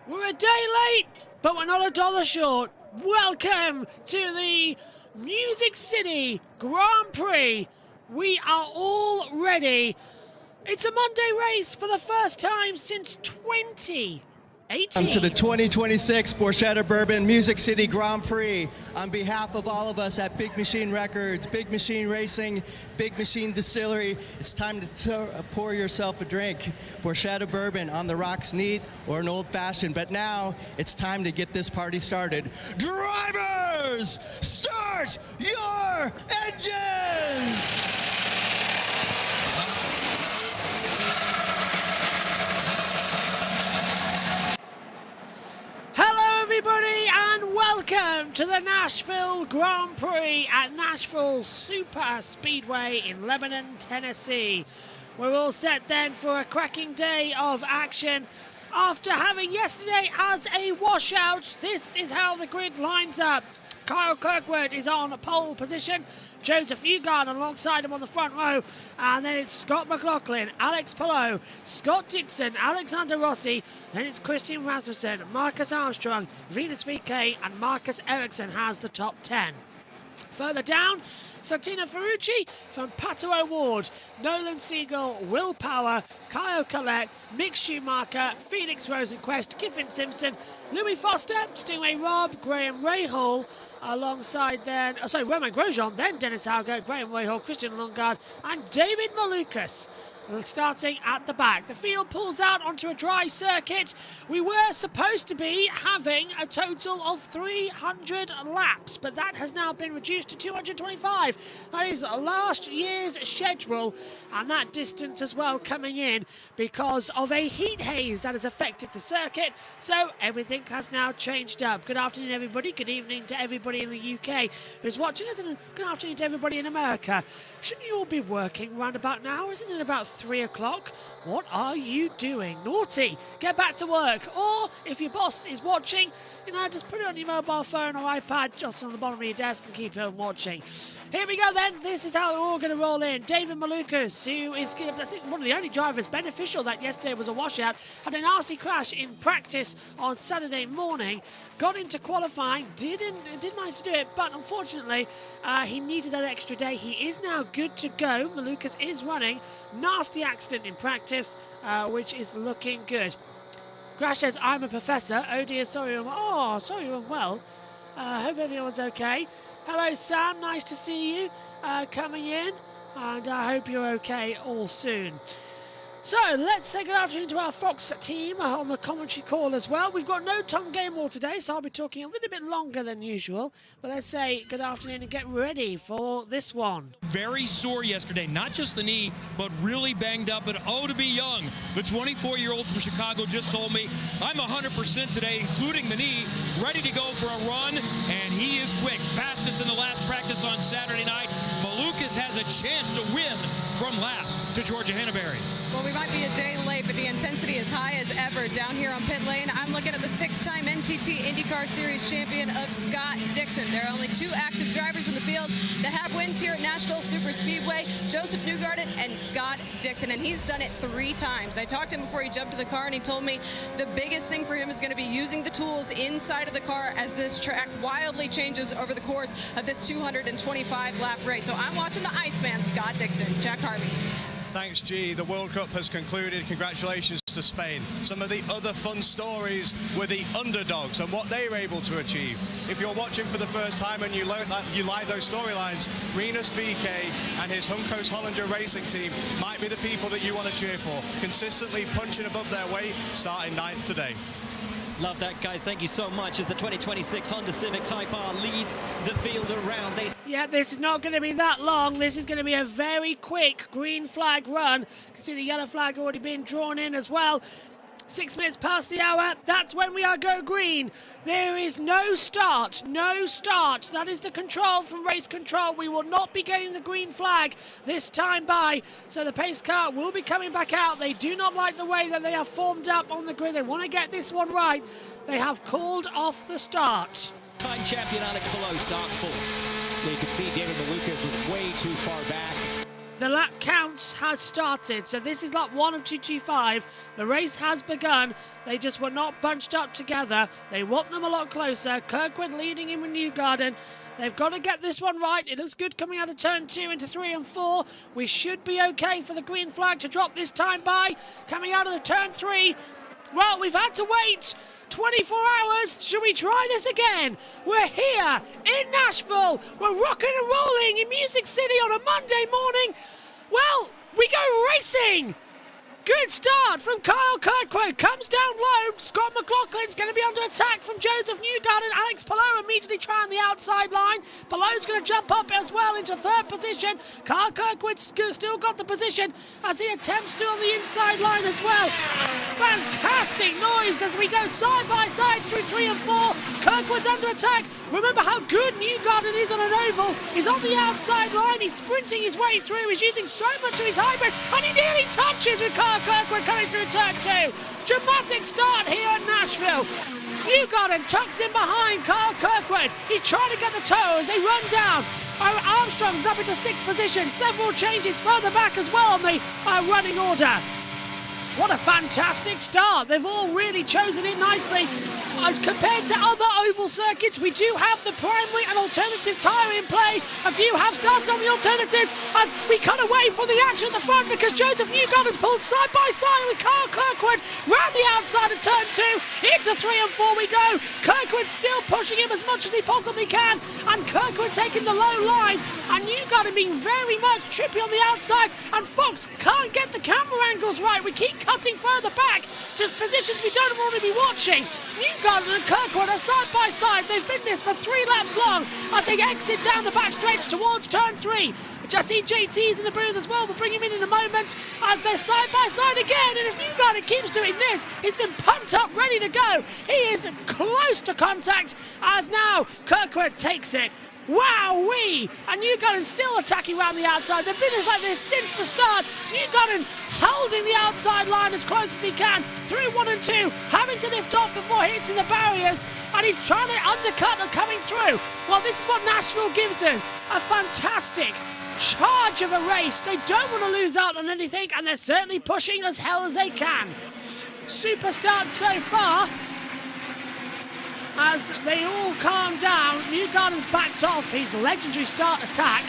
We're a day late, but we're not a dollar short. Welcome to the Music City Grand Prix. We are all ready. It's a Monday race for the first time since 2018. Welcome to the 2026 Borchetta Bourbon Music City Grand Prix. On behalf of all of us at Big Machine Records, Big Machine Racing, Big Machine Distillery, it's time to pour yourself a drink. Borchetta Bourbon on the rocks neat or an old fashioned, but now it's time to get this party started. Drivers, start your engines! Everybody, and welcome to the Nashville Grand Prix at Nashville Super Speedway in Lebanon, Tennessee. We're all set then for a cracking day of action. After having yesterday as a washout, this is how the grid lines up. Kyle Kirkwood is on pole position. Joseph Newgarden alongside him on the front row. And then it's Scott McLaughlin, Alex Palou, Scott Dixon, Alexander Rossi. Then it's Christian Rasmussen, Marcus Armstrong, Venus VK, and Marcus Ericsson has the top 10. Further down, Santina Ferrucci from Pato O'Ward, Nolan Siegel, Will Power, Kyle Collette, Mick Schumacher, Felix Rosenquist, Kiffin Simpson, Louis Foster, Stingray Robb, Graham Rahal, alongside then, Romain Grosjean, then Dennis Hauger, Graham Rahal, Christian Lundgaard, and David Malukas. Starting at the back. The field pulls out onto a dry circuit. We were supposed to be having a total of 300 laps, but that has now been reduced to 225. That is last year's schedule, and that distance as well coming in because of a heat haze that has affected the circuit. So everything has now changed up. Good afternoon, everybody. Good evening to everybody in the UK who's watching us, and good afternoon to everybody in America. Shouldn't you all be working round about now? Isn't it about 3 o'clock? What are you doing? Naughty! Get back to work. Or if your boss is watching, just put it on your mobile phone or iPad just on the bottom of your desk and keep on watching. Here we go then. This is how they're all going to roll in. David Malukas, who is, I think, one of the only drivers beneficial that yesterday was a washout, had a nasty crash in practice on Saturday morning. Got into qualifying, didn't manage to do it, but unfortunately he needed that extra day. He is now good to go. Malukas is running. Nasty accident in practice, which is looking good. Crash says, I'm a professor. Oh dear, sorry you're unwell. Hope everyone's okay. Hello Sam, nice to see you coming in, and I hope you're okay all soon. So let's say good afternoon to our Fox team on the commentary call as well. We've got no Tom Gamewell today, so I'll be talking a little bit longer than usual. But let's say good afternoon and get ready for this one. Very sore yesterday, not just the knee, but really banged up. And oh, to be young. The 24-year-old from Chicago just told me, I'm 100% today, including the knee, ready to go for a run. And he is quick. Fastest in the last practice on Saturday night. Malukas has a chance to win from last to Georgia Hannaberry. Well, we might be a day late, but the intensity is high as ever down here on pit lane. I'm looking at the 6-time NTT INDYCAR Series champion of Scott Dixon. There are only 2 active drivers in the field that have wins here at Nashville Super Speedway, Joseph Newgarden and Scott Dixon, and he's done it 3 times. I talked to him before he jumped to the car, and he told me the biggest thing for him is going to be using the tools inside of the car as this track wildly changes over the course of this 225-lap race. So I'm watching the Iceman, Scott Dixon. Jack Harvey. Thanks, G. The World Cup has concluded. Congratulations to Spain. Some of the other fun stories were the underdogs and what they were able to achieve. If you're watching for the first time and you like those storylines, Renus VK and his Juncos Hollinger racing team might be the people that you want to cheer for. Consistently punching above their weight, starting 9th today. Love that, guys. Thank you so much as the 2026 Honda Civic Type R leads the field around. Yeah, this is not going to be that long. This is going to be a very quick green flag run. You can see the yellow flag already being drawn in as well. 6 minutes past the hour, that's when we are go green. There is no start, no start. That is the control from race control. We will not be getting the green flag this time by. So the pace car will be coming back out. They do not like the way that they are formed up on the grid. They want to get this one right. They have called off the start. Time champion Alex Palou starts 4th. You can see David Malukas was way too far back. The lap counts has started, so this is lap 1 of 225. The race has begun. They just were not bunched up together. They want them a lot closer. Kirkwood leading in with Newgarden. They've got to get this one right. It looks good coming out of turn 2 into 3 and 4. We should be okay for the green flag to drop this time by. Coming out of the turn 3. Well, we've had to wait 24 hours. Should we try this again? We're here in Nashville. We're rocking and rolling in Music City on a Monday morning. Well, we go racing. Good start from Kyle Kirkwood. Comes down low. Scott McLaughlin's going to be under attack from Joseph Newgarden. Alex Palou immediately trying the outside line. Palou's going to jump up as well into 3rd position. Kyle Kirkwood's still got the position as he attempts to on the inside line as well. Fantastic noise as we go side by side through 3 and 4. Kirkwood's under attack. Remember how good Newgarden is on an oval. He's on the outside line. He's sprinting his way through. He's using so much of his hybrid, and he nearly touches with Kyle Kirkwood coming through turn 2. Dramatic start here at Nashville. Newgarden tucks in behind Kyle Kirkwood. He's trying to get the toe as they run down. Armstrong's up into 6th position. Several changes further back as well on the running order. What a fantastic start. They've all really chosen it nicely. Compared to other oval circuits, we do have the primary and alternative tyre in play. A few have started on the alternatives as we cut away from the action at the front because Joseph Newgarden's pulled side by side with Kyle Kirkwood round the outside of turn 2. Into 3 and 4 we go. Kirkwood still pushing him as much as he possibly can, and Kirkwood taking the low line, and Newgarden being very much trippy on the outside, and Fox can't get the camera angles right. We keep cutting further back to positions we don't want to be watching. Newgarden and Kirkwood are side by side. They've been this for 3 laps long as they exit down the back stretch towards turn 3. Just see JT's in the booth as well. We'll bring him in a moment as they're side by side again. And if Newgarden keeps doing this, he's been pumped up, ready to go. He is close to contact as now Kirkwood takes it. Wowee! And Newgarden still attacking around the outside. They've been like this since the start. Newgarden holding the outside line as close as he can through 1 and 2, having to lift off before hitting the barriers, and he's trying to undercut and coming through. Well, this is what Nashville gives us, a fantastic charge of a race. They don't want to lose out on anything, and they're certainly pushing as hell as they can. Super start so far. As they all calm down, Newgarden's backed off his legendary start attack.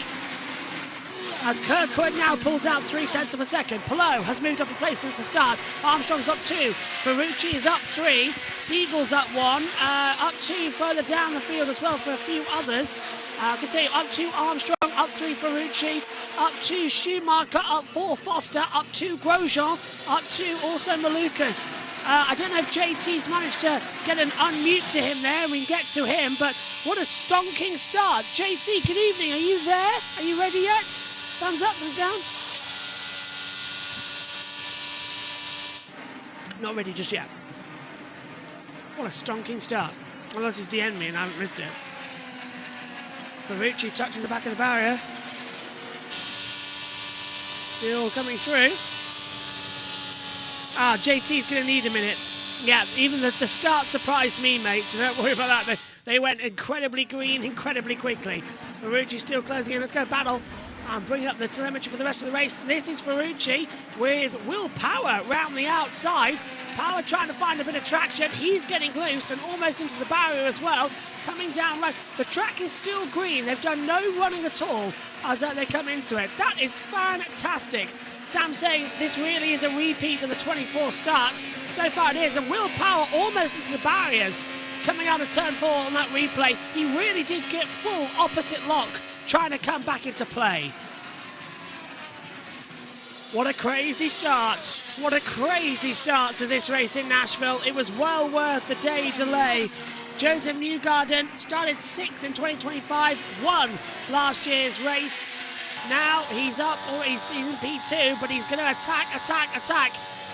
As Kirkwood now pulls out 0.3 of a second. Palou has moved up a place since the start. Armstrong's up 2. Ferrucci is up 3. Siegel's up 1. Up 2 further down the field as well for a few others. I can tell you, up 2 Armstrong, up 3 Ferrucci, up 2 Schumacher, up 4 Foster, up 2 Grosjean, up 2 also Malukas. I don't know if JT's managed to get an unmute to him there, and we can get to him, but what a stonking start. JT, good evening. Are you there? Are you ready yet? Thumbs up, thumbs down? Not ready just yet. What a stonking start. Unless he's DM'd me and I haven't missed it. Ferrucci tucked in the back of the barrier. Still coming through. JT's going to need a minute. Yeah, even the start surprised me, mate, so don't worry about that. They went incredibly green, incredibly quickly. Ferrucci's still closing in. Let's go battle. And bring up the telemetry for the rest of the race. This is Ferrucci with Will Power round the outside. Power trying to find a bit of traction. He's getting loose and almost into the barrier as well. Coming down right. The track is still green. They've done no running at all as they come into it. That is fantastic. Sam saying this really is a repeat of the 24 start. So far it is. And Will Power almost into the barriers. Coming out of turn 4 on that replay. He really did get full opposite lock, trying to come back into play. What a crazy start. What a crazy start to this race in Nashville. It was well worth the day delay. Joseph Newgarden started 6th in 2025, won last year's race. Now he's up, or he's in P2, but he's going to attack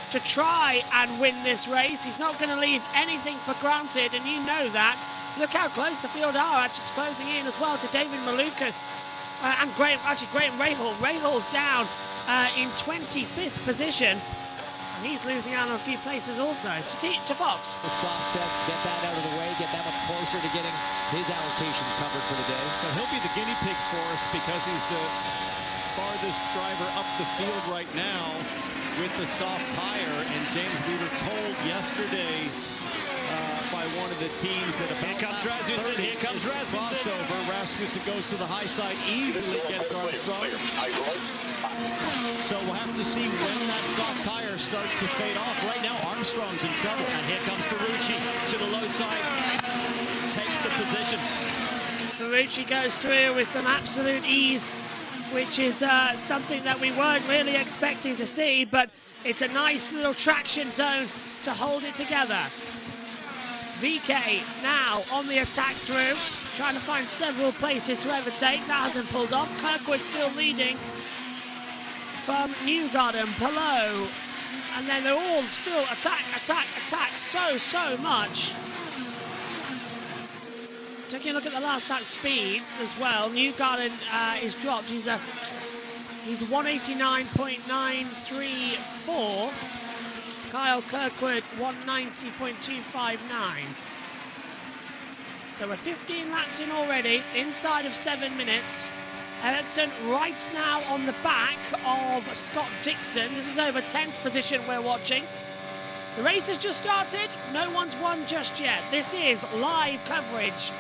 to try and win this race. He's not going to leave anything for granted, and you know that. Look how close the field are. Actually, it's closing in as well to David Malukas and Graham Rahal. Rahal's down in 25th position. And he's losing out on a few places also to Fox. The soft sets, get that out of the way, get that much closer to getting his allocation covered for the day. So he'll be the guinea pig for us because he's the farthest driver up the field right now with the soft tire. And James, we were told yesterday by one of the teams that about Here comes Rasmussen. Here comes Rasmussen. Crossover. Rasmussen goes to the high side, easily gets Armstrong. So we'll have to see when that soft tire starts to fade off. Right now, Armstrong's in trouble. And here comes Ferrucci to the low side. Takes the position. Ferrucci goes through with some absolute ease, which is something that we weren't really expecting to see, but it's a nice little traction zone to hold it together. VK now on the attack through, trying to find several places to overtake. That hasn't pulled off. Kirkwood still leading from Newgarden, Pelot, and then they're all still attack so much. Taking a look at the last lap speeds as well. Newgarden is dropped. He's 189.934. Kyle Kirkwood 190.259. So we're 15 laps in already, inside of 7 minutes. Ericsson right now on the back of Scott Dixon. This is over 10th position we're watching. The race has just started. No one's won just yet. This is live coverage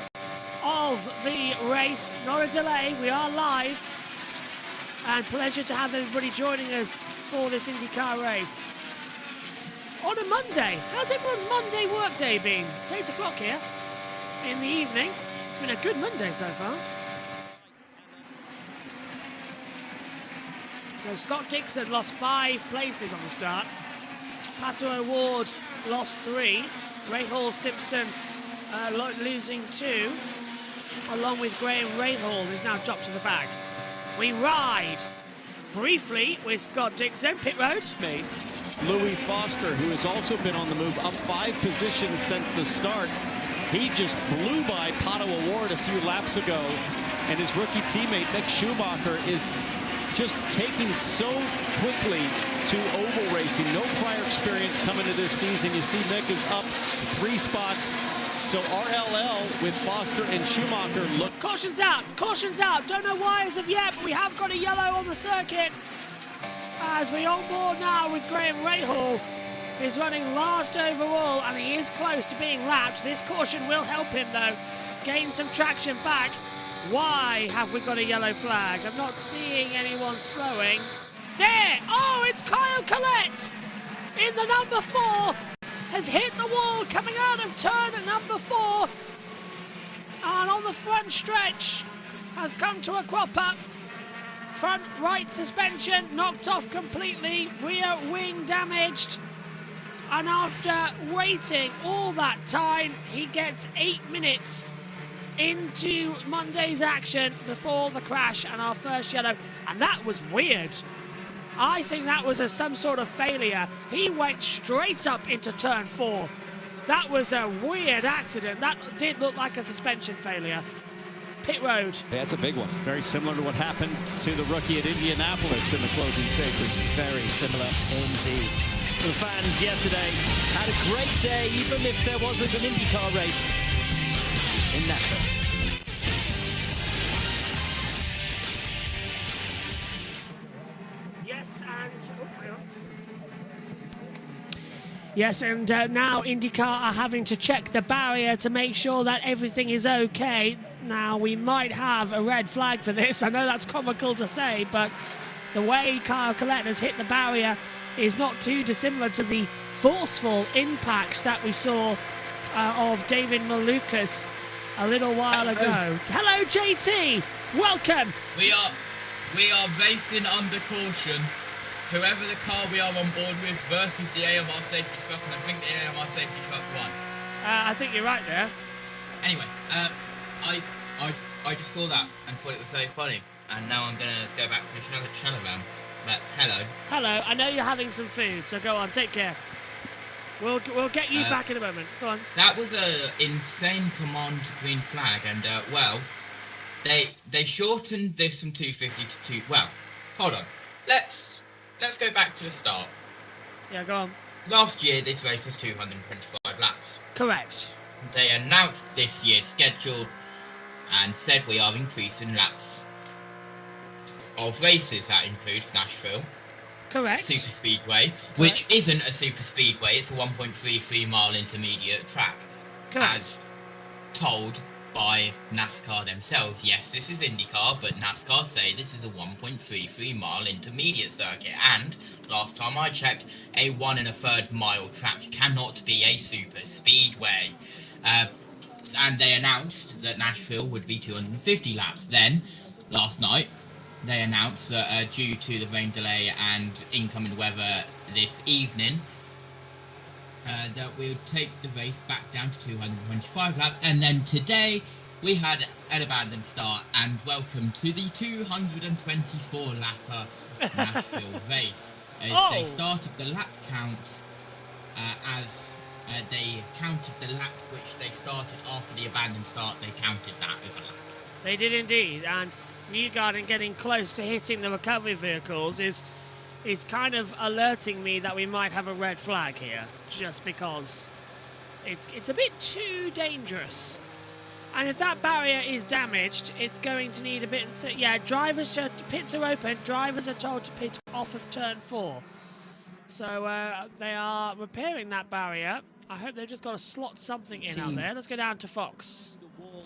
of the race. Not a delay. We are live. And pleasure to have everybody joining us for this IndyCar race. On a Monday. How's everyone's Monday work day been? It's 8 o'clock here in the evening. It's been a good Monday so far. So Scott Dixon lost 5 places on the start. Pato O'Ward lost 3. Rahal Simpson losing 2. Along with Graham Rahal, who's now dropped to the back. We ride briefly with Scott Dixon, pit road. Mate, Louis Foster, who has also been on the move, up 5 positions since the start. He just blew by Pato O'Ward a few laps ago, and his rookie teammate Mick Schumacher is just taking so quickly to oval racing. No prior experience coming to this season. You see Mick is up 3 spots. So RLL with Foster and Schumacher look. Caution's out, caution's out. Don't know why as of yet, but we have got a yellow on the circuit. As we on board now with Graham Rahal, is running last overall, and he is close to being lapped. This caution will help him though, gain some traction back. Why have we got a yellow flag? I'm not seeing anyone slowing. There! Oh, it's Kyle Collette in the number 4. Has hit the wall coming out of turn at number 4. And on the front stretch has come to a cropper. Front right suspension knocked off completely. Rear wing damaged. And after waiting all that time, he gets 8 minutes into Monday's action before the crash and our first yellow. And that was weird. I think that was some sort of failure. He went straight up into turn 4. That was a weird accident. That did look like a suspension failure. Pit road. Yeah, it's a big one. Very similar to what happened to the rookie at Indianapolis in the closing stages. Very similar indeed. The fans yesterday had a great day, even if there wasn't an IndyCar race in Nashville. Yes, and now IndyCar are having to check the barrier to make sure that everything is okay. Now, we might have a red flag for this. I know that's comical to say, but the way Kyle Collette has hit the barrier is not too dissimilar to the forceful impacts that we saw of David Malukas a little while ago. Hello, JT. Welcome. We are racing under caution. Whoever the car we are on board with versus the AMR safety truck, and I think the AMR safety truck won. I think you're right there. Anyway, I just saw that and thought it was so funny, and now I'm gonna go back to the shadow realm. But hello. Hello. I know you're having some food, so go on, take care. We'll get you back in a moment. Go on. That was a insane command green flag, and well, they shortened this from 250 to 2. Well, hold on. Let's go back to the start. Yeah, go on. Last year, this race was 225 laps. Correct. They announced this year's schedule and said we are increasing laps. of races. That includes Nashville Correct. Super Speedway, which isn't a super speedway, it's a 1.33 mile intermediate track. Correct. As told by NASCAR themselves. Yes, this is INDYCAR, but NASCAR say this is a 1.33 mile intermediate circuit, and last time I checked, a 1 1/3 mile track cannot be a super speedway. And they announced that Nashville would be 250 laps. Then, last night, they announced that due to the rain delay and incoming weather this evening, that we would take the race back down to 225 laps. And then today, we had an abandoned start, and welcome to the 224-lapper Nashville race. As they started the lap count as they counted the lap which they started after the abandoned start, they counted that as a lap. They did indeed, and Newgarden getting close to hitting the recovery vehicles is kind of alerting me that we might have a red flag here, just because it's a bit too dangerous. And if that barrier is damaged, it's going to need a bit... pits are open. Drivers are told to pit off of turn 4. So they are repairing that barrier. I hope they've just got to slot something in out there. Let's go down to Fox.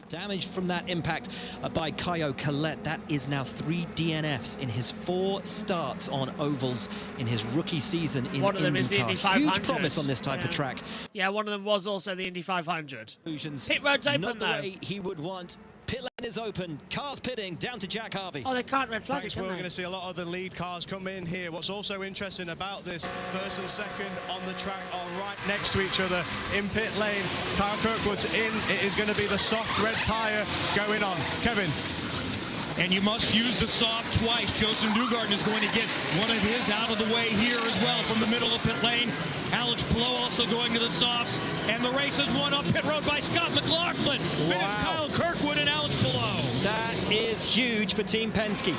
Damaged from that impact by Caio Collet. That is now 3 DNFs in his 4 starts on ovals in his rookie season in One of them is the Indy 500. Huge promise on this type of track. Yeah, one of them was also the Indy 500. Pit road's open, not the though. way he would want. Pit lane is open. Cars pitting down to Jack Harvey. Oh, they can't red flag Thanks, it, Will. can We're they? going to see a lot of the lead cars come in here. What's also interesting about this, first and second on the track are right next to each other in pit lane. Kyle Kirkwood's in. It is going to be the soft red tyre going on. Kevin. And you must use the soft twice. Joseph Newgarden is going to get one of his out of the way here as well from the middle of pit lane. Alex Palou also going to the softs. And the race is won up pit road by Scott McLaughlin. Wow. And it's Kyle Kirkwood and Alex Palou. That is huge for Team Penske.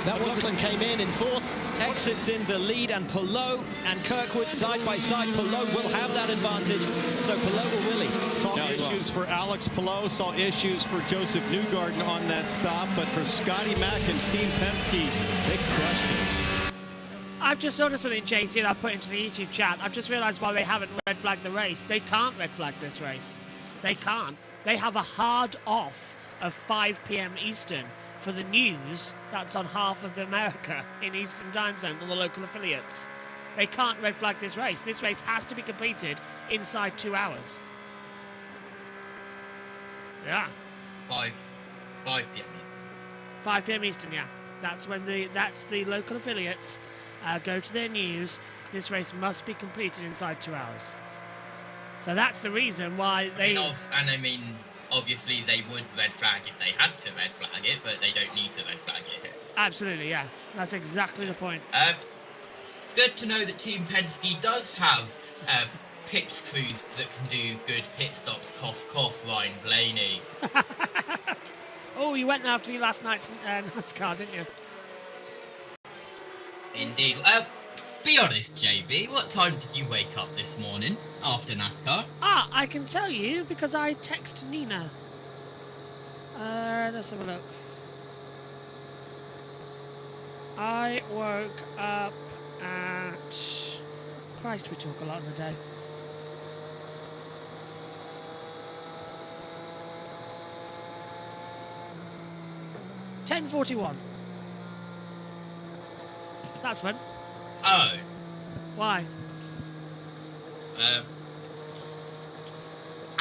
That McLaughlin came in 4th, exits in the lead, and Palou and Kirkwood side by side. Palou will have that advantage, so Palou will really. Saw issues for Alex Palou, saw issues for Joseph Newgarden on that stop, but for Scotty Mack and Team Penske, they crushed it. I've just noticed something, JT, that I put into the YouTube chat. I've just realised why they haven't red flagged the race. They can't red flag this race. They can't. They have a hard off of 5 p.m. Eastern for the news that's on half of America in Eastern Time Zone, all the local affiliates. They can't red flag this race. This race has to be completed inside 2 hours. Yeah. 5 p.m. Eastern. 5 p.m. Eastern, yeah. That's when the local affiliates go to their news. This race must be completed inside 2 hours. So that's the reason why they... Obviously they would red flag if they had to red flag it, but they don't need to red flag it. Absolutely, yeah. That's exactly the point. Good to know that Team Penske does have pit crews that can do good pit stops. Cough, cough, Ryan Blaney. Oh, you went after your last night's NASCAR, didn't you? Indeed. Be honest, JB, what time did you wake up this morning after NASCAR? I can tell you because I text Nina. Let's have a look. I woke up at... Christ, we talk a lot in the day. $10:41. That's when. Oh. Why?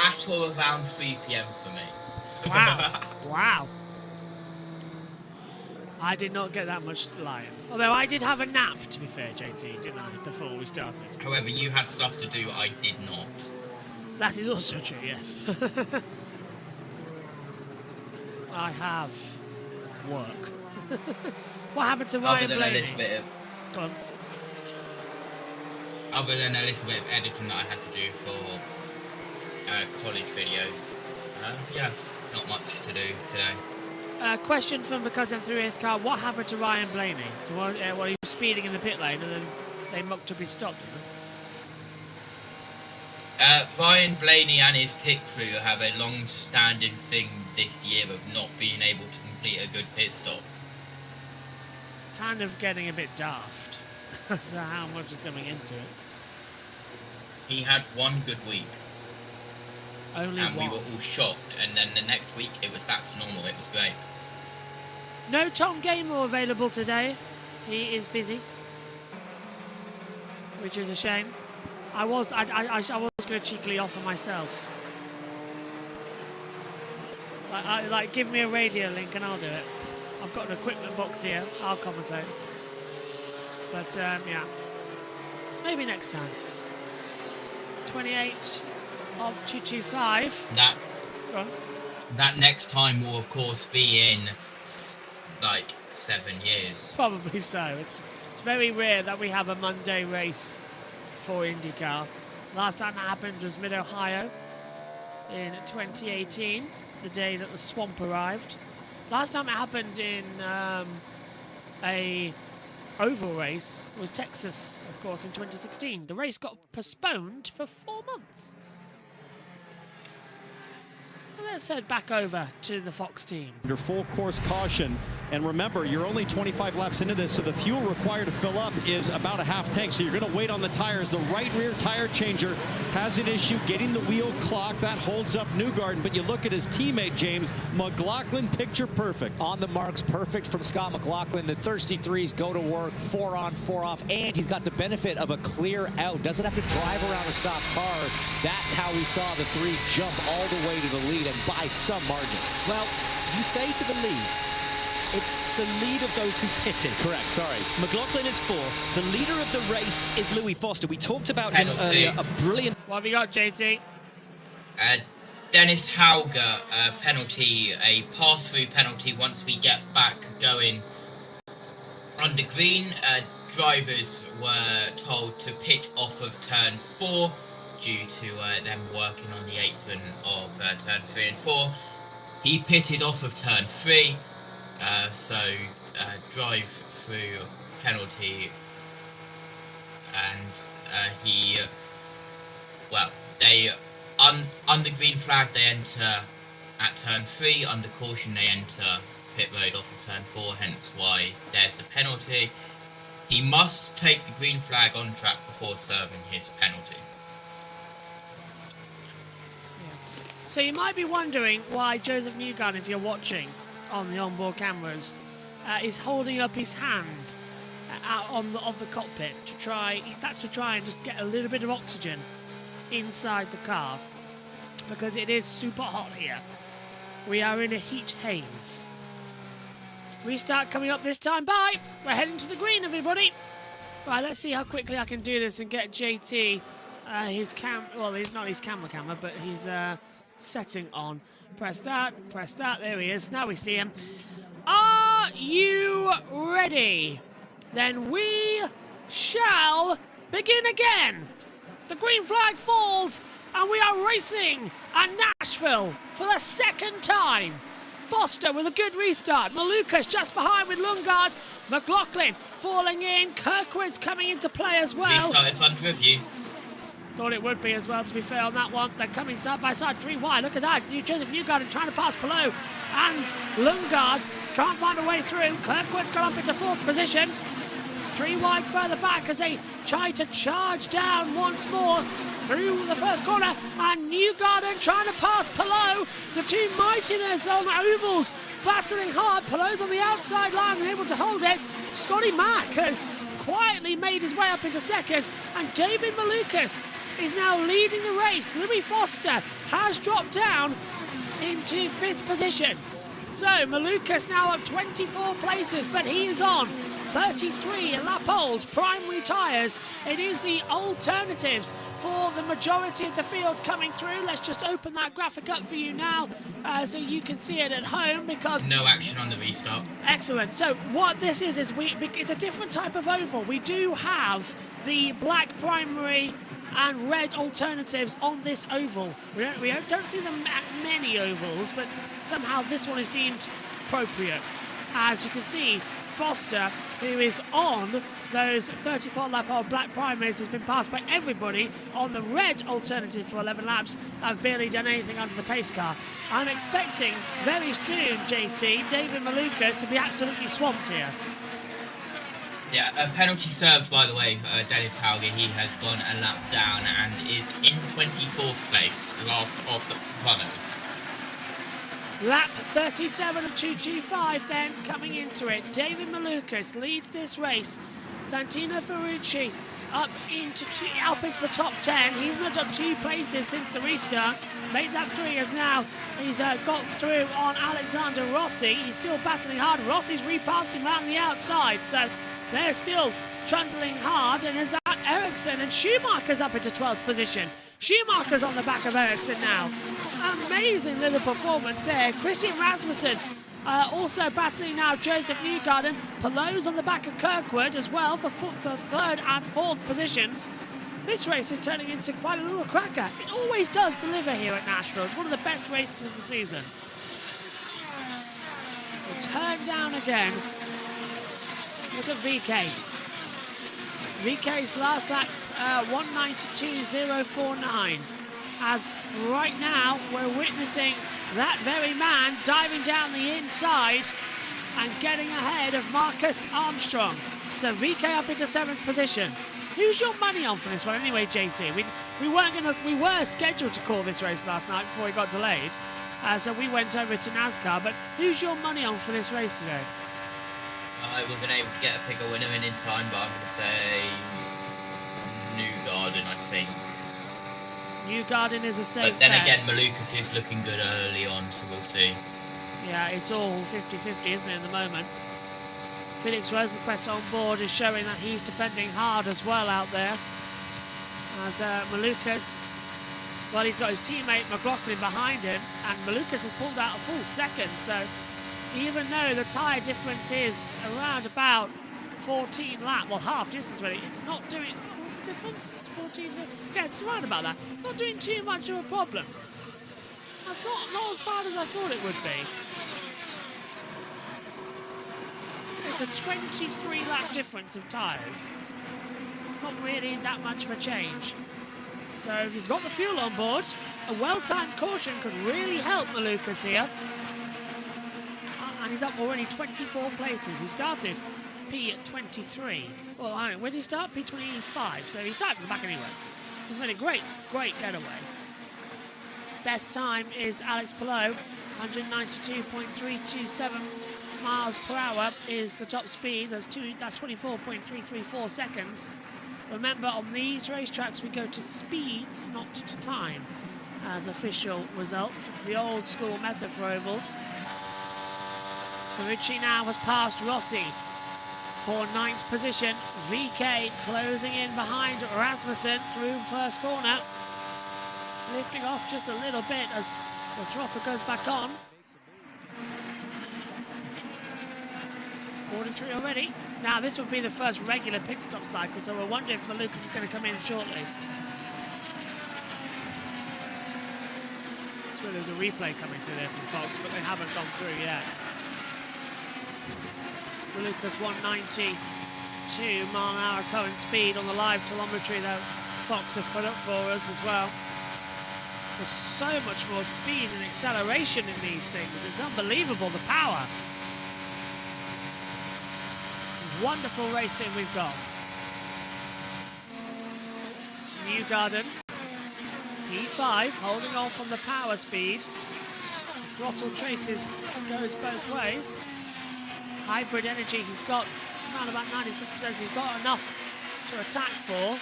At or around 3 p.m. for me. Wow. Wow. I did not get that much lying. Although I did have a nap, to be fair, JT, didn't I, before we started? However, you had stuff to do, I did not. That is also true, yes. I have work. What happened to Ryan Other than Blaney? a little bit of... Go on. Other than a little bit of editing that I had to do for college videos. Yeah, not much to do today. Question from Because I'm Through His Car. What happened to Ryan Blaney? While he was speeding in the pit lane and then they mucked up his stop, didn't they? Ryan Blaney and his pit crew have a long-standing thing this year of not being able to complete a good pit stop. kind of getting a bit daft. So how much is coming into it? He had one good week. Only and one. we were all shocked, and then the next week it was back to normal. It was great. No Tom Gamer available today. He is busy, which is a shame. I was going to cheekily offer myself. Like, give me a radio link and I'll do it. I've got an equipment box here. I'll commentate. But yeah, maybe next time. 28 of 225. That next time will of course be in like 7 years. Probably so. It's very rare that we have a Monday race for INDYCAR. Last time that happened was Mid-Ohio in 2018, the day that the swamp arrived. Last time it happened in a oval race was Texas, of course, in 2016. The race got postponed for 4 months. Let's head back over to the Fox team. Under full course caution, and remember, you're only 25 laps into this, so the fuel required to fill up is about a half tank, so you're going to wait on the tires. The right rear tire changer has an issue getting the wheel clock. That holds up Newgarden, but you look at his teammate, James, McLaughlin, picture perfect. On the marks, perfect from Scott McLaughlin. The thirsty threes go to work, 4 on, 4 off, and he's got the benefit of a clear out. Doesn't have to drive around a stopped car. That's how we saw the 3 jump all the way to the lead, and by some margin. Well, you say to the lead, it's the lead of those who pitted. Correct, sorry. McLaughlin is 4th. The leader of the race is Louis Foster. We talked about him Penalty. earlier. A brilliant... What have you got, JT? Dennis Hauger penalty, a pass-through penalty once we get back going under green. Drivers were told to pit off of turn 4 due to them working on the apron of turn 3 and 4. He pitted off of turn 3, so drive through penalty, and he, well, they under green flag they enter at turn 3, under caution they enter pit road off of turn 4, hence why there's the penalty. He must take the green flag on track before serving his penalty. So you might be wondering why Joseph Newgarden, if you're watching on the onboard cameras, is holding up his hand out of the cockpit to try. That's to try and just get a little bit of oxygen inside the car, because it is super hot here. We are in a heat haze. Restart coming up this time. Bye. We're heading to the green, everybody. Right, let's see how quickly I can do this and get JT his well, he's not his camera, but he's setting on. Press that, there he is. Now we see him. Are you ready? Then we shall begin again. The green flag falls and we are racing at Nashville for the 2nd time. Foster with a good restart. Malukas just behind with Lundgaard. McLaughlin falling in. Kirkwood's coming into play as well. Restart is under review. Thought it would be as well, to be fair, on that one. They're coming side by side, 3 wide. Look at that. Joseph Newgarden trying to pass below. And Lundgaard can't find a way through. Kirkwood's gone up into 4th position. 3 wide further back as they try to charge down once more through the first corner. And Newgarden trying to pass Palou. The 2 mightiness on ovals battling hard. Palou's on the outside line and able to hold it. Scotty Mack has quietly made his way up into 2nd. And David Malukas is now leading the race. Louis Foster has dropped down into 5th position. So Malukas now up 24 places, but he is on 33 lap old primary tyres. It is the alternatives for the majority of the field coming through. Let's just open that graphic up for you now so you can see it at home, because no action on the restart. Excellent. So what this is it's a different type of oval. We do have the black primary and red alternatives on this oval. We don't see them at many ovals, but somehow this one is deemed appropriate. As you can see, Foster, who is on those 34 lap old black primaries, has been passed by everybody on the red alternative for 11 laps. I've barely done anything under the pace car. I'm expecting very soon, JT, David Malukas to be absolutely swamped here. Yeah, a penalty served, by the way. Dennis Hauger, he has gone a lap down and is in 24th place, last of the runners. Lap 37 of 225 then coming into it. David Malukas leads this race. Santino Ferrucci up into the top 10. He's moved up 2 places since the restart. Made that 3 as now he's got through on Alexander Rossi. He's still battling hard. Rossi's repassed him around the outside, so they're still trundling hard. And there's that Ericsson, and Schumacher's up into 12th position. Schumacher's on the back of Ericsson now. Amazing little performance there. Christian Rasmussen also battling now Joseph Newgarden. Pallou's on the back of Kirkwood as well for 3rd and 4th positions. This race is turning into quite a little cracker. It always does deliver here at Nashville. It's one of the best races of the season. We'll turn down again. Look at VK. VK's last lap, 192.049. As right now we're witnessing that very man diving down the inside and getting ahead of Marcus Armstrong. So VK up into 7th position. Who's your money on for this one anyway, JT? We were scheduled to call this race last night before it got delayed. So we went over to NASCAR, but who's your money on for this race today? I wasn't able to pick a winner in time, but I'm going to say Newgarden, I think. Newgarden is a safe But then bet. again, Malukas is looking good early on, so we'll see. Yeah, it's all 50-50, isn't it, at the moment? Felix Rosenquist on board is showing that he's defending hard as well out there. As Malukas, well, he's got his teammate McLaughlin behind him, and Malukas has pulled out a full second, so even though the tyre difference is around about 14 lap, well, half distance really, it's not doing, what's the difference? 14, yeah, it's around about that. It's not doing too much of a problem. That's not as bad as I thought it would be. It's a 23 lap difference of tyres. Not really that much of a change. So if he's got the fuel on board, a well-timed caution could really help Malukas here. And he's up already 24 places. He started P23. Well, I don't know, where did he start? P25. So he started from the back anyway. He's made a great getaway. Best time is Alex Palou. 192.327 miles per hour is the top speed. That's 24.334 seconds. Remember, on these racetracks, we go to speeds, not to time, as official results. It's the old school method for ovals. Ferrucci now has passed Rossi for 9th position. VK closing in behind Rasmussen through first corner. Lifting off just a little bit as the throttle goes back on. 43 already. Now this would be the first regular pit stop cycle, so we'll wonder if Malukas is going to come in shortly. So there's a replay coming through there from Fox, but they haven't gone through yet. Malukas 192 mile an hour current speed on the live telemetry that Fox have put up for us as well. There's so much more speed and acceleration in these things. It's unbelievable, the power. Wonderful racing we've got. Newgarden, P5, holding off on the power speed. The throttle traces goes both ways. Hybrid energy, he's got around about 96%, so he's got enough to attack for.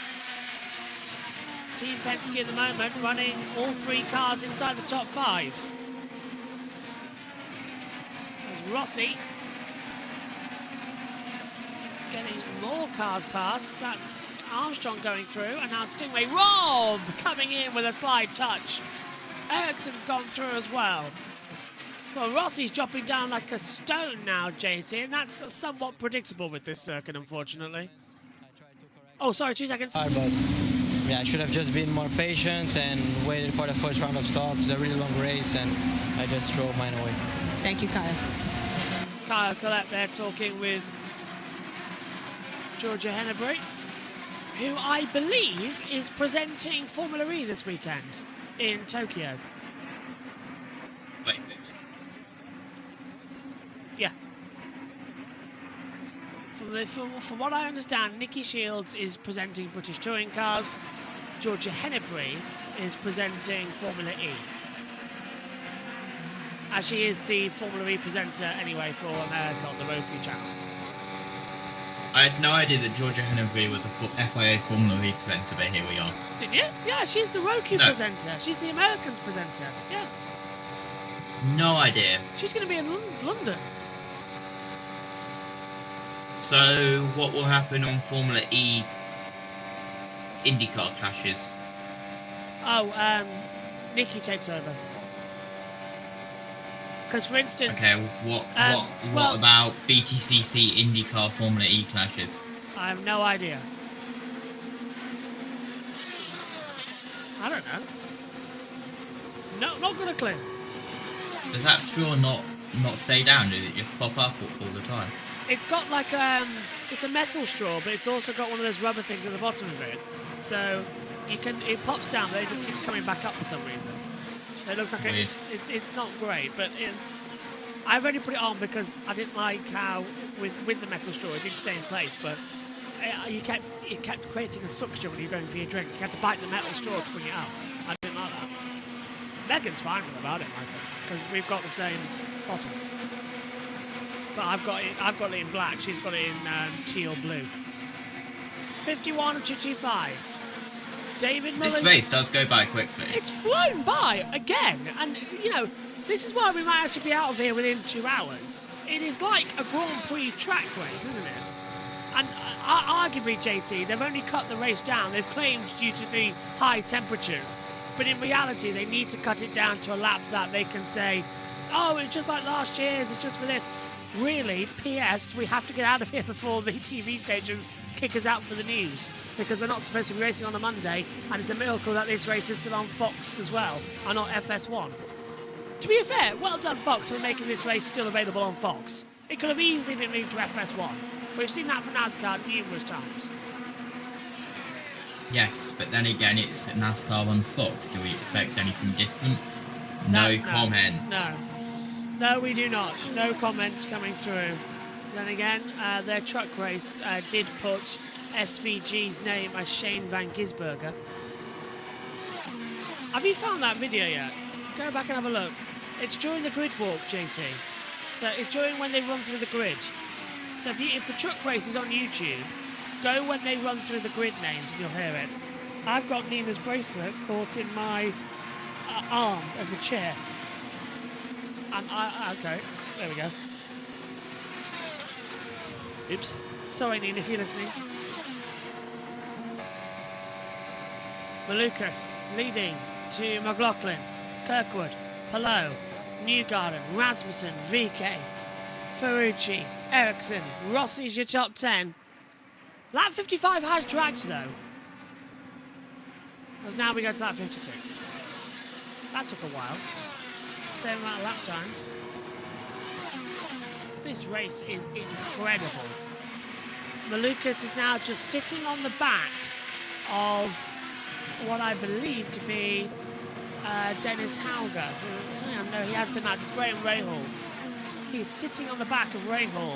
Team Penske at the moment running all 3 cars inside the top 5. There's Rossi getting more cars past. That's Armstrong going through, and now Stingray Rob coming in with a slide touch. Ericsson's gone through as well. Well, Rossi's dropping down like a stone now, JT, and that's somewhat predictable with this circuit, unfortunately. Oh, sorry, 2 seconds. But yeah, I should have just been more patient and waited for the first round of stops. It's a really long race, and I just drove mine away. Thank you, Kyle. Kyle Collette there talking with Georgia Hennebury, who I believe is presenting Formula E this weekend in Tokyo. Wait. Yeah. From From what I understand, Nikki Shields is presenting British touring cars. Georgia Hennebury is presenting Formula E. As she is the Formula E presenter anyway for America on the Roku channel. I had no idea that Georgia Hennebury was a FIA Formula E presenter, but here we are. Didn't you? Yeah, she's the Roku presenter. She's the Americans presenter. Yeah. No idea. She's going to be in London. So, what will happen on Formula E INDYCAR clashes? Oh, Nikki takes over. Because, for instance... Okay, what about BTCC INDYCAR Formula E clashes? I have no idea. I don't know. No, not got a clue. Does that straw not stay down? Does it just pop up all the time? It's got like it's a metal straw, but it's also got one of those rubber things at the bottom of it. So it pops down, but it just keeps coming back up for some reason. So it looks like it's not great, but I've only put it on because I didn't like how with the metal straw it did stay in place, but it kept creating a suction when you're going for your drink. You had to bite the metal straw to bring it out. I didn't like that. Megan's fine about it, Michael, because we've got the same bottom. But I've got it in black. She's got it in teal blue. 51 of 225. David Muller. This race does go by quickly. It's flown by again, and you know this is why we might actually be out of here within 2 hours. It is like a Grand Prix track race, isn't it? And arguably, JT, they've only cut the race down. They've claimed due to the high temperatures, but in reality, they need to cut it down to a lap that they can say, "Oh, it's just like last year's. It's just for this." Really, P.S. we have to get out of here before the TV stations kick us out for the news, because we're not supposed to be racing on a Monday, and it's a miracle that this race is still on Fox as well, and not FS1. To be fair, well done Fox for making this race still available on Fox. It could have easily been moved to FS1. We've seen that for NASCAR numerous times. Yes, but then again, it's NASCAR on Fox. Do we expect anything different? No comment. No, we do not. No comment coming through. Then again, their truck race did put SVG's name as Shane Van Gisbergen. Have you found that video yet? Go back and have a look. It's during the grid walk, JT. So it's during when they run through the grid. So if the truck race is on YouTube, go when they run through the grid names and you'll hear it. I've got Nina's bracelet caught in my arm of the chair. And okay, there we go. Oops. Sorry, Nina, if you're listening. Malukas leading to McLaughlin, Kirkwood, Palou, Newgarden, Rasmussen, VK, Ferrucci, Ericsson. Rossi's your top 10. Lap 55 has dragged, though. As now we go to lap 56. That took a while. Same amount of lap times. This race is incredible. Malukas is now just sitting on the back of what I believe to be Dennis Hauger. No, he has been that. It's Graham Rahal. He's sitting on the back of Rahal,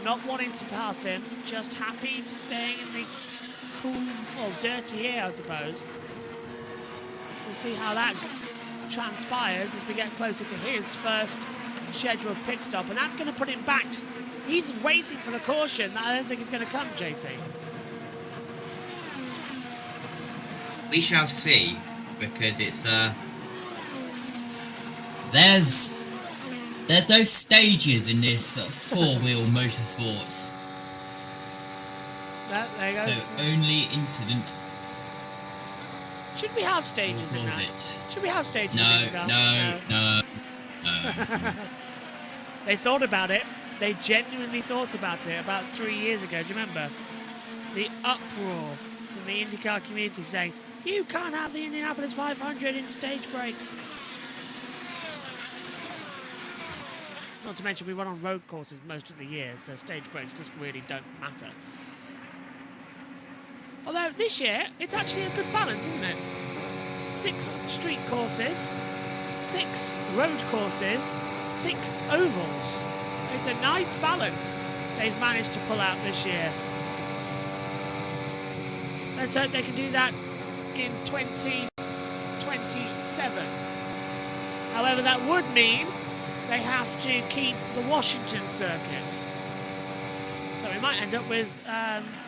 not wanting to pass him, just happy staying in the cool, well, dirty air, I suppose. We'll see how that transpires as we get closer to his first scheduled pit stop, and that's going to put him back. He's waiting for the caution that I don't think is going to come, JT. We shall see, because it's there's no stages in this four-wheel motorsports. No, there you go. So only incident. Should we have stages in that? Should we have stages in that? No. They thought about it. They genuinely thought about it about 3 years ago. Do you remember? The uproar from the IndyCar community saying, you can't have the Indianapolis 500 in stage breaks. Not to mention we run on road courses most of the year, so stage breaks just really don't matter. Although this year, it's actually a good balance, isn't it? 6 street courses, 6 road courses, 6 ovals. It's a nice balance. they've managed to pull out this year. Let's hope they can do that in 2027. However, that would mean they have to keep the Washington circuit. So we might end up with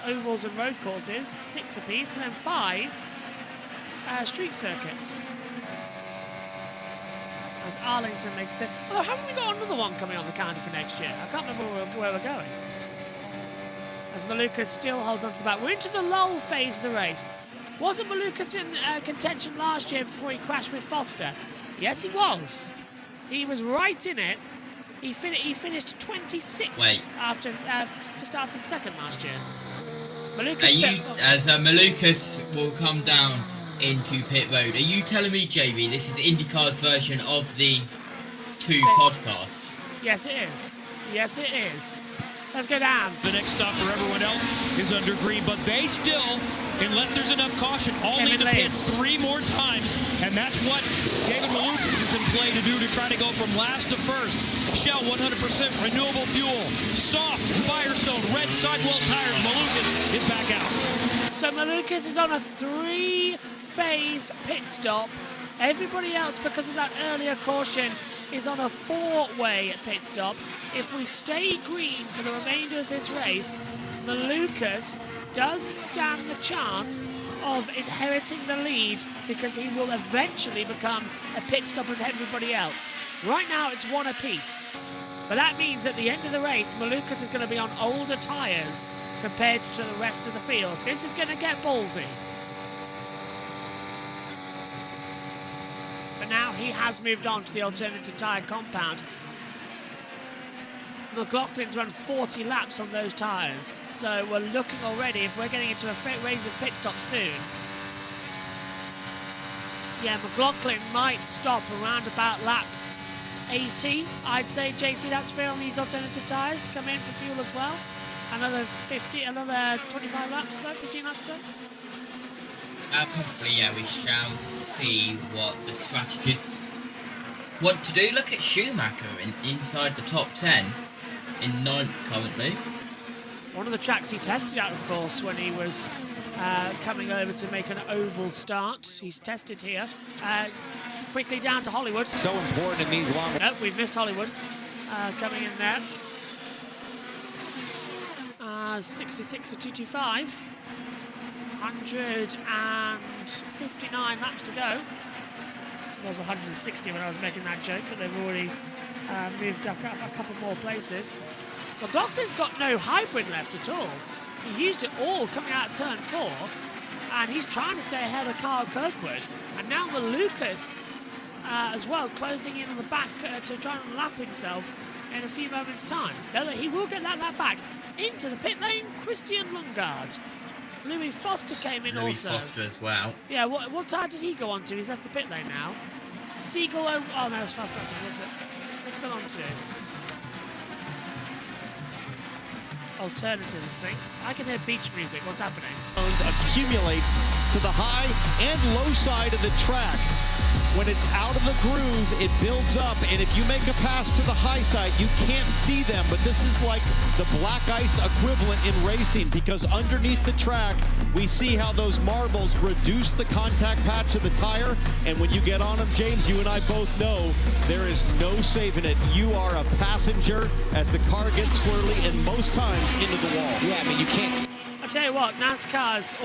ovals and road courses, 6 apiece, and then 5 street circuits. As Arlington makes it. Although, haven't we got another one coming on the calendar for next year? I can't remember where we're going. As Malukas still holds on to the back. We're into the lull phase of the race. Wasn't Malukas in contention last year before he crashed with Foster? Yes, he was. He was right in it. He finished 26th after for starting second last year. Malukas will come down into pit road. Are you telling me, JB, this is IndyCar's version of the 2 podcast? Yes, it is. Yes, it is. Let's go down. The next stop for everyone else is under green, but they still, unless there's enough caution, all need to pit 3 more times, and that's what David Malukas is in play to do to try to go from last to first. Shell 100% renewable fuel, soft Firestone red sidewall tires. Malukas is back out. So Malukas is on a 3-phase pit stop. Everybody else, because of that earlier caution, is on a 4-way pit stop. If we stay green for the remainder of this race, Malukas does stand the chance of inheriting the lead because he will eventually become a pit stop of everybody else. Right now it's 1 apiece. But that means at the end of the race, Malukas is going to be on older tyres compared to the rest of the field. This is going to get ballsy. But now he has moved on to the alternative tyre compound. McLaughlin's run 40 laps on those tyres. So we're looking already, if we're getting into a race of pit stop soon. Yeah, McLaughlin might stop around about lap 80. I'd say, JT, that's fair on these alternative tyres to come in for fuel as well. Another 25 laps or so, 15 laps or so. Possibly, yeah, we shall see what the strategists want to do. Look at Schumacher inside the top 10, in 9th currently. One of the tracks he tested out, of course, when he was coming over to make an oval start. He's tested here. Quickly down to Hollywood. So important in these long... Nope, we've missed Hollywood. Coming in there. 66 to 225. 159 laps to go. It was 160 when I was making that joke, but they've already moved up a couple more places. McLaughlin's got no hybrid left at all. He used it all coming out of turn 4, and he's trying to stay ahead of Carl Kirkwood. And now Malukas as well, closing in on the back to try and lap himself in a few moments' time. He will get that lap back. Into the pit lane, Christian Lundgaard. Louis Foster came in also. Louis Foster as well. Yeah, what tire did he go on to? He's left the pit lane now. Siegel, oh no, it's fast lap, was it? What's gone on to? Alternatives, I think. I can hear beach music. What's happening? Accumulates to the high and low side of the track. When it's out of the groove, it builds up, and if you make a pass to the high side, you can't see them, but this is like the black ice equivalent in racing, because underneath the track, we see how those marbles reduce the contact patch of the tire, and when you get on them, James, you and I both know there is no saving it. You are a passenger as the car gets squirrely, and most times into the wall. Yeah, I mean, you can't... I tell you what, IndyCar's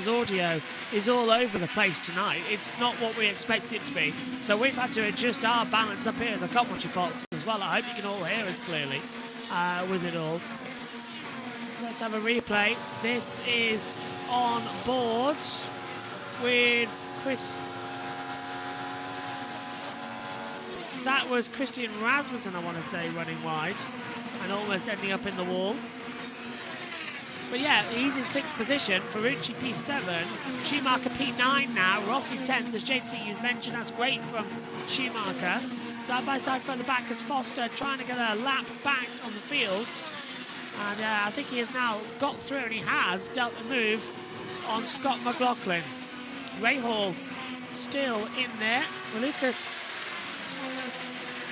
audio is all over the place tonight. It's not what we expected it to be. So we've had to adjust our balance up here in the commentary box as well. I hope you can all hear us clearly with it all. Let's have a replay. This is on board with Chris. That was Christian Rasmussen, I want to say, running wide and almost ending up in the wall. But yeah, he's in 6th position. Ferrucci P7, Schumacher P9 now, Rossi 10th, as JT you mentioned. That's great from Schumacher. Side by side further back as Foster trying to get a lap back on the field. And I think he has now got through, and he has dealt the move on Scott McLaughlin. Ray Hall still in there. Lucas,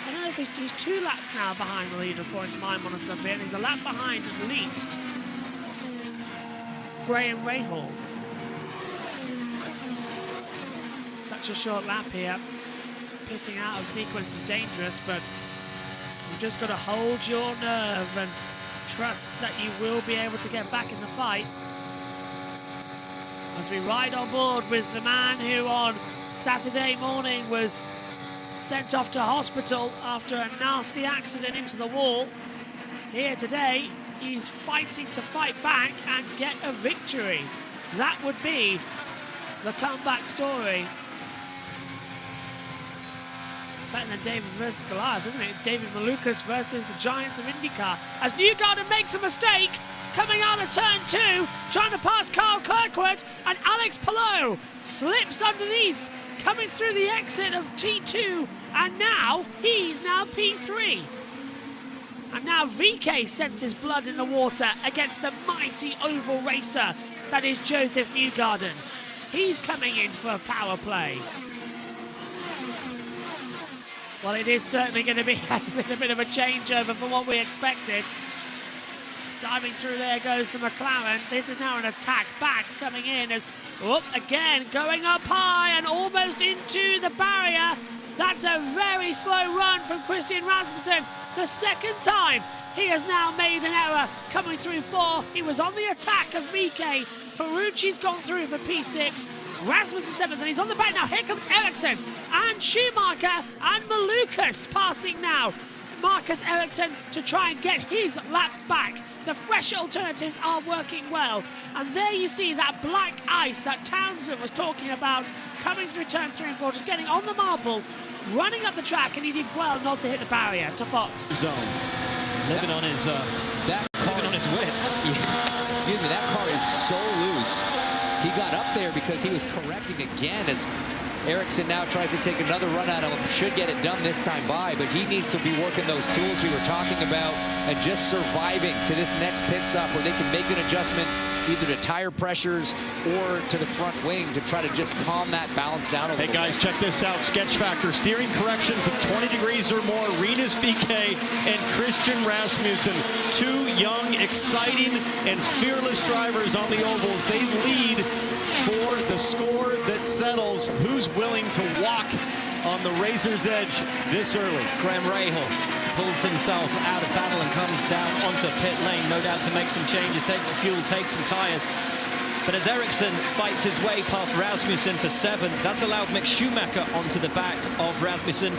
I don't know if he's 2 laps now behind the leader, according to my monitor up here, and he's a lap behind at least Graham Rahal. Such a short lap here. Pitting out of sequence is dangerous, but you've just got to hold your nerve and trust that you will be able to get back in the fight. As we ride on board with the man who on Saturday morning was sent off to hospital after a nasty accident into the wall. Here today, he's fighting to fight back and get a victory. That would be the comeback story. Better than David versus Goliath, isn't it? It's David Malukas versus the Giants of INDYCAR. As Newgarden makes a mistake, coming out of turn 2, trying to pass Carl Kirkwood, and Alex Palou slips underneath, coming through the exit of T2, and now he's now P3. And now VK sends his blood in the water against the mighty oval racer that is Joseph Newgarden. He's coming in for a power play. Well, it is certainly going to be a bit of a changeover from what we expected. Diving through, there goes the McLaren. This is now an attack back coming in as, again, going up high and almost into the barrier. That's a very slow run from Christian Rasmussen. The second time he has now made an error coming through 4. He was on the attack of VK. Ferrucci's gone through for P6. Rasmussen 7th, and he's on the back now. Here comes Ericsson and Schumacher and Malukas passing now. Marcus Ericsson to try and get his lap back. The fresh alternatives are working well. And there you see that black ice that Townsend was talking about coming through turn 3 and 4, just getting on the marble, running up the track, and he did well not to hit the barrier to Fox. Zone. Living on his wits. Excuse me, that car is so loose. He got up there because he was correcting again as Ericsson now tries to take another run at him. Should get it done this time by, but he needs to be working those tools we were talking about and just surviving to this next pit stop where they can make an adjustment either to tire pressures or to the front wing to try to just calm that balance down a little bit. Hey guys, check this out. Sketch Factor. Steering corrections of 20 degrees or more. Rinus VK and Christian Rasmussen. 2 young, exciting, and fearless drivers on the ovals. They lead for the score that settles who's willing to walk on the razor's edge this early. Graham Rahal pulls himself out of battle and comes down onto pit lane, no doubt to make some changes, take some fuel, take some tyres. But as Ericsson fights his way past Rasmussen for 7th, that's allowed Mick Schumacher onto the back of Rasmussen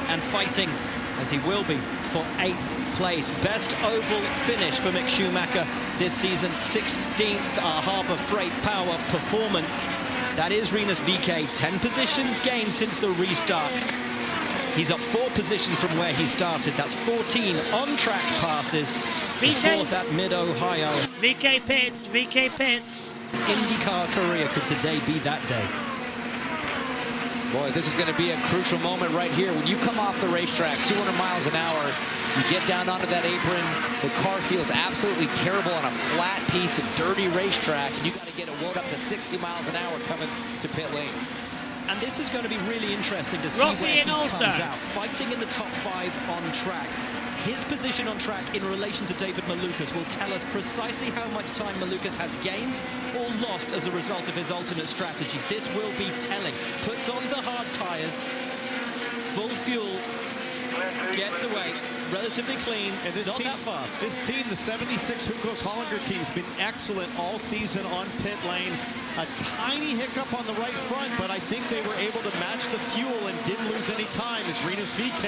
and fighting, as he will be, for 8th place. Best oval finish for Mick Schumacher this season, 16th Harbour Freight Power performance. That is Rinus VK, 10 positions gained since the restart. He's up 4 positions from where he started. That's 14 on-track passes. He's 4th at Mid-Ohio. VK pits, VK pits. His IndyCar career could today be that day. Boy, this is going to be a crucial moment right here. When you come off the racetrack, 200 miles an hour, you get down onto that apron, the car feels absolutely terrible on a flat piece of dirty racetrack, and you got to get it wound up to 60 miles an hour coming to pit lane. And this is going to be really interesting to see Rossi where he also comes out. Fighting in the top 5 on track. His position on track in relation to David Malukas will tell us precisely how much time Malukas has gained or lost as a result of his alternate strategy. This will be telling. Puts on the hard tyres, full fuel, gets away, relatively clean, and not that fast. This team, the 76 Hukos Hollander team, has been excellent all season on pit lane. A tiny hiccup on the right front, but I think they were able to match the fuel and didn't lose any time as Rinus VK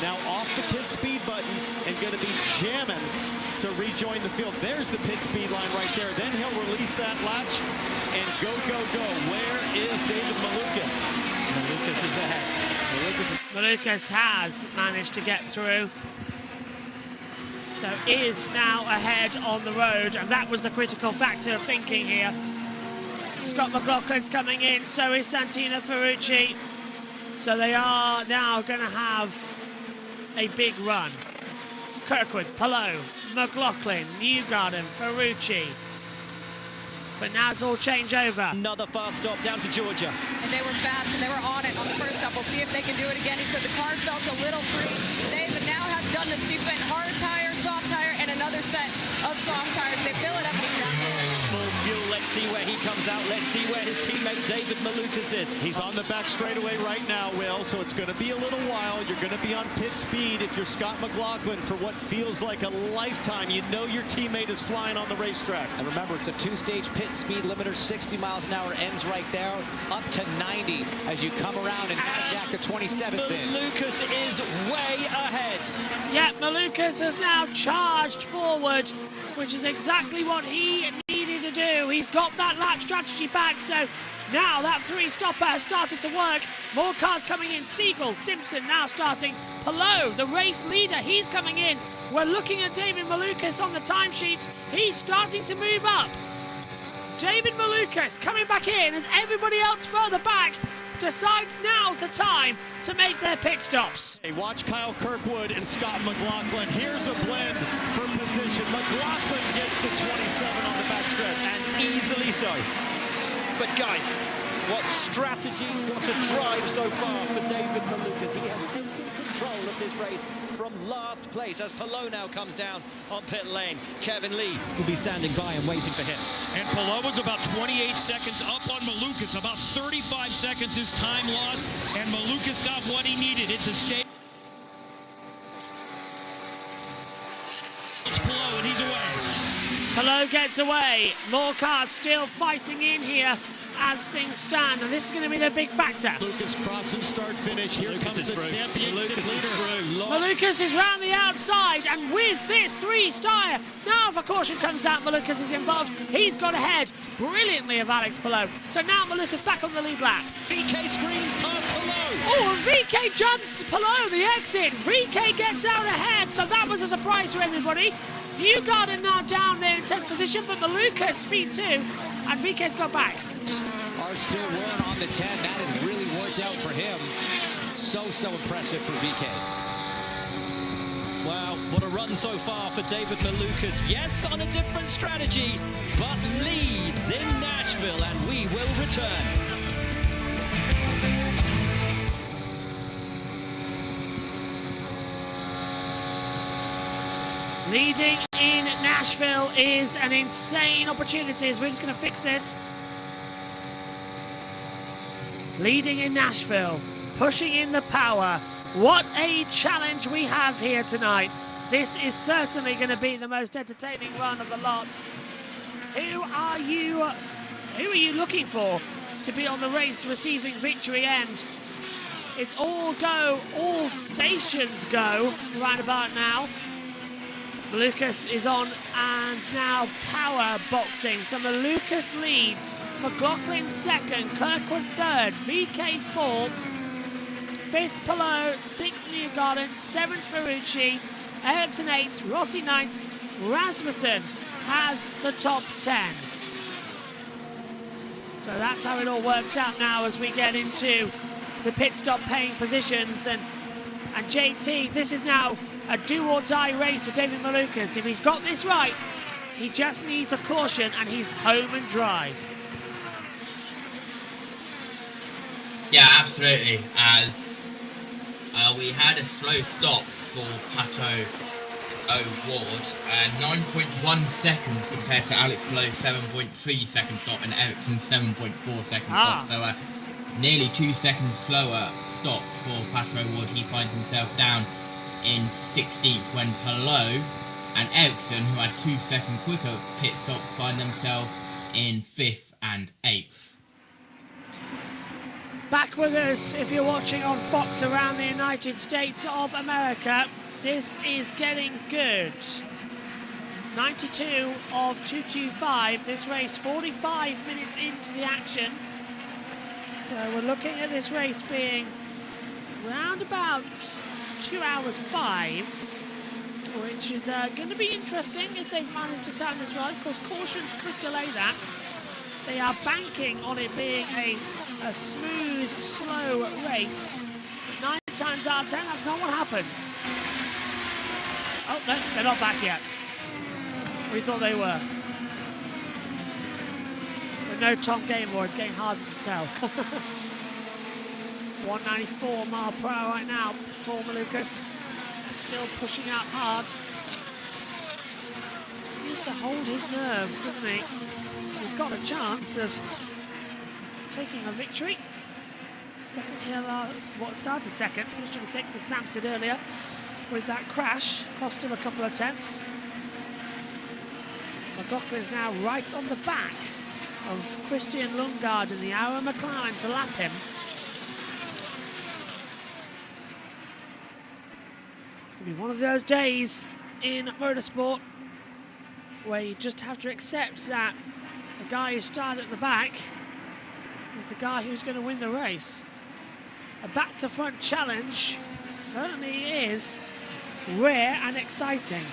now off the pit speed button and going to be jamming to rejoin the field. There's the pit speed line right there. Then he'll release that latch and go, go, go. Where is David Malukas? Malukas is ahead. Malukas has managed to get through. So is now ahead on the road, and that was the critical factor of thinking here. Scott McLaughlin's coming in, so is Santino Ferrucci. So they are now going to have a big run. Kirkwood, Palou, McLaughlin, Newgarden, Ferrucci. But now it's all change over. Another fast stop down to Georgia. And they were fast and they were on it on the first stop. We'll see if they can do it again. He said the car felt a little free. They now have done the sequence, hard tire, soft tire, and another set of soft tires. They fill it up exactly. Full fuel. Let's see where he comes out. Let's see where his teammate David Malukas is. He's on the back straightaway right now, Will, so it's going to be a little while. You're going to be on pit speed if you're Scott McLaughlin for what feels like a lifetime. You know your teammate is flying on the racetrack. And remember, it's a two-stage pit speed limiter, 60 miles an hour, ends right there, up to 90 as you come around and jack the 27th in. Malukas is way ahead. Yeah, Malukas has now charged forward, which is exactly what he needed to do. He's got that lap strategy back, so now that three-stopper has started to work. More cars coming in. Siegel, Simpson now starting. Palou, the race leader, he's coming in. We're looking at David Malukas on the timesheets. He's starting to move up. David Malukas coming back in as everybody else further back decides now's the time to make their pit stops. Hey, watch Kyle Kirkwood and Scott McLaughlin. Here's a blend for position. McLaughlin gets the 27 on the backstretch. And easily so. But guys, what strategy, what a drive so far for David Malukas. He has taken control of this race from last place as Palou now comes down on pit lane. Kevin Lee will be standing by and waiting for him. And Palou was about 28 seconds up on Malukas. About 35 seconds his time lost, and Malukas got what he needed it to stay. It's Palou, and he's away. Palou gets away. More cars still fighting in here as things stand, and this is going to be the big factor. Lucas crossing start finish. Here comes the champion leader. Malukas is round the outside, and with this three-star, now if a caution comes out, Malukas is involved. He's got ahead brilliantly of Alex Palou. So now Malukas back on the lead lap. VK screams past Palou. Oh, and VK jumps Palou the exit. VK gets out ahead, so that was a surprise for everybody. Newgarden now down there in 10th position, but Malukas speed 2, and VK's got back. Are still wearing on the 10. That has really worked out for him. So impressive for VK. Wow, what a run so far for David Malukas. Yes, on a different strategy, but leads in Nashville, and we will return. Leading in Nashville is an insane opportunity. We're just going to fix this. Leading in Nashville, pushing in the power. What a challenge we have here tonight. This is certainly going to be the most entertaining run of the lot. Who are you looking for to be on the race receiving victory end? It's all go, all stations go right about now. Malukas is on, and now power boxing. So Malukas leads, McLaughlin second, Kirkwood third, VK fourth, fifth Palou, sixth Newgarden, seventh Ferrucci, Ericsson eighth, Rossi ninth, Rasmussen has the top 10. So that's how it all works out now as we get into the pit stop paying positions. And JT, this is now a do-or-die race for David Malukas. If he's got this right, he just needs a caution and he's home and dry. Yeah, absolutely. As we had a slow stop for Pato O'Ward, 9.1 seconds compared to Alex Palou's 7.3 second stop and Ericsson's 7.4 second stop. So nearly 2 seconds slower stop for Pato O'Ward. He finds himself down in 16th when Palou and Ericsson, who had 2 second quicker pit stops, find themselves in 5th and 8th. Back with us if you're watching on Fox around the United States of America. This is getting good. 92 of 225. This race 45 minutes into the action. So we're looking at this race being round about 2 hours 5, which is going to be interesting if they've managed to time this right. Of course, cautions could delay that. They are banking on it being a smooth, slow race. But 9 times out of 10, that's not what happens. Oh, no, they're not back yet. We thought they were. But no Tom Gaymore, it's getting harder to tell. 194 mile per hour right now for Malukas. Still pushing out hard. Just needs to hold his nerve, doesn't he? He's got a chance of taking a victory. Second here, what started second, finished on the 6th, as Sam said earlier, with that crash. Cost him a couple of tenths. McLaughlin is now right on the back of Christian Lundgaard in the Arrow McLaren to lap him. It's going to be one of those days in motorsport where you just have to accept that the guy who started at the back is the guy who's going to win the race. A back-to-front challenge certainly is rare and exciting.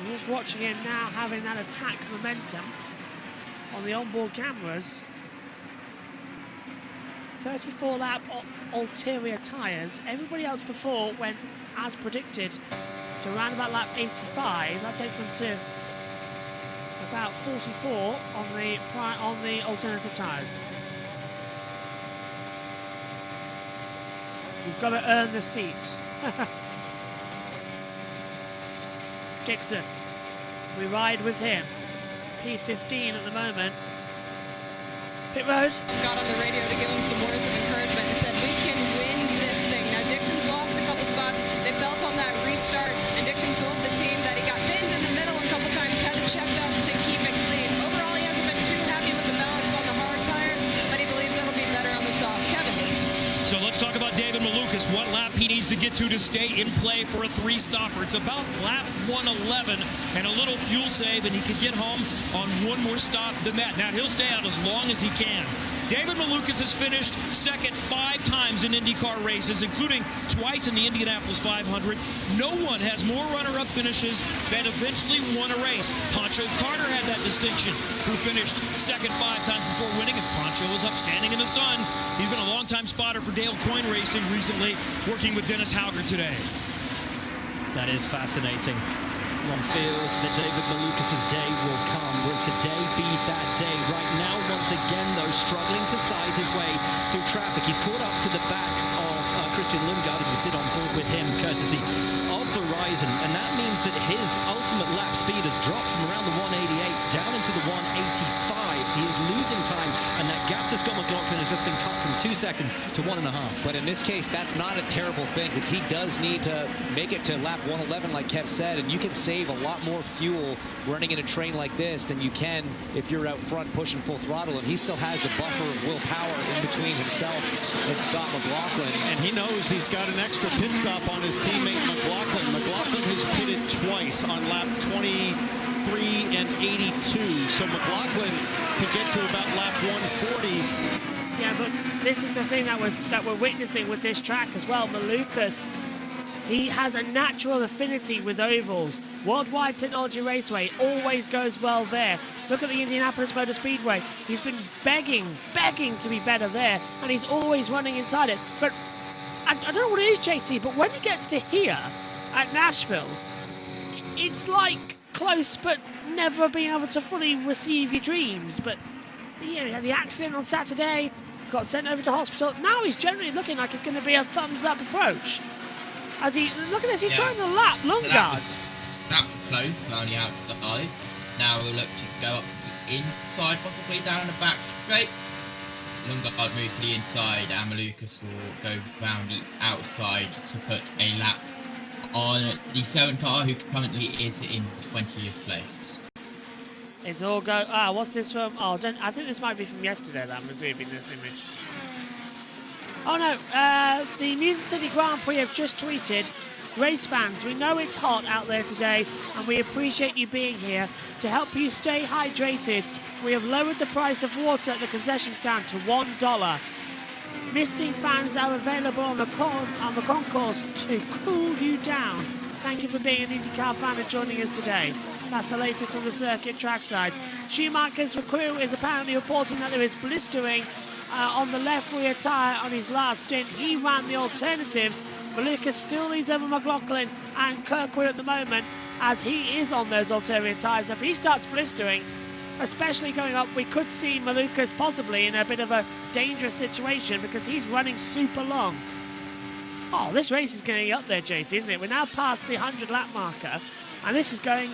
You're just watching him now having that attack momentum on the onboard cameras. 34 lap ulterior tyres. Everybody else before went as predicted to around about lap 85. That takes them to about 44 on the alternative tyres. He's got to earn the seat. Dixon, we ride with him. P15 at the moment. Pit road. Got on the radio to give him some words of encouragement and said, we can win this thing. Now, Dixon's lost a couple spots. They felt on that restart, and Dixon told the team that he got pinned in the middle a couple times, had to check up to keep it clean. Overall, he hasn't been too happy with the balance on the hard tires, but he believes that'll be better on the soft. Kevin. So let's talk about David Malukas. What lap he needs to get to stay in play for a 3-stopper. It's about lap 111 and a little fuel save, and he could get home on one more stop than that. Now, he'll stay out as long as he can. David Malukas has finished second 5 times in IndyCar races, including twice in the Indianapolis 500. No one has more runner-up finishes that eventually won a race. Pancho Carter had that distinction, who finished second 5 times before winning, and Pancho was upstanding in the sun. He's been a longtime spotter for Dale Coyne Racing recently, working with Dennis Hauger today. That is fascinating. One feels that David Malukas' day will come. Will today be that day? Right now, once again, though, struggling to side his way through traffic. He's caught up to the back of Christian Lundgaard as we sit on board with him, courtesy of Verizon. And that means that his ultimate lap speed has dropped from around the 188 down into the 185s. He is losing time, and that gap to Scott McLaughlin has just been cut from 2 seconds to 1.5. But in this case, that's not a terrible thing, because he does need to make it to lap 111, like Kev said, and you can save a lot more fuel running in a train like this than you can if you're out front pushing full throttle, and he still has the buffer of willpower in between himself and Scott McLaughlin. And he knows he's got an extra pit stop on his teammate McLaughlin. McLaughlin has pitted twice on lap 23 and 82, so McLaughlin can get to about lap 140. Yeah, but this is the thing that we're witnessing with this track as well. Malukas, he has a natural affinity with ovals. Worldwide Technology Raceway always goes well there. Look at the Indianapolis Motor Speedway. He's been begging to be better there, and he's always running inside it. But I don't know what it is, JT, but when he gets to here at Nashville, it's like close but never being able to fully receive your dreams. But you know, he had the accident on Saturday, got sent over to hospital. Now he's generally looking like it's going to be a thumbs-up approach. As he, look at this, he's trying to lap Lundgaard. That was close, only outside. Now we'll look to go up to the inside, possibly down the back straight. Lundgaard moves to the inside, and Malukas will go round the outside to put a lap on the 7 car, who currently is in 20th place. It's all go. What's this from? Oh, I think this might be from yesterday that I'm receiving this image. Oh no, the Music City Grand Prix have just tweeted, race fans, we know it's hot out there today and we appreciate you being here. To help you stay hydrated, we have lowered the price of water at the concession stand to $1. Misting fans are available on the concourse to cool you down. Thank you for being an IndyCar fan and joining us today. That's the latest from the circuit trackside. Schumacher's crew is apparently reporting that there is blistering on the left rear tyre on his last stint. He ran the alternatives. Malukas still leads over McLaughlin and Kirkwood at the moment, as he is on those ulterior tyres. If he starts blistering, especially going up, we could see Malukas possibly in a bit of a dangerous situation because he's running super long. Oh, this race is getting up there, JT, isn't it? We're now past the 100 lap marker, and this is going.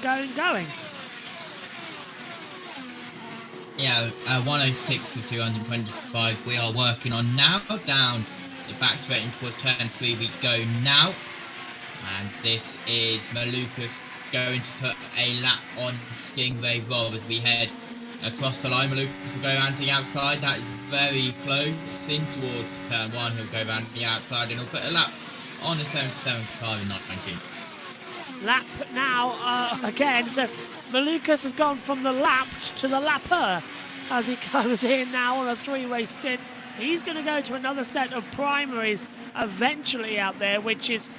Yeah, 106 of 225 we are working on now. Down the back straight in towards turn 3 we go now. And this is Malukas going to put a lap on Stingray Rob as we head across the line. Malukas will go around the outside. That is very close. In towards turn 1, he'll go around the outside and he'll put a lap on the 77 car in 19th. Lap now again. So Malukas has gone from the lapped to the lapper as he comes in now on a 3-way stint. He's going to go to another set of primaries eventually out there, which is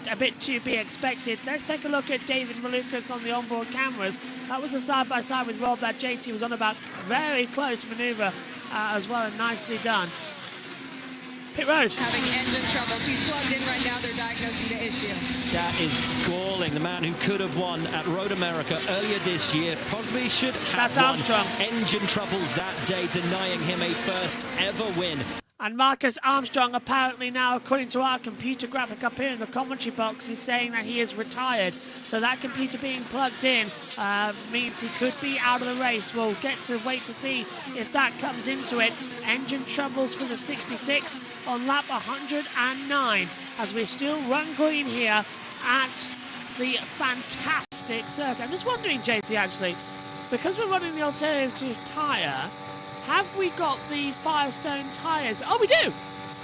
a bit to be expected. Let's take a look at David Malukas on the onboard cameras. That was a side-by-side with Rob that JT was on about. Very close manoeuvre as well, and nicely done. Pit road. Having engine troubles. He's plugged in right now. They're diagnosing the issue. That is galling. The man who could have won at Road America earlier this year probably should have won. Armstrong. Engine troubles that day, denying him a first ever win. And Marcus Armstrong, apparently now, according to our computer graphic up here in the commentary box, is saying that he is retired. So that computer being plugged in means he could be out of the race. We'll get to wait to see if that comes into it. Engine troubles for the 66 on lap 109 as we still run green here at the fantastic circuit. I'm just wondering, JT, actually, because we're running the alternative tyre, have we got the Firestone tyres? Oh, we do!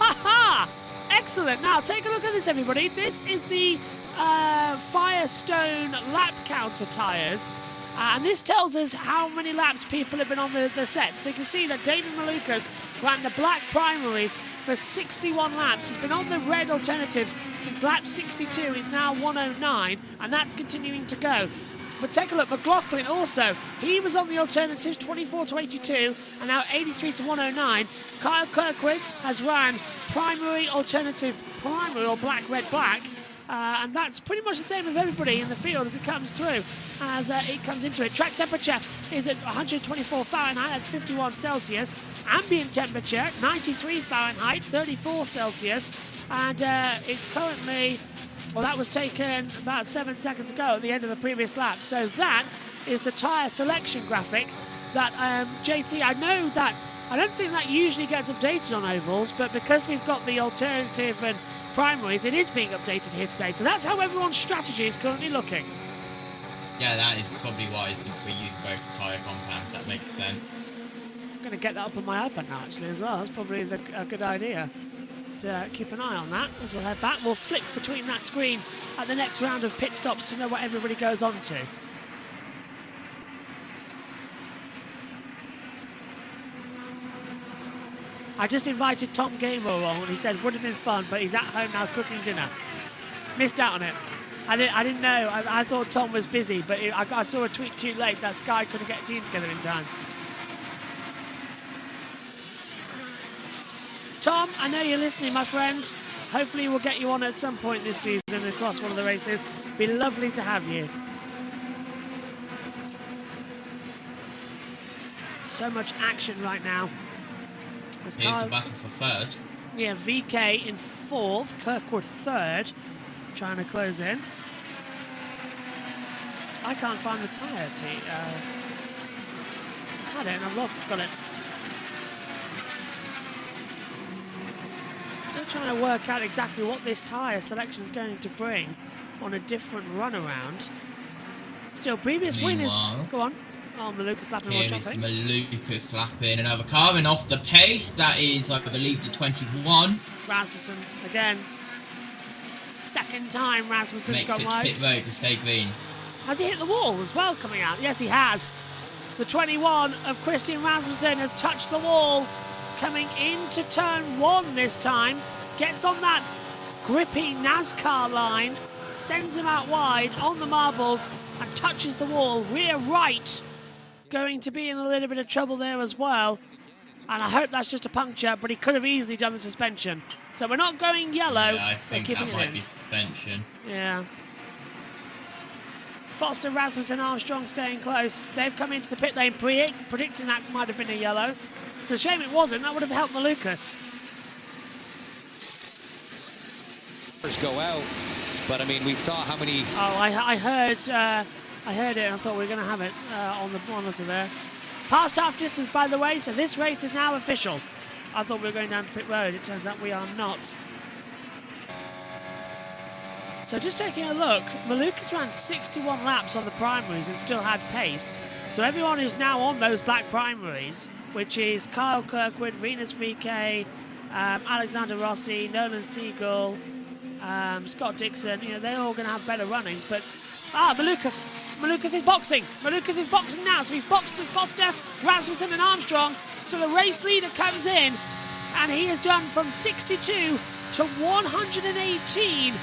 Ha-ha! Excellent. Now, take a look at this, everybody. This is the Firestone lap counter tyres. And this tells us how many laps people have been on the set. So you can see that David Malukas ran the black primaries for 61 laps. He's been on the red alternatives since lap 62. He's now 109, and that's continuing to go. But take a look, McLaughlin also, he was on the alternatives 24 to 82 and now 83 to 109. Kyle Kirkwood has run primary, alternative, primary or black, red, black. And that's pretty much the same with everybody in the field as it comes through, as it comes into it. Track temperature is at 124 Fahrenheit, that's 51 Celsius. Ambient temperature, 93 Fahrenheit, 34 Celsius. And it's currently... well, that was taken about 7 seconds ago at the end of the previous lap. So that is the tyre selection graphic that, JT, I know that, I don't think that usually gets updated on ovals, but because we've got the alternative and primaries, it is being updated here today. So that's how everyone's strategy is currently looking. Yeah, that is probably wise if we use both tyre compounds. That makes sense. I'm going to get that up on my iPad now, actually, as well. That's probably a good idea. To keep an eye on that as we'll head back. We'll flick between that screen at the next round of pit stops to know what everybody goes on to. I just invited Tom Gamer along and he said would have been fun, but he's at home now cooking dinner. Missed out on it. I didn't know. I thought Tom was busy, but I saw a tweet too late that Sky couldn't get a team together in time. Tom, I know you're listening, my friend. Hopefully we'll get you on at some point this season across one of the races. Be lovely to have you. So much action right now. Here's the battle for third. Yeah, VK in fourth, Kirkwood third, trying to close in. I can't find the tyre, T. I had it and I've lost it. Got it. Still trying to work out exactly what this tyre selection is going to bring on a different run around. Still, previous winners. Go on. Oh, Malukas lapping more traffic. Here is Malukas lapping another car and off the pace. That is, I believe, the 21. Rasmussen again. Second time Rasmussen's makes gone it to wide. pit road with stay green. Has he hit the wall as well coming out? Yes, he has. The 21 of Christian Rasmussen has touched the wall. Coming into turn one this time, gets on that grippy NASCAR line, sends him out wide on the marbles and touches the wall. Rear right, going to be in a little bit of trouble there as well. And I hope that's just a puncture, but he could have easily done the suspension. So we're not going yellow. Yeah, I think that might be suspension. Yeah. Foster, Rasmussen, Armstrong staying close. They've come into the pit lane predicting that might have been a yellow. It's a shame it wasn't. That would have helped Malukas. Go out, but I mean, we saw how many. Oh, I heard it and I thought we were going to have it on the monitor there. Past half distance, by the way, so this race is now official. I thought we were going down to pit road. It turns out we are not. So just taking a look, Malukas ran 61 laps on the primaries and still had pace. So everyone who's now on those black primaries, which is Kyle Kirkwood, Venus VK, Alexander Rossi, Nolan Siegel, Scott Dixon, you know, they're all going to have better runnings. But, Malukas is boxing. Malukas is boxing now. So he's boxed with Foster, Rasmussen and Armstrong. So the race leader comes in and he has done from 62 to 118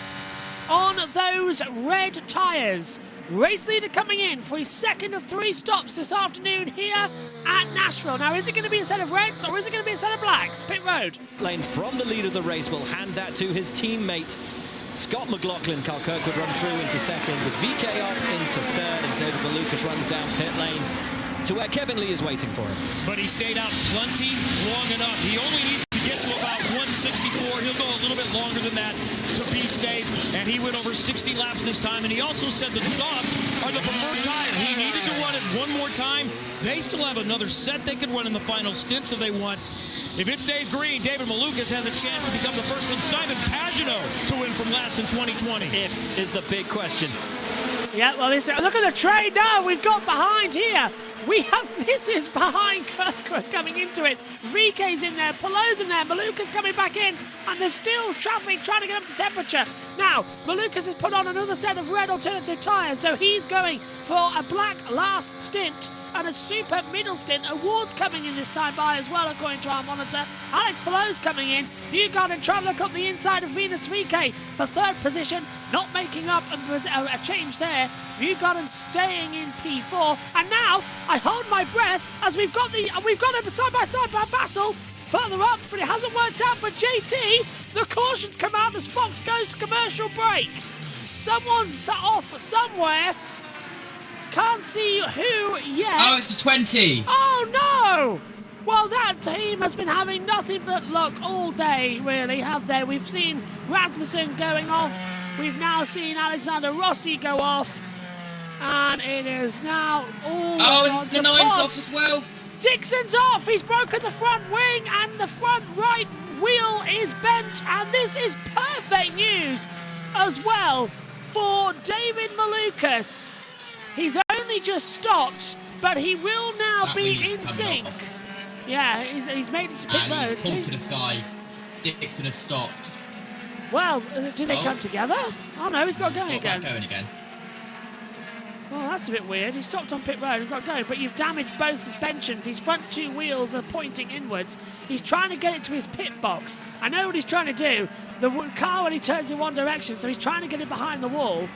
on those red tyres. Race leader coming in for his second of 3 stops this afternoon here at Nashville. Now, is it going to be a set of reds or is it going to be a set of blacks? Pit road. Lane from the lead of the race will hand that to his teammate Scott McLaughlin. Carl Kirkwood runs through into second with VK up into third, and David Malukas runs down pit lane to where Kevin Lee is waiting for him. But he stayed out plenty long enough. He only needs to get to about 164. He'll go a little bit longer than that to be safe, and he went over 60 laps this time, and he also said the softs are the preferred tire. He needed to run it one more time. They still have another set they could run in the final stint if they want. If it stays green, David Malukas has a chance to become the first since Simon Pagenaud to win from last in 2020. If is the big question. Yeah, well, look at the train now we've got behind here. This is behind Kirkwood coming into it. VK's in there, Pallou's in there, Malukas coming back in, and there's still traffic trying to get up to temperature. Now, Malukas has put on another set of red alternative tyres, so he's going for a black last stint and a super middle stint. Awards coming in this time by as well, according to our monitor. Alex Pallou's coming in. Newgarden trying to look up the inside of Venus VK for third position, not making up a change there. Newgarden staying in P4, and now I hold my breath as we've got it side by side by Battle further up, but it hasn't worked out for JT. The cautions come out as Fox goes to commercial break. Someone's off somewhere. Can't see who yet. Oh, it's a 20. Oh, no! Well, that team has been having nothing but luck all day, really, have they? We've seen Rasmussen going off. We've now seen Alexander Rossi go off. And it is now all on the to 9's Fox. off as well. Dixon's off. He's broken the front wing and the front right wheel is bent. And this is perfect news as well for David Malukas. He's only just stopped, but he will now be in sync. Yeah, he's made it to pit road. And he's pulled to the side. Dixon has stopped. Well, did they come together? Oh no, he's got going again. Well, that's a bit weird. He stopped on pit road and got going, but you've damaged both suspensions. His front 2 wheels are pointing inwards. He's trying to get it to his pit box. I know what he's trying to do. The car only turns in one direction, so he's trying to get it behind the wall.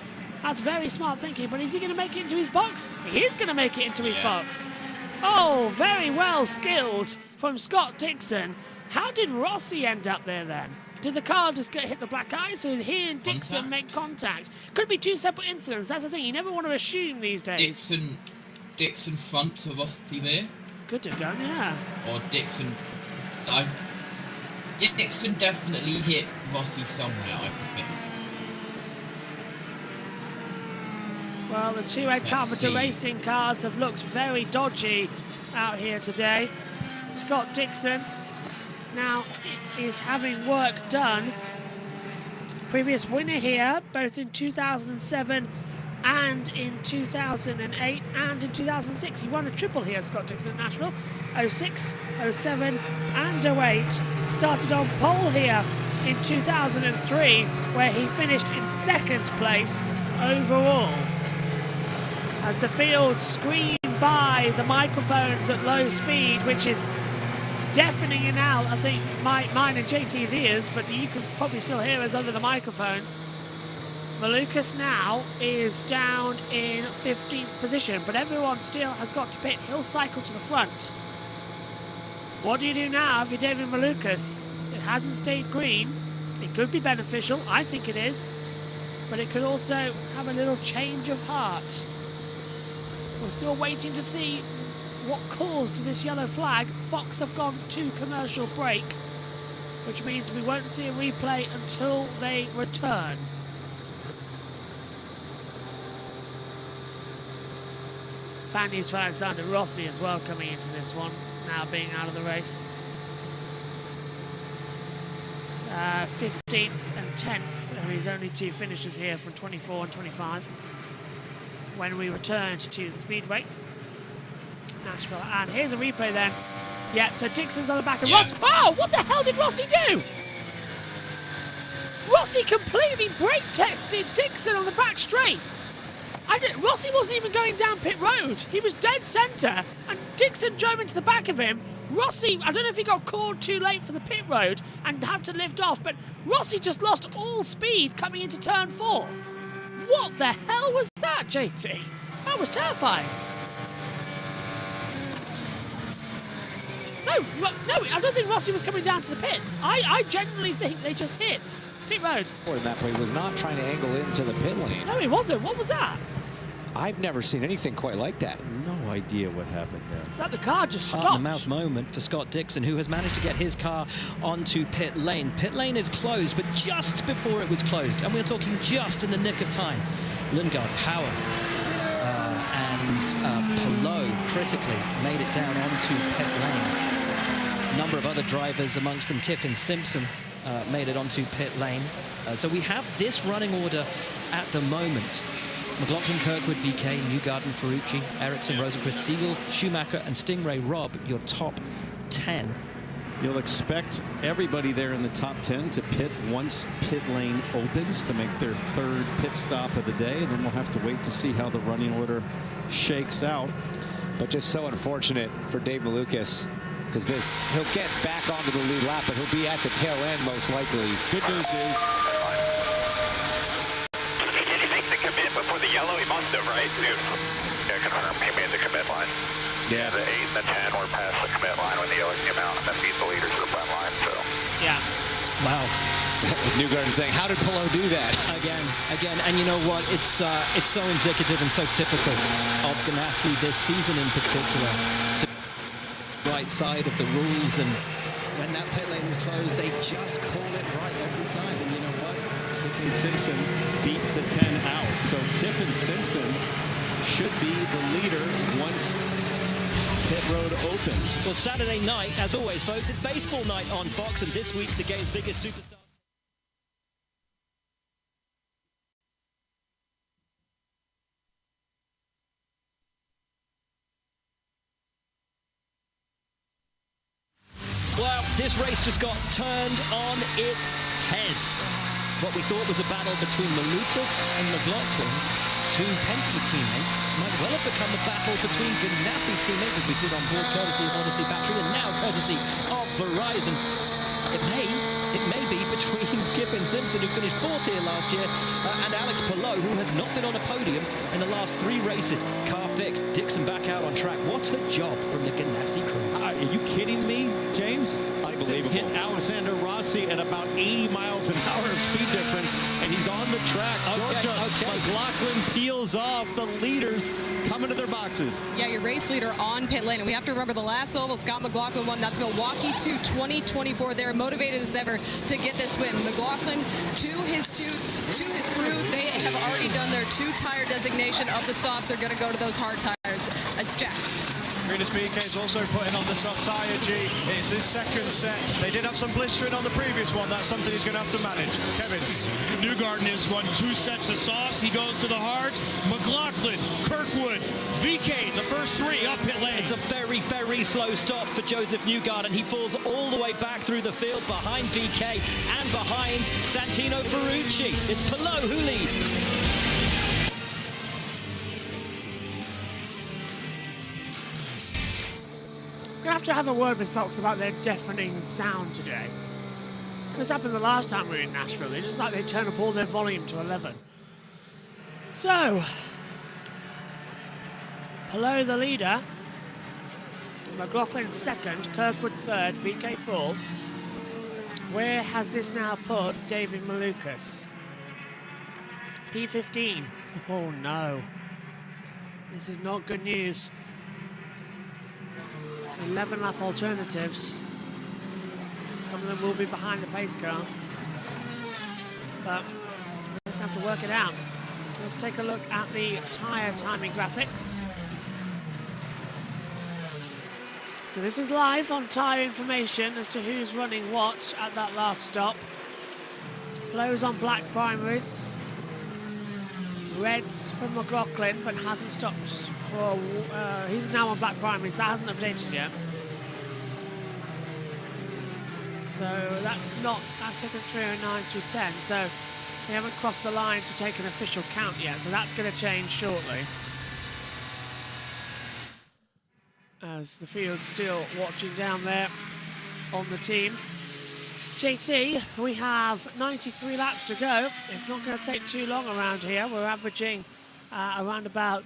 That's very smart thinking, but is he going to make it into his box? He is going to make it into his box. Oh, very well skilled from Scott Dixon. How did Rossi end up there then? Did the car just hit the black eyes, or did he and Dixon make contact? Could be 2 separate incidents. That's the thing. You never want to assume these days. Dixon front to Rossi there. Could have done, yeah. Or Dixon Dixon definitely hit Rossi somewhere, I think. Well, the 2 Ed Carpenter racing cars have looked very dodgy out here today. Scott Dixon now is having work done. Previous winner here, both in 2007 and in 2008 and in 2006. He won a triple here, Scott Dixon at Nashville. 06, 07 and 08. Started on pole here in 2003, where he finished in 2nd place overall. As the field screamed by the microphones at low speed, which is deafening in out, I think, mine and JT's ears, but you can probably still hear us under the microphones. Malukas now is down in 15th position, but everyone still has got to pit. He'll cycle to the front. What do you do now if you're David Malukas? It hasn't stayed green. It could be beneficial. I think it is. but it could also have a little change of heart. We're still waiting to see what caused this yellow flag. Fox have gone to commercial break, which means we won't see a replay until they return. Bad news for Alexander Rossi as well coming into this one, now being out of the race. 15th and 10th are his only two finishes here from 24 and 25. When we return to the Speedway, Nashville, and here's a replay then. Yeah, so Dixon's on the back of Rossi. Oh, what the hell did Rossi do? Rossi completely brake tested Dixon on the back straight. Rossi wasn't even going down pit road. He was dead centre, and Dixon drove into the back of him. Rossi, I don't know if he got called too late for the pit road and had to lift off, but Rossi just lost all speed coming into turn 4. What the hell was that, JT? That was terrifying. No, I don't think Rossi was coming down to the pits. I genuinely think they just hit pit road. In that play, he was not trying to angle into the pit lane. No, he wasn't. What was that? I've never seen anything quite like that. No idea what happened there. That the car just stopped. Heart-in-the-mouth moment for Scott Dixon, who has managed to get his car onto pit lane. Pit lane is closed, but just before it was closed, and we're talking just in the nick of time, Lundgaard, Power, and Palou critically made it down onto pit lane. A number of other drivers, amongst them Kiffin Simpson, made it onto pit lane. So we have this running order at the moment. McLaughlin, Kirkwood, VK, Newgarden, Ferrucci, Ericsson, Rosenquist, Siegel, Schumacher, and Stingray Robb, your top 10. You'll expect everybody there in the top 10 to pit once pit lane opens to make their third pit stop of the day, and then we'll have to wait to see how the running order shakes out. But just so unfortunate for Dave Malukas, because he'll get back onto the lead lap, but he'll be at the tail end most likely. Good news is, did he make the commit before the yellow? He must have, right? Yeah, confirm. He made the commit line. Yeah, the 8 and the 10 were past the commit line when the yellow came out, and that beat the leaders to the front line. So. Yeah. Wow. Newgarden saying, "How did Palou do that?" Again, and you know what? It's so indicative and so typical of Ganassi this season in particular. Right side of the rules, and when that pit lane is closed, they just call it right every time. And you know what? Kiffin Simpson beat the 10 out, so Kiffin Simpson should be the leader once pit road opens. Well, Saturday night, as always, folks, it's baseball night on Fox, and this week the game's biggest superstar. Well, this race just got turned on its head. What we thought was a battle between Malukas and McLaughlin, two Penske teammates, might well have become a battle between Ganassi teammates, as we sit on board courtesy of Odyssey Battery and now courtesy of Verizon. It may be between Kiffin Simpson, who finished 4th here last year, and Alex Palou, who has not been on a podium in the last 3 races. Car fixed, Dixon back out on track. What a job from the Ganassi crew. Are you kidding me, James? Unbelievable. Hit Alexander Rossi at about 80 miles an hour of speed difference, and he's on the track. Okay. McLaughlin peels off. The leaders coming to their boxes. Yeah, your race leader on pit lane. And we have to remember the last oval Scott McLaughlin won. That's Milwaukee to 2024. They're motivated as ever to get this win. McLaughlin to his crew. They have already done their 2-tire designation of the softs. They're going to go to those hard tires. Jack. Rinus VK is also putting on the soft tyre, G. It's his second set. They did have some blistering on the previous one. That's something he's going to have to manage. Kevin. Newgarden has run 2 sets of softs. He goes to the hards. McLaughlin, Kirkwood, VK, the first 3 up pit lane. It's a very, very slow stop for Joseph Newgarden. He falls all the way back through the field behind VK and behind Santino Ferrucci. It's Palou who leads. We're going to have a word with Fox about their deafening sound today. This happened the last time we were in Nashville. It's just like they turn up all their volume to 11. So, Palou the leader, McLaughlin second, Kirkwood third, VK fourth. Where has this now put David Malukas? P15. Oh no. This is not good news. 11 lap alternatives. Some of them will be behind the pace car. But we'll have to work it out. Let's take a look at the tyre timing graphics. So this is live on tyre information as to who's running what at that last stop. Lowe's on black primaries. Reds from McLaughlin, but hasn't stopped for... he's now on black primaries. That hasn't updated yet. So that's taken 309 through 10. So they haven't crossed the line to take an official count yet. So that's going to change shortly. As the field's still watching down there on the team. JT, we have 93 laps to go. It's not going to take too long around here. We're averaging around about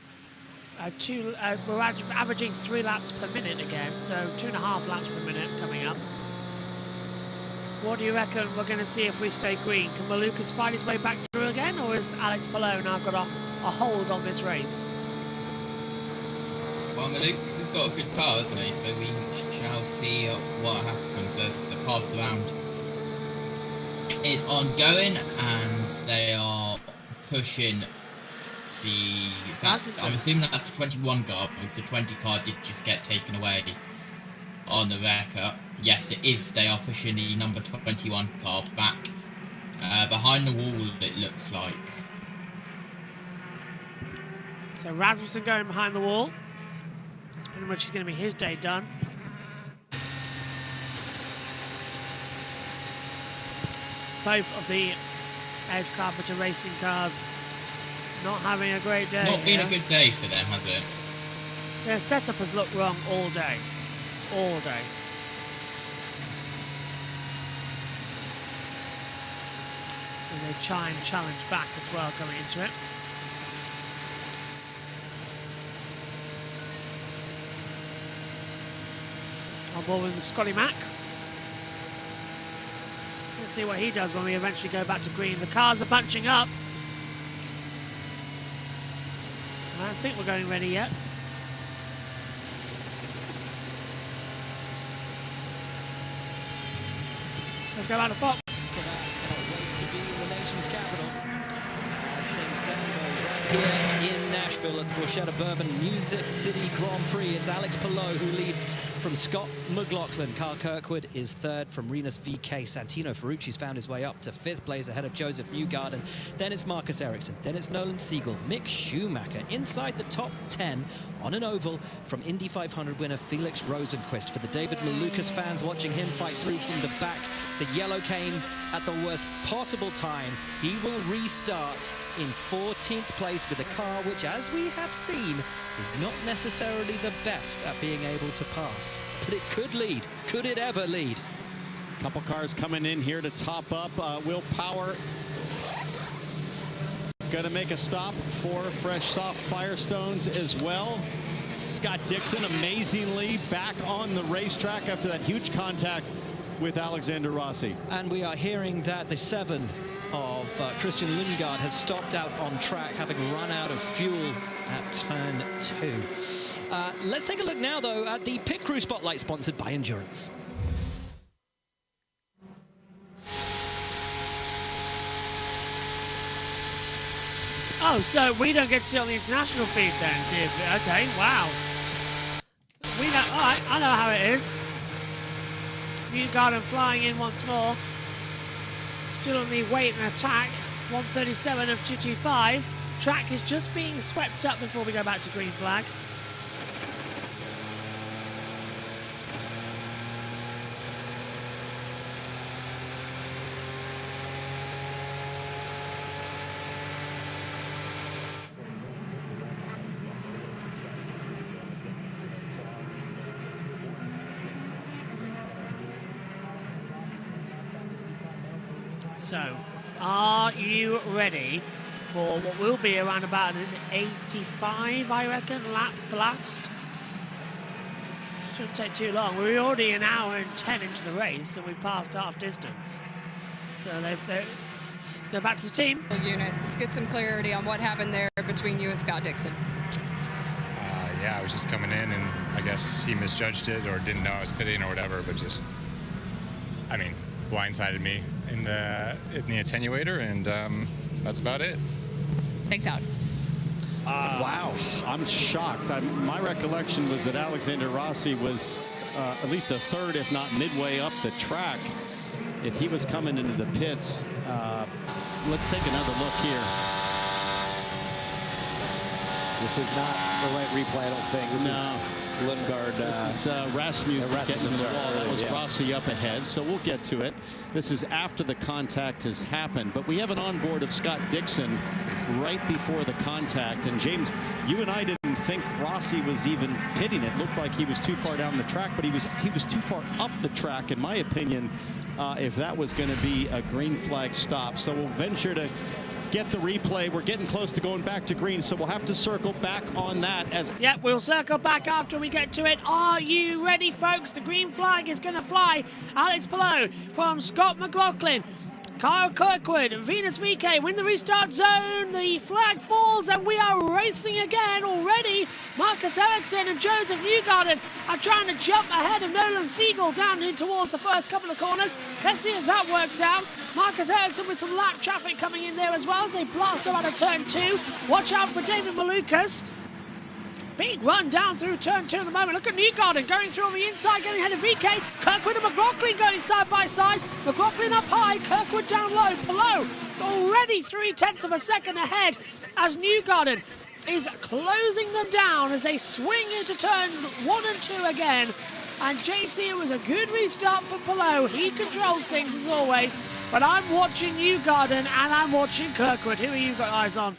we're averaging 3 laps per minute again, so 2.5 laps per minute coming up. What do you reckon we're going to see if we stay green? Can Malukas find his way back through again, or is Alex Palou now got a hold on this race? Well, Malukas has got a good car, hasn't he? So we shall see what happens as the pass around is ongoing, and they are pushing the... I'm assuming that's the 21 car, because the 20 car did just get taken away on the record. Yes, it is. They are pushing the number 21 car back behind the wall, it looks like. So Rasmussen going behind the wall. It's pretty much going to be his day done. Both of the Edge Carpenter racing cars not having a great day. Not been a good day for them, has it? Their setup has looked wrong all day. All day. And they try and challenge back as well coming into it. On board with Scotty Mack. Let's see what he does when we eventually go back to green. The cars are bunching up. I don't think we're going ready yet. Let's go back to Fox. Cannot wait to be in the nation's capital. As things stand though, right here in Nashville at the Borchetta Bourbon Music City Grand Prix. It's Alex Palou who leads from Scott McLaughlin. Carl Kirkwood is third from Renus VK. Santino Ferrucci's found his way up to 5th place ahead of Joseph Newgarden. Then it's Marcus Ericsson. Then it's Nolan Siegel. Mick Schumacher inside the top 10 on an oval from Indy 500 winner Felix Rosenqvist. For the David Malukas fans watching him fight through from the back, the yellow came at the worst possible time. He will restart in 14th place with a car which, as we have seen, is not necessarily the best at being able to pass. But it could lead. Could it ever lead? Couple cars coming in here to top up. Will Power going to make a stop for fresh soft Firestones as well. Scott Dixon amazingly back on the racetrack after that huge contact with Alexander Rossi. And we are hearing that the 7 of Christian Lundgaard has stopped out on track, having run out of fuel at turn 2. Let's take a look now, though, at the Pit Crew Spotlight, sponsored by Endurance. Oh, so we don't get to see on the international feed then, dear. Okay, wow. We know, all right, I know how it is. Newgarden flying in once more. Still on the wait and attack. 137 of 225. Track is just being swept up before we go back to green flag. So, are you ready for what will be around about an 85, I reckon, lap blast? Shouldn't take too long. We're already an hour and 10 into the race, and we've passed half distance. So Let's go back to the team. Unit. Let's get some clarity on what happened there between you and Scott Dixon. Yeah, I was just coming in, and I guess he misjudged it or didn't know I was pitting or whatever, but just, I mean, blindsided me in the attenuator, and that's about it. Thanks, Alex. Wow, I'm shocked. My recollection was that Alexander Rossi was at least a third, if not midway up the track. If he was coming into the pits, let's take another look here. This is not the right replay, I don't think. This is Lundgaard. This is Rasmussen getting in the wall. That was Rossi up ahead, so we'll get to it. This is after the contact has happened, but we have an onboard of Scott Dixon right before the contact. And James, you and I didn't think Rossi was even pitting. It looked like he was too far down the track, but he was too far up the track, in my opinion, if that was going to be a green flag stop. So we'll venture to get the replay. We're getting close to going back to green, so we'll have to circle back on that. Yep, we'll circle back after we get to it. Are you ready, folks? The green flag is going to fly. Alex Palou from Scott McLaughlin. Kyle Kirkwood, Venus VK win the restart zone. The flag falls and we are racing again already. Marcus Ericsson and Joseph Newgarden are trying to jump ahead of Nolan Siegel down in towards the first couple of corners. Let's see if that works out. Marcus Ericsson with some lap traffic coming in there as well as they blast out of turn 2. Watch out for David Malukas. Big run down through turn 2 at the moment. Look at Newgarden going through on the inside, getting ahead of VK. Kirkwood and McLaughlin going side by side. McLaughlin up high, Kirkwood down low. Palou already 0.3 of a second ahead as Newgarden is closing them down as they swing into turn 1 and 2 again. And JT, it was a good restart for Palou. He controls things as always. But I'm watching Newgarden and I'm watching Kirkwood. Who are you got eyes on?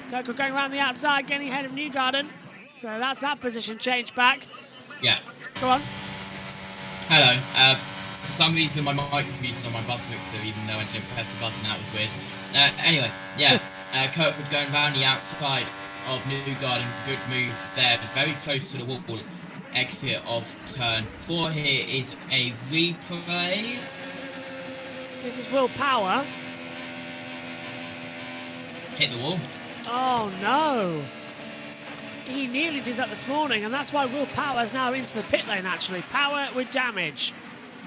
Kirkwood going around the outside, getting ahead of Newgarden. So that's that position change back. Yeah. Go on. Hello. For some reason, my mic was muted on my bus mixer, even though I didn't press the button. That was weird. Anyway, yeah. Kirkwood going around the outside of Newgarden. Good move there. Very close to the wall. Exit of turn 4 here is a replay. This is Will Power. Hit the wall. Oh no! He nearly did that this morning, and that's why Will Power is now into the pit lane, actually. Power with damage.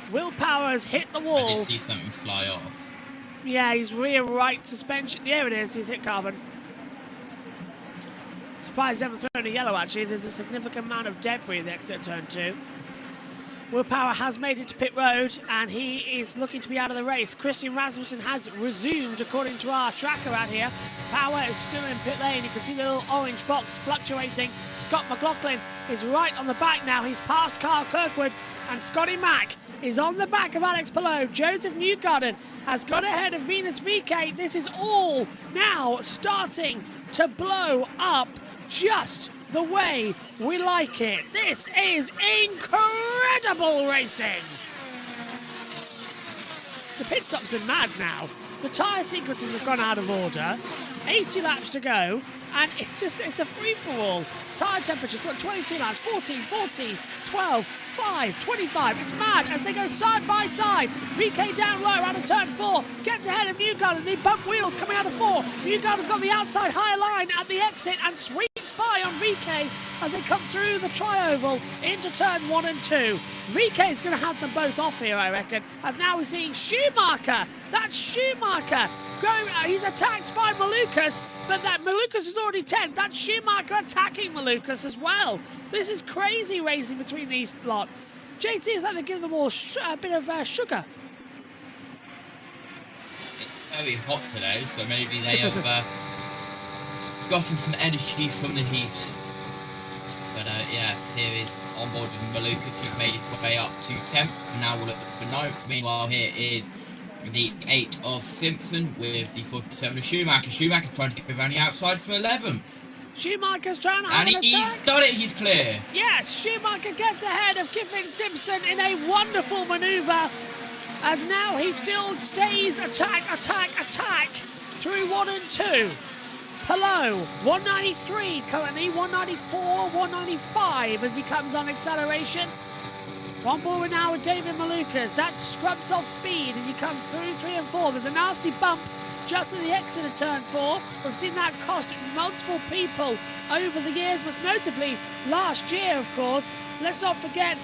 Will Power has hit the wall. I did see something fly off. Yeah, his rear right suspension. There it is, he's hit carbon. Surprised they haven't thrown a yellow, actually. There's a significant amount of debris in the exit turn 2. Will Power has made it to pit road, and he is looking to be out of the race. Christian Rasmussen has resumed, according to our tracker out here. Power is still in pit lane. You can see the little orange box fluctuating. Scott McLaughlin is right on the back now. He's past Kyle Kirkwood, and Scotty Mack is on the back of Alex Palou. Joseph Newgarden has got ahead of Venus VK. This is all now starting to blow up just the way we like it. This is incredible racing. The pit stops are mad now. The tyre sequences have gone out of order. 80 laps to go, and it's a free-for-all. Tyre temperatures got 22 laps, 14, 12, 5, 25. It's mad as they go side by side. VK down low out of turn 4, gets ahead of Newgarden. They bump wheels coming out of 4. Newgarden's got the outside high line at the exit and sweeps by on VK as they come through the tri-oval into turn 1 and 2. VK is going to have them both off here, I reckon, as now we're seeing Schumacher. That's Schumacher going. He's attacked by Malukas, but that Malukas is already 10th. That's Schumacher attacking Malukas as well. This is crazy racing between these lot. JT is like they give them all a bit of sugar. It's very hot today, so maybe they have gotten some energy from the heat. But yes, here is on board with Malukas, who's made his way up to 10th, and now we'll look for 9th. Meanwhile, here is the 8 of Simpson with the 47 of Schumacher. Schumacher trying to go around the outside for 11th. Schumacher's trying to and he's done it, he's clear. Yes, Schumacher gets ahead of Kiffin Simpson in a wonderful manoeuvre. And now he still stays attack through 1 and 2. Palou, 193 currently, 194, 195 as he comes on acceleration. On board now with David Malukas. That scrubs off speed as he comes through 3 and 4. There's a nasty bump just in the exit of turn 4. We've seen that cost multiple people over the years, most notably last year, of course. Let's not forget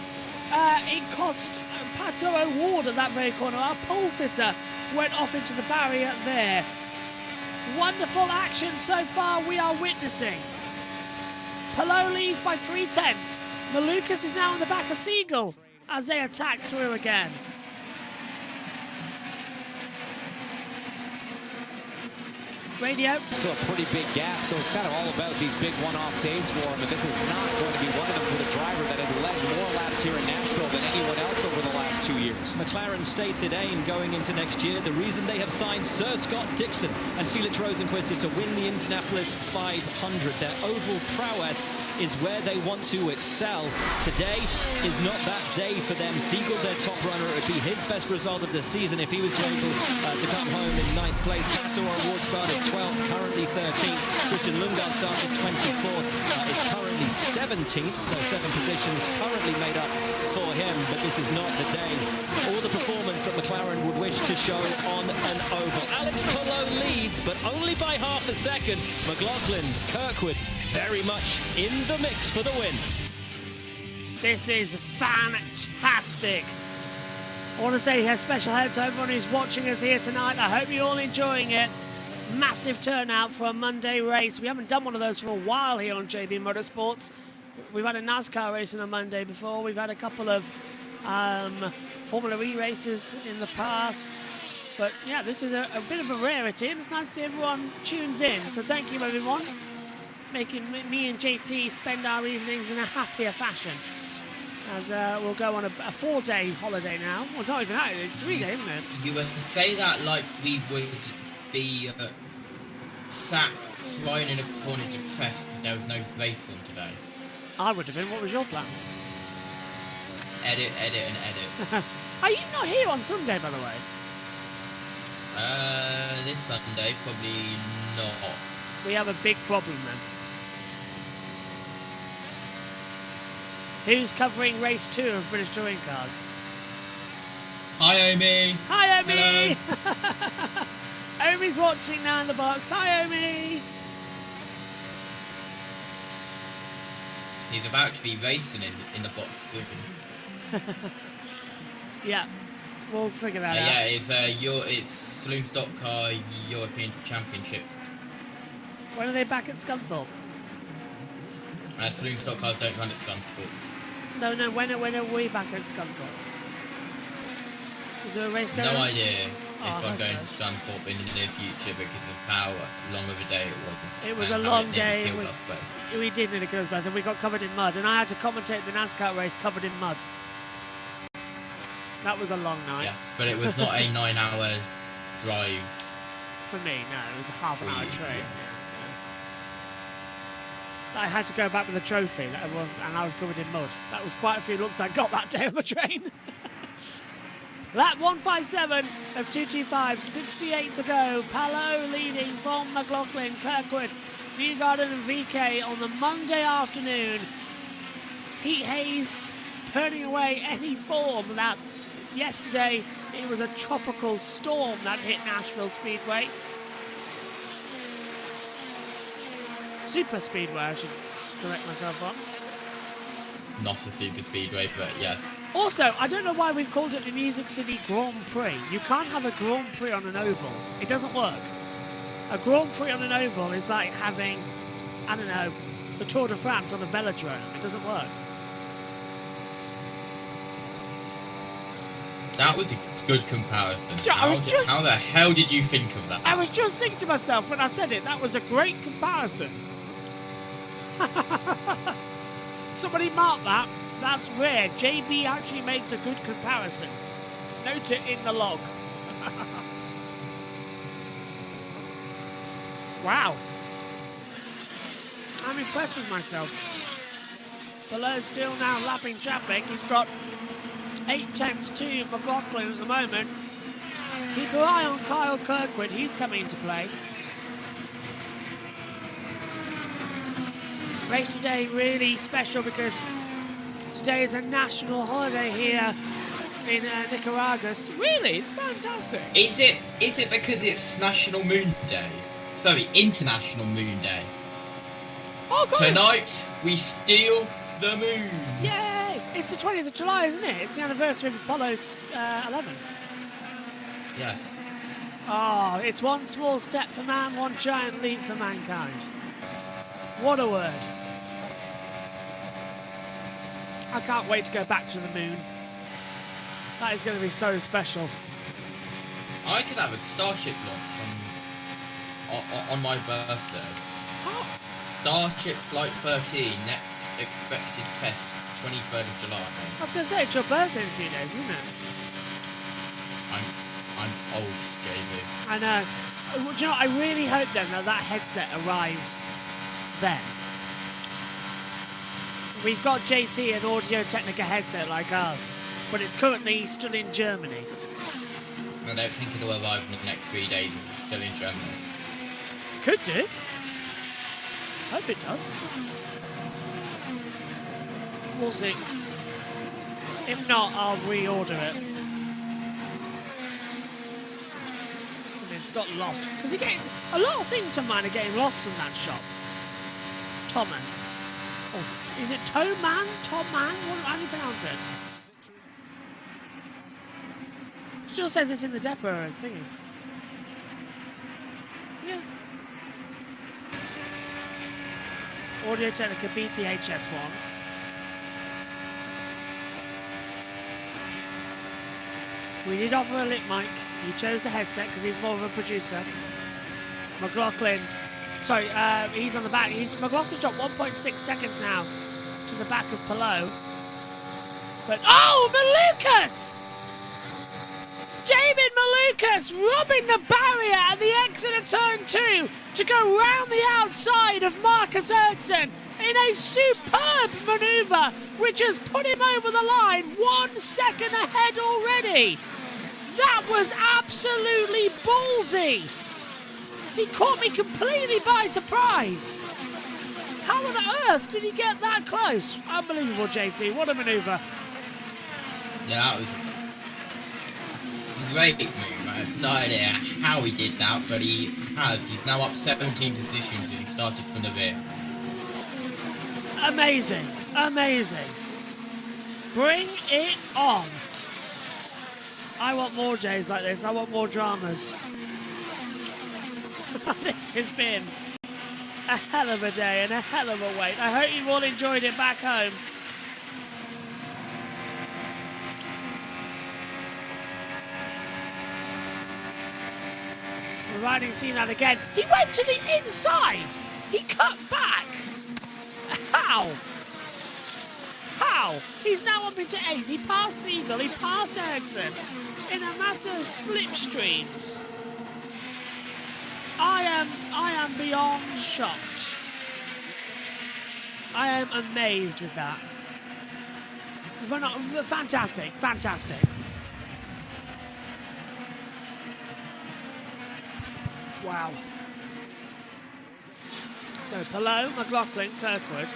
it cost Pato O'Ward at that very corner. Our pole sitter went off into the barrier there. Wonderful action so far we are witnessing. Palou leads by 3/10. Malukas is now in the back of Siegel as they attack through again. Radio. Still a pretty big gap, so it's kind of all about these big one-off days for him, and this is not going to be one of them for the driver that had led more laps here in Nashville than anyone else over the last 2 years. McLaren's stated aim going into next year, the reason they have signed Sir Scott Dixon and Felix Rosenquist is to win the Indianapolis 500. Their oval prowess is where they want to excel. Today is not that day for them. Siegel, their top runner, it would be his best result of the season if he was able to come home in 9th place. Pato O'Ward started 12th, currently 13th. Christian Lundgaard started 24th. It's currently 17th, so 7 positions currently made up for him, but this is not the day or the performance that McLaren would wish to show on an oval. Alex Palou leads, but only by half a second. McLaughlin, Kirkwood, very much in the mix for the win. This is fantastic. I want to say a special hello to everyone who's watching us here tonight. I hope you're all enjoying it. Massive turnout for a Monday race. We haven't done one of those for a while here on JB Motorsports. We've had a NASCAR race on a Monday before. We've had a couple of Formula E races in the past. But yeah, this is a bit of a rarity, and it's nice to see everyone tunes in. So thank you, everyone, making me and JT spend our evenings in a happier fashion. As we'll go on a 4-day holiday now. Well, it's not even that, it's 3 days, isn't it? You would say that like we would be sat crying in a corner depressed because there was no race on today. I would have been. What was your plans? Edit, and edit. Are you not here on Sunday, by the way? This Sunday, probably not. We have a big problem then. Who's covering race 2 of British Touring Cars? Hi, Omi. Hi, Omi. Hello. Omi's watching now in the box. Hi, Omi. He's about to be racing in the box soon. Yeah, we'll figure that out. Yeah, it's Saloon Stock Car European Championship. When are they back at Scunthorpe? Saloon Stock Cars don't run at Scunthorpe. No, when are we back at Scunthorpe? Is there a race going on? No idea if I'm going to Scunthorpe in the near future because of how long of a day it was. It was a long day. Killed us both. We did nearly kill us both, and we got covered in mud, and I had to commentate the NASCAR race covered in mud. That was a long night. Yes, but it was not a 9-hour drive. For me, no, it was a half-an-hour train. Yes. I had to go back with a trophy, and I was covered in mud. That was quite a few looks I got that day on the train. Lap 157 of 225, 68 to go. Palou leading from McLaughlin, Kirkwood, Newgarden and VK on the Monday afternoon. Heat haze burning away any form. That yesterday it was a tropical storm that hit Nashville Speedway. Super Speedway, I should correct myself on. Not a super speedway, but yes. Also, I don't know why we've called it the Music City Grand Prix. You can't have a Grand Prix on an oval. It doesn't work. A Grand Prix on an oval is like having, I don't know, the Tour de France on a velodrome. It doesn't work. That was a good comparison. Yeah, how the hell did you think of that? I was just thinking to myself when I said it, that was a great comparison. Somebody mark that. That's rare. JB actually makes a good comparison. Note it in the log. Wow. I'm impressed with myself. Below still now lapping traffic. He's got 8/10 to McLaughlin at the moment. Keep your eye on Kyle Kirkwood. He's coming into play. Race today really special because Today is a national holiday here in Nicaragua. Really? Fantastic. Is it because it's National Moon Day? Sorry, International Moon Day. Oh, God. Tonight, we steal the moon. Yay! It's the 20th of July, isn't it? It's the anniversary of Apollo 11. Yes. Oh, it's one small step for man, one giant leap for mankind. What a word. I can't wait to go back to the moon. That is going to be so special. I could have a Starship launch on my birthday. What? Starship Flight 13, next expected test, 23rd of July. I was going to say, it's your birthday in a few days, isn't it? I'm old, JB. I know. Do you know what? I really hope then that headset arrives then. We've got JT an Audio Technica headset like ours, but it's currently still in Germany. I don't think it'll arrive in the next 3 days if it's still in Germany. Could do. Hope it does. We'll see. If not, I'll reorder it. It's got lost. Because a lot of things of mine are getting lost in that shop. Tomman. Oh, is it Toman? Tomman? How do you pronounce it? Still says it's in the depot thingy. Yeah. Audio Technica BPHS1. We did offer a lip mic. He chose the headset because he's more of a producer. McLaughlin. Sorry, he's on the back. McLaughlin's dropped 1.6 seconds now to the back of Palou. But, oh, Malukas! David Malukas robbing the barrier at the exit of turn 2 to go round the outside of Marcus Ericsson in a superb manoeuvre which has put him over the line 1 second ahead already. That was absolutely ballsy. He caught me completely by surprise. How on earth did he get that close? Unbelievable, JT. What a manoeuvre. Yeah, that was a great move. I have no idea how he did that, but he has. He's now up 17 positions as he started from the rear. Amazing. Amazing. Bring it on. I want more days like this. I want more dramas. This has been a hell of a day and a hell of a wait. I hope you've all enjoyed it back home. We're riding seen that again. He went to the inside. He cut back. How? How? He's now up into 8th. He passed Siegel. He passed Ericsson in a matter of slipstreams. I am beyond shocked. I am amazed with that. Fantastic, fantastic. Wow. So Palou, McLaughlin, Kirkwood,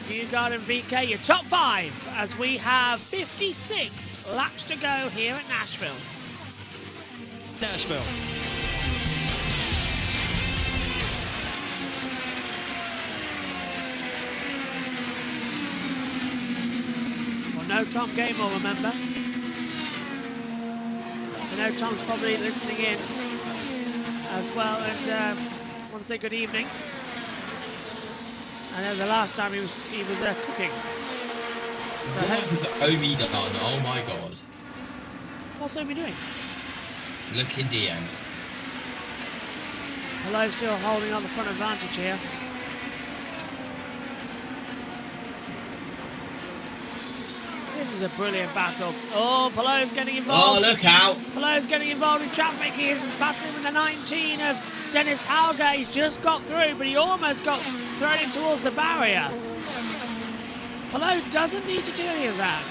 Newgard and VK, your top 5 as we have 56 laps to go here at Nashville. Nashville. Well, no Tom Gamer, remember? I know Tom's probably listening in as well, and I want to say good evening. I know the last time he was cooking. So what has Omi done? Oh my god. What's Omi doing? Look in DMs. Hello, still holding on the front advantage here. This is a brilliant battle. Oh, Palou's getting involved. Oh, look out. Palou's getting involved in traffic. He is battling with the 19 of Dennis Hauger. He's just got through, but he almost got thrown in towards the barrier. Palou doesn't need to do any of that.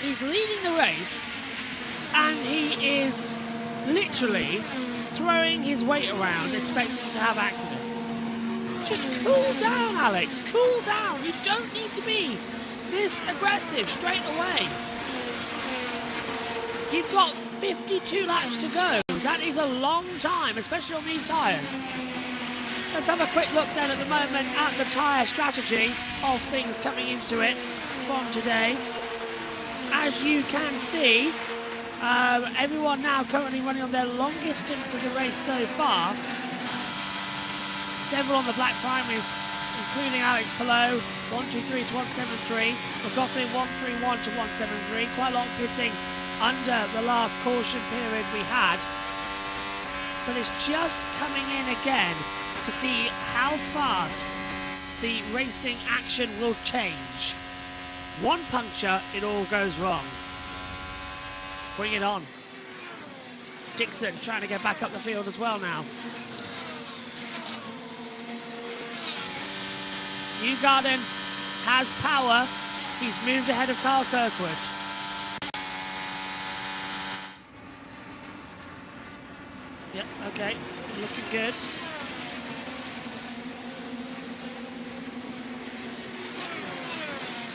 He's leading the race, and he is literally throwing his weight around, expecting to have accidents. Cool down, Alex. Cool down. You don't need to be this aggressive straight away. You've got 52 laps to go. That is a long time, especially on these tyres. Let's have a quick look then at the moment at the tyre strategy of things coming into it from today. As you can see, everyone now currently running on their longest stints of the race so far. Several on the black primaries, including Alex Palou, 123 to 173, McLaughlin 131 to 173, quite a lot pitting under the last caution period we had. But it's just coming in again to see how fast the racing action will change. One puncture, it all goes wrong. Bring it on. Dixon trying to get back up the field as well now. Newgarden has power. He's moved ahead of Kyle Kirkwood. Yep, okay, looking good.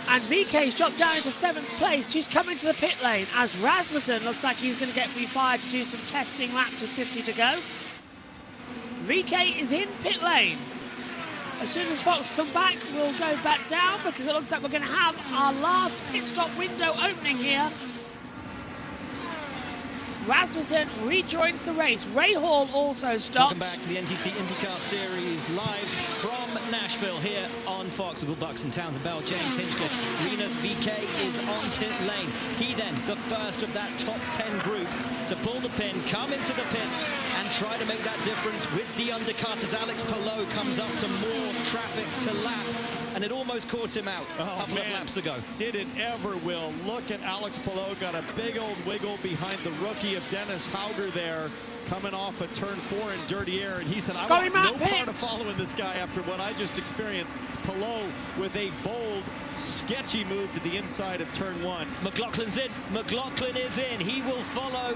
And VK's dropped down into 7th place. He's coming to the pit lane as Rasmussen looks like he's going to get refired to do some testing laps with 50 to go. VK is in pit lane. As soon as Fox come back, we'll go back down because it looks like we're going to have our last pit stop window opening here. Rasmussen rejoins the race. Ray Hall also stopped. Welcome back to the NTT INDYCAR Series live from Nashville here on Fox with Will Buxton, Townsend Bell, James Hinchcliffe. Rena's VK is on pit lane. He then, the first of that top 10 group to pull the pin, come into the pits and try to make that difference with the undercut as Alex Palou comes up to more traffic to lap. And it almost caught him out a couple of laps ago. Did it ever, Will? Look at Alex Palou, got a big old wiggle behind the rookie of Dennis Hauger there, coming off of turn 4 in dirty air, and he said, I want no part of following this guy after what I just experienced. Palou with a bold, sketchy move to the inside of turn 1. McLaughlin's in. McLaughlin is in. He will follow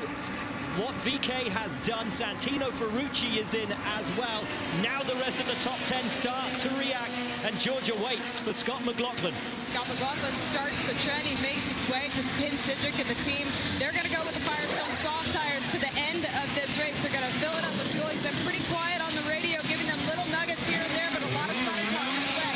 what VK has done. Santino Ferrucci is in as well. Now the rest of the top 10 start to react, and Georgia waits for Scott McLaughlin. Scott McLaughlin starts the trend. He makes his way to Tim Sidgwick and the team. They're going to go with the Firestone soft tires to the end of this race. They're going to fill it up with fuel. He's been pretty quiet on the radio, giving them little nuggets here and there, but a lot of fun talking his way.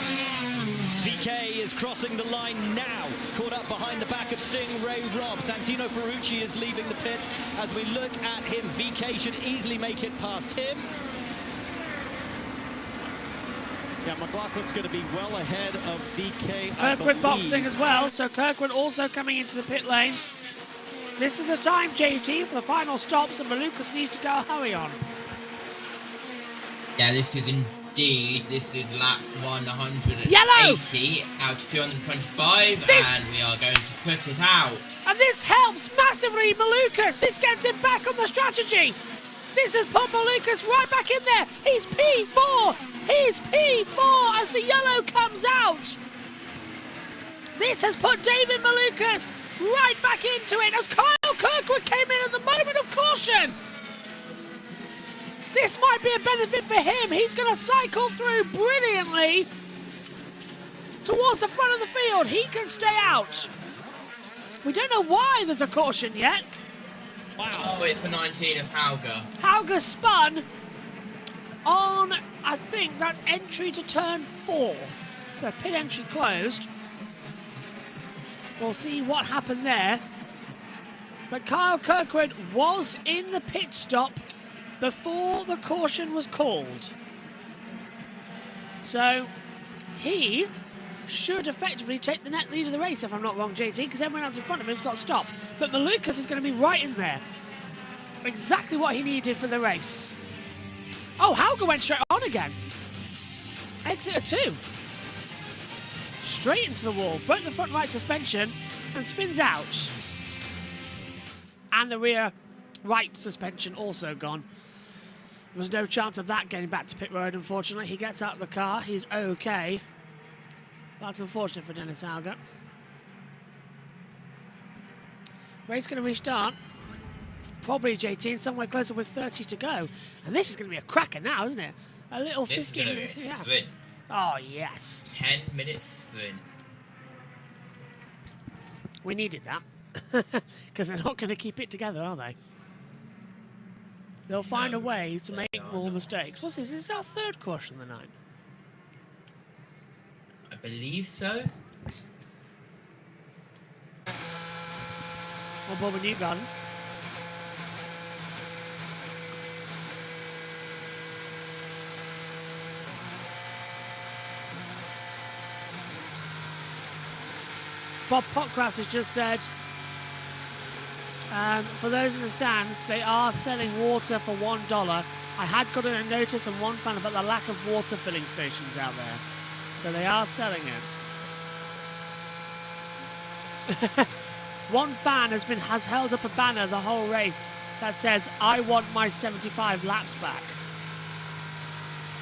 VK is crossing the line now, caught up behind the back of Stingray Robb. Santino Ferrucci is leaving the pits. As we look at him, VK should easily make it past him. Yeah, McLaughlin's going to be well ahead of VK. Kirkwood boxing as well, so Kirkwood also coming into the pit lane. This is the time, JT, for the final stops, and Malukas needs to go hurry on. Yeah, this is indeed, this is lap 180 Yellow! out of 225, and we are going to put it out. And this helps massively Malukas. This gets him back on the strategy. This has put Malukas right back in there. He's P4. He's P4 as the yellow comes out. This has put David Malukas right back into it as Kyle Kirkwood came in at the moment of caution. This might be a benefit for him. He's going to cycle through brilliantly towards the front of the field. He can stay out. We don't know why there's a caution yet. Wow. Oh, it's the 19 of Hauger. Hauger spun on, I think that's entry to turn 4. So pit entry closed. We'll see what happened there. But Kyle Kirkwood was in the pit stop before the caution was called. So he should effectively take the net lead of the race, if I'm not wrong, JT, because everyone else in front of him has got to stop. But Malukas is going to be right in there. Exactly what he needed for the race. Oh, Hauger went straight on again. Exit 2. Straight into the wall. Broke the front right suspension and spins out. And the rear right suspension also gone. There was no chance of that getting back to pit road, unfortunately. He gets out of the car. He's okay. That's unfortunate for Dennis Hauger. Race going to restart. Probably, JT, and somewhere closer with 30 to go. And this is going to be a cracker now, isn't it? A little This 15 is going to be a minutes. Yeah. sprint. Oh, yes. 10 minutes sprint. We needed that. Because they're not going to keep it together, are they? They'll find a way to make more mistakes. What's this? Is this our third caution of the night? I believe so. On board with Newgarden. Bob Potgrass has just said, for those in the stands, they are selling water for $1. I had gotten a notice from one fan about the lack of water filling stations out there. So they are selling it. One fan has held up a banner the whole race that says, I want my 75 laps back.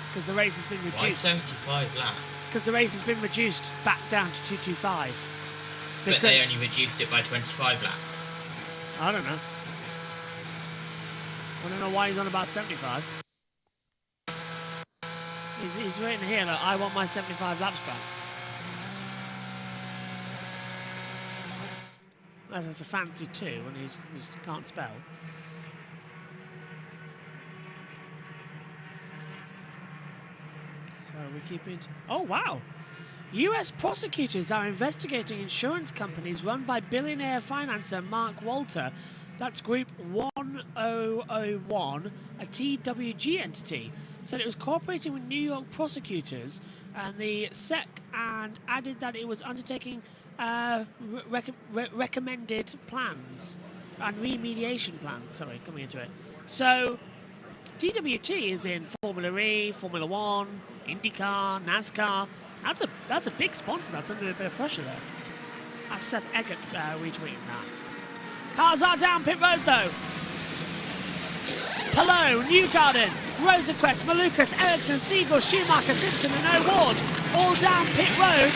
Because the race has been reduced. Why 75 laps? Because the race has been reduced back down to 225. But they only reduced it by 25 laps. I don't know. I don't know why he's on about 75. He's written here that I want my 75 laps back. As it's a fancy two when he can't spell. So we keep it. Oh, wow. US prosecutors are investigating insurance companies run by billionaire financier Mark Walter. That's Group 1001, a TWG entity. Said it was cooperating with New York prosecutors and the SEC, and added that it was undertaking recommended plans and remediation plans. Sorry, coming into it. So TWT is in Formula E, Formula 1, INDYCAR, NASCAR. That's a big sponsor. That's under a bit of pressure there. That's Seth Eggert retweeting that. Cars are down pit road though. Palou, Newgarden, Rosenquist, Malukas, Ericsson, Siegel, Schumacher, Simpson and O'Ward all down pit road.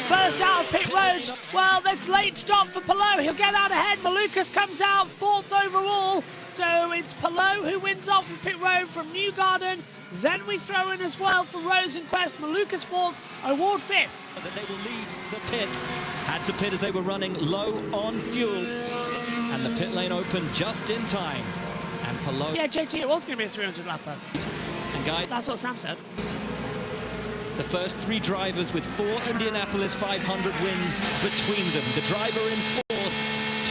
First out of pit road. Well, that's late stop for Palou. He'll get out ahead. Malukas comes out fourth overall. So it's Palou who wins off of pit road from Newgarden. Then we throw in as well for Rosenquist, Malukas fourth, O'Ward fifth. That they will leave the pits. Had to pit as they were running low on fuel. And the pit lane opened just in time. And Palou... Yeah, JT, it was going to be a 300 lapper. And guys, that's what Sam said. The first three drivers with 4 Indianapolis 500 wins between them. The driver in fourth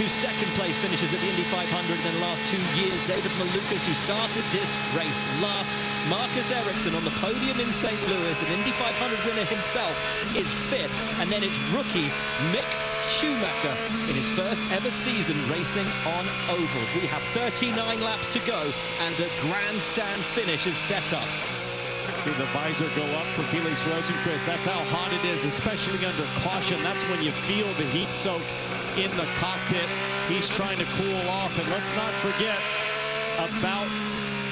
to second place finishes at the Indy 500 in the last 2 years. David Malukas, who started this race last. Marcus Ericsson on the podium in St. Louis, an Indy 500 winner himself, is fifth. And then it's rookie Mick Schumacher in his first ever season racing on ovals. We have 39 laps to go and a grandstand finish is set up. See the visor go up for Felix Rosenquist. That's how hot it is, especially under caution. That's when you feel the heat soak in the cockpit. He's trying to cool off. And let's not forget about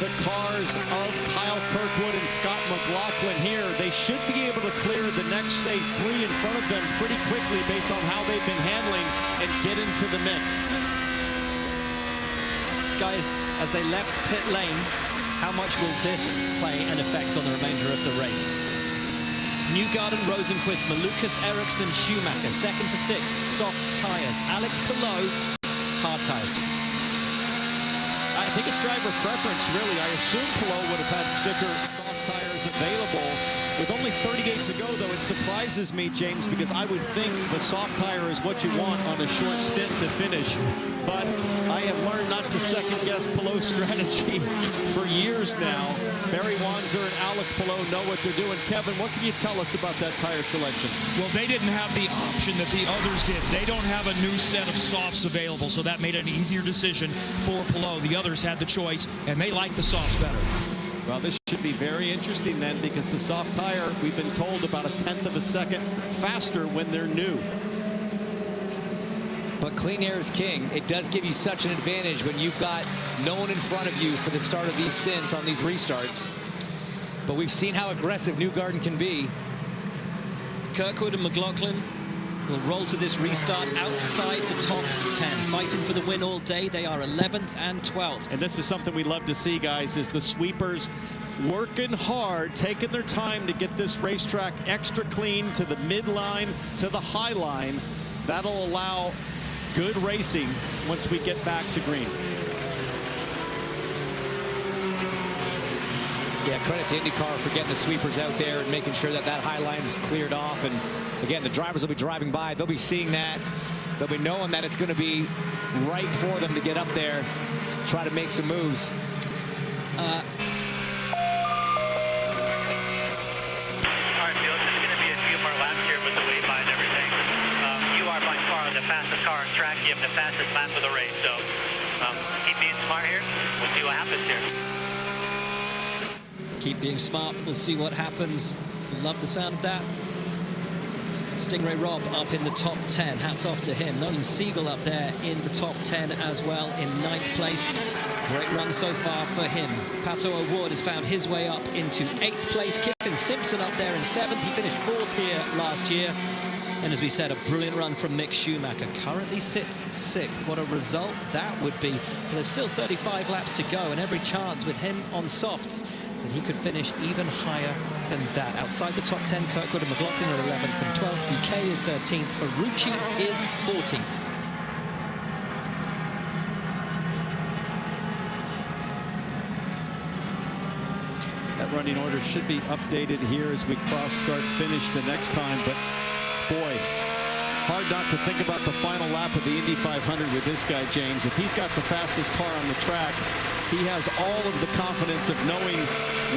the cars of Kyle Kirkwood and Scott McLaughlin here. They should be able to clear the next, say, 3 in front of them pretty quickly based on how they've been handling and get into the mix. Guys, as they left pit lane, how much will this play an effect on the remainder of the race? Newgarden, Rosenquist, Malukas, Ericsson, Schumacher, 2nd to 6th, soft tyres. Alex Palou, hard tyres. I think it's driver preference, really. I assume Palou would have had sticker soft tires available. With only 38 to go, though, it surprises me, James, because I would think the soft tire is what you want on a short stint to finish. But I have learned not to second-guess Palou's strategy for years now. Barry Wanzer and Alex Palou know what they're doing. Kevin, what can you tell us about that tire selection? Well, they didn't have the option that the others did. They don't have a new set of softs available, so that made it an easier decision for Palou. The others had the choice, and they liked the softs better. Well, this should be very interesting then, because the soft tire, we've been told, about 1/10 of a second faster when they're new. But clean air is king. It does give you such an advantage when you've got no one in front of you for the start of these stints on these restarts. But we've seen how aggressive Newgarden can be. Kirkwood and McLaughlin will roll to this restart outside the top 10. Fighting for the win all day. They are 11th and 12th. And this is something we love to see, guys, is the sweepers working hard, taking their time to get this racetrack extra clean to the midline, to the high line. That'll allow good racing once we get back to green. Yeah, credit to INDYCAR for getting the sweepers out there and making sure that that high line's cleared off. And again, the drivers will be driving by. They'll be seeing that. They'll be knowing that it's going to be right for them to get up there, try to make some moves. All right, Field, it's going to be a few more laps here with the wait by and everything. You are by far the fastest car on track. You have the fastest lap of the race. So keep being smart here. We'll see what happens here. Keep being smart. We'll see what happens. Love the sound of that. Stingray Rob up in the top 10. Hats off to him. Nolan Siegel up there in the top 10 as well in 9th place. Great run so far for him. Pato O'Ward has found his way up into 8th place. Kiffin Simpson up there in 7th. He finished 4th here last year. And as we said, a brilliant run from Mick Schumacher. Currently sits 6th. What a result that would be. But there's still 35 laps to go, and every chance with him on softs that he could finish even higher than that. Outside the top 10, Kirkwood and McLaughlin are 11th and 12th. BK is 13th. Ferrucci is 14th. That running order should be updated here as we cross start finish the next time, but boy, hard not to think about the final lap of the Indy 500 with this guy, James. If he's got the fastest car on the track, he has all of the confidence of knowing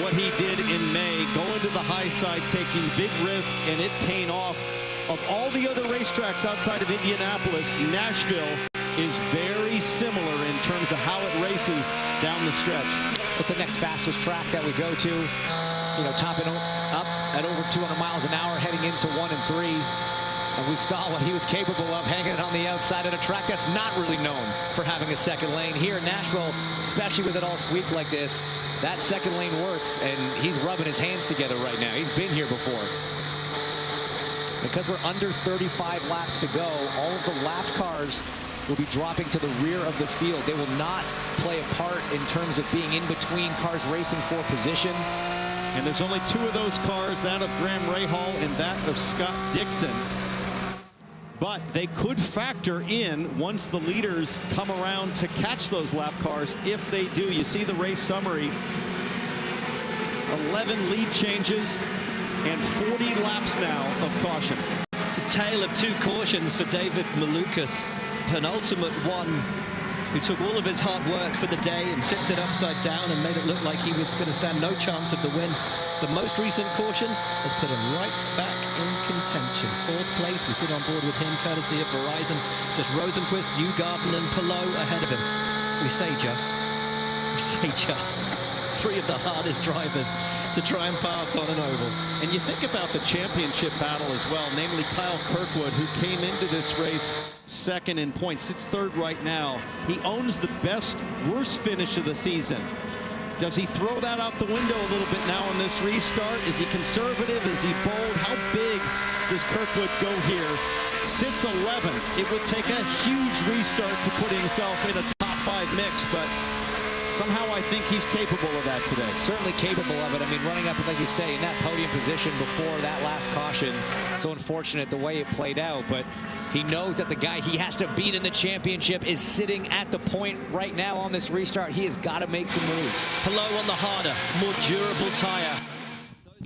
what he did in May, going to the high side, taking big risk, and it paying off. Of all the other racetracks outside of Indianapolis, Nashville is very similar in terms of how it races down the stretch. It's the next fastest track that we go to, you know, topping up at over 200 miles an hour, heading into 1 and 3. And we saw what he was capable of hanging it on the outside of a track that's not really known for having a second lane. Here in Nashville, especially with it all sweep like this, that second lane works, and he's rubbing his hands together right now. He's been here before. Because we're under 35 laps to go, all of the lapped cars will be dropping to the rear of the field. They will not play a part in terms of being in between cars racing for position. And there's only 2 of those cars, that of Graham Rahal and that of Scott Dixon. But they could factor in once the leaders come around to catch those lap cars. If they do, you see the race summary. 11 lead changes and 40 laps now of caution. It's a tale of 2 cautions for David Malukas. Penultimate one, who took all of his hard work for the day and tipped it upside down and made it look like he was going to stand no chance of the win. The most recent caution has put him right back in contention. 4th place, we sit on board with him, courtesy of Verizon. Just Rosenquist, Newgarden and Palou ahead of him. We say just. 3 of the hardest drivers to try and pass on an oval. And you think about the championship battle as well, namely Kyle Kirkwood, who came into this race 2nd in points, sits 3rd right now. He owns the best, worst finish of the season. Does he throw that out the window a little bit now in this restart? Is he conservative? Is he bold? How big does Kirkwood go here? Sits 11th. It would take a huge restart to put himself in a top 5 mix, but somehow I think he's capable of that today. Certainly capable of it. I mean, running up, like you say, in that podium position before that last caution. So unfortunate the way it played out, but he knows that the guy he has to beat in the championship is sitting at the point right now on this restart. He has got to make some moves. Palou on the harder, more durable tire.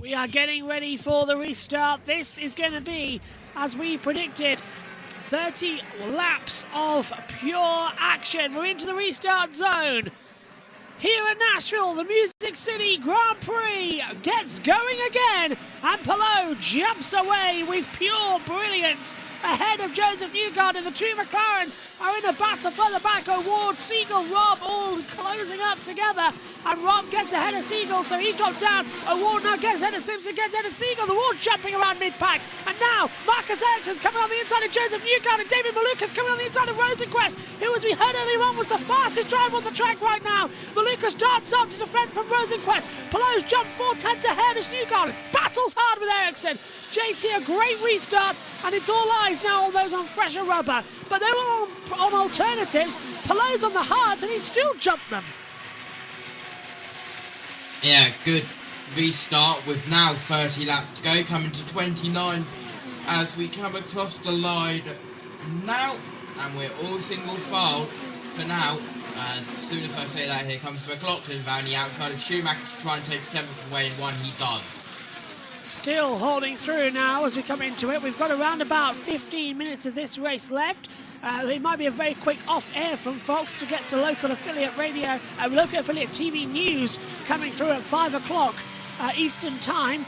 We are getting ready for the restart. This is going to be, as we predicted, 30 laps of pure action. We're into the restart zone. Here at Nashville, the Music City Grand Prix gets going again, and Palou jumps away with pure brilliance ahead of Joseph Newgarden. The 2 McLarens are in a battle further back. O'Ward, Siegel, Rob all closing up together, and Rob gets ahead of Siegel, so he drops down. O'Ward now gets ahead of Simpson, gets ahead of Siegel. The Ward jumping around mid-pack, and now Marcus Ericsson coming on the inside of Joseph Newgarden. David Malukas coming on the inside of Rosenquist, who, as we heard earlier on, was the fastest driver on the track right now. Malukas darts up to defend from Rosenquist. Palou's jumped 4/10 ahead as Newgarden battles hard with Ericsson. JT, a great restart, and it's all eyes now on those on fresher rubber. But they were on alternatives. Palou's on the hards, and he still jumped them. Yeah, good restart with now 30 laps to go, coming to 29 as we come across the line now, and we're all single file for now. As soon as I say that, here comes McLaughlin round the outside of Schumacher to try and take 7th away, and one he does. Still holding through now as we come into it. We've got around about 15 minutes of this race left. It might be a very quick off-air from Fox to get to local affiliate radio, local affiliate TV news coming through at 5 o'clock Eastern Time.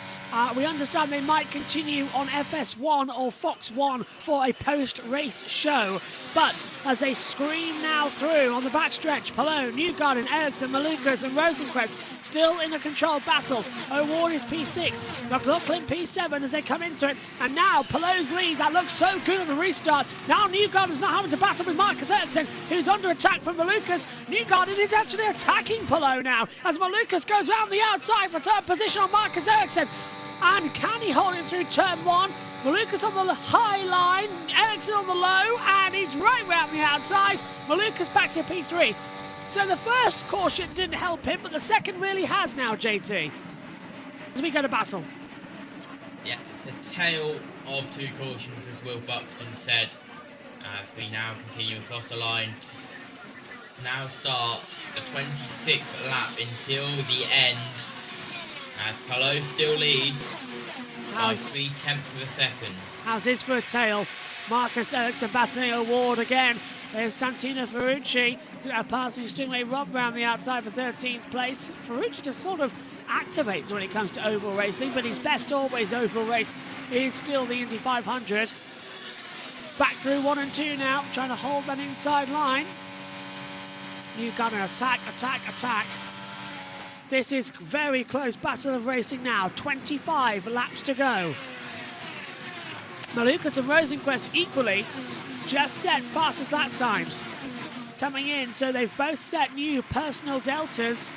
We understand they might continue on FS1 or Fox 1 for a post-race show. But as they scream now through on the backstretch, Palou, Newgarden, Ericsson, Malukas and Rosenquist still in a controlled battle. O'Ward is P6, McLaughlin P7 as they come into it. And now Palou's lead, that looks so good at the restart. Now Newgarden's not having to battle with Marcus Ericsson, who's under attack from Malukas. Newgarden is actually attacking Palou now as Malukas goes round the outside for third position on Marcus Ericsson. And can he hold it through turn 1? Malukas on the high line, Ericsson on the low, and he's right round the outside. Malukas back to P3. So the first caution didn't help him, but the second really has now, JT. As we go to battle. Yeah, it's a tale of two cautions, as Will Buxton said, as we now continue across the line to now start the 26th lap until the end. As Palou still leads by 0.3 of a second. How's this for a tail? Marcus Ericsson battling O'Ward again. There's Santino Ferrucci passing Stingray Rob round the outside for 13th place. Ferrucci just sort of activates when it comes to oval racing, but his best always oval race is still the Indy 500. Back through 1 and 2 now, trying to hold that inside line. Newgarden attack, attack, attack. This is very close battle of racing now. 25 laps to go. Malukas and Rosenquist equally just set fastest lap times coming in, so they've both set new personal deltas.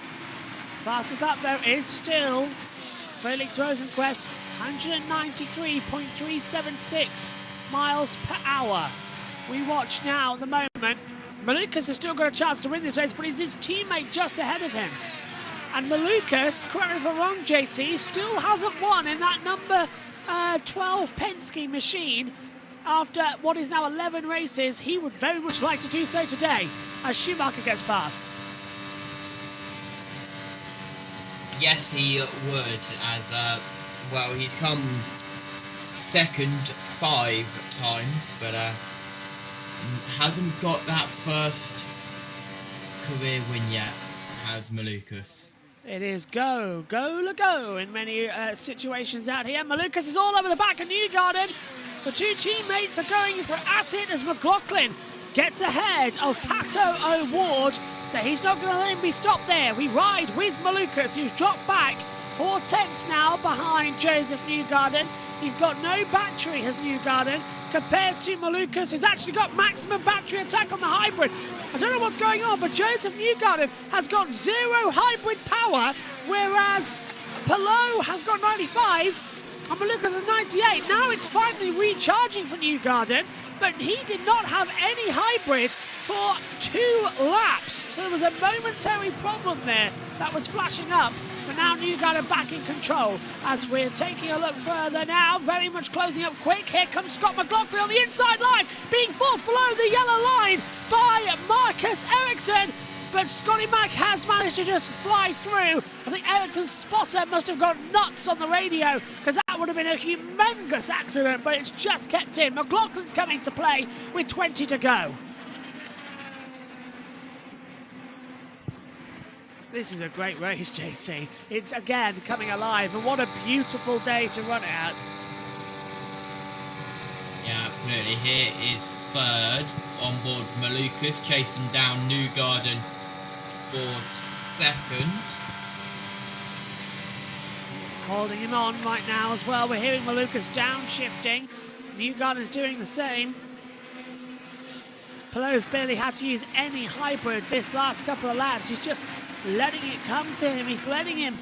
Fastest lap though is still Felix Rosenquist, 193.376 miles per hour. We watch now at the moment. Malukas has still got a chance to win this race, but is his teammate just ahead of him? And Malukas, correct me if I'm wrong, JT, still hasn't won in that number 12 Penske machine after what is now 11 races. He would very much like to do so today as Schumacher gets past. Yes, he would, as, well, he's come second 5 times, but hasn't got that first career win yet, has Malukas. It is go in many situations out here. Malukas is all over the back of Newgarden. The two teammates are going at it as McLaughlin gets ahead of Pato O'Ward. So he's not going to let him be stopped there. We ride with Malukas, who's dropped back 4 tenths now behind Joseph Newgarden. He's got no battery, has Newgarden, compared to Malukas, who's actually got maximum battery attack on the hybrid. I don't know what's going on, but Joseph Newgarden has got 0 hybrid power, whereas Palou has got 95 and Malukas has 98. Now it's finally recharging for Newgarden, but he did not have any hybrid for 2 laps. So there was a momentary problem there that was flashing up. But now Newgarden back in control as we're taking a look further now. Very much closing up quick. Here comes Scott McLaughlin on the inside line, being forced below the yellow line by Marcus Ericsson. But Scotty Mack has managed to just fly through. I think Ericsson's spotter must have gone nuts on the radio because that would have been a humongous accident, but it's just kept in. McLaughlin's coming to play with 20 to go. This is a great race, JT. It's again coming alive, and what a beautiful day to run it at. Yeah, absolutely. Here is third on board for Malukas, chasing down Newgarden for second. Holding him on right now as well. We're hearing Malukas downshifting. Newgarden's doing the same. Palou's barely had to use any hybrid this last couple of laps. He's just letting it come to him. He's letting him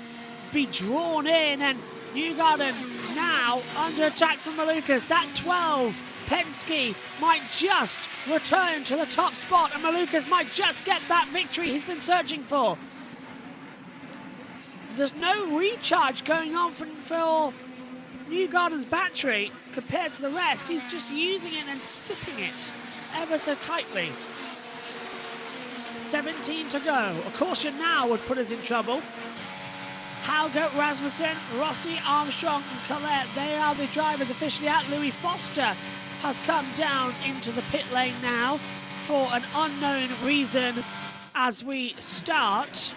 be drawn in, and Newgarden now under attack from Malukas. That 12 Penske might just return to the top spot, and Malukas might just get that victory he's been searching for. there's no recharge going on for Newgarden's battery compared to the rest. He's just using it and sipping it ever so tightly. 17 to go. A caution now would put us in trouble. Hauger, Rasmussen, Rossi, Armstrong and Collette, they are the drivers officially out. Louis Foster has come down into the pit lane now for an unknown reason as we start.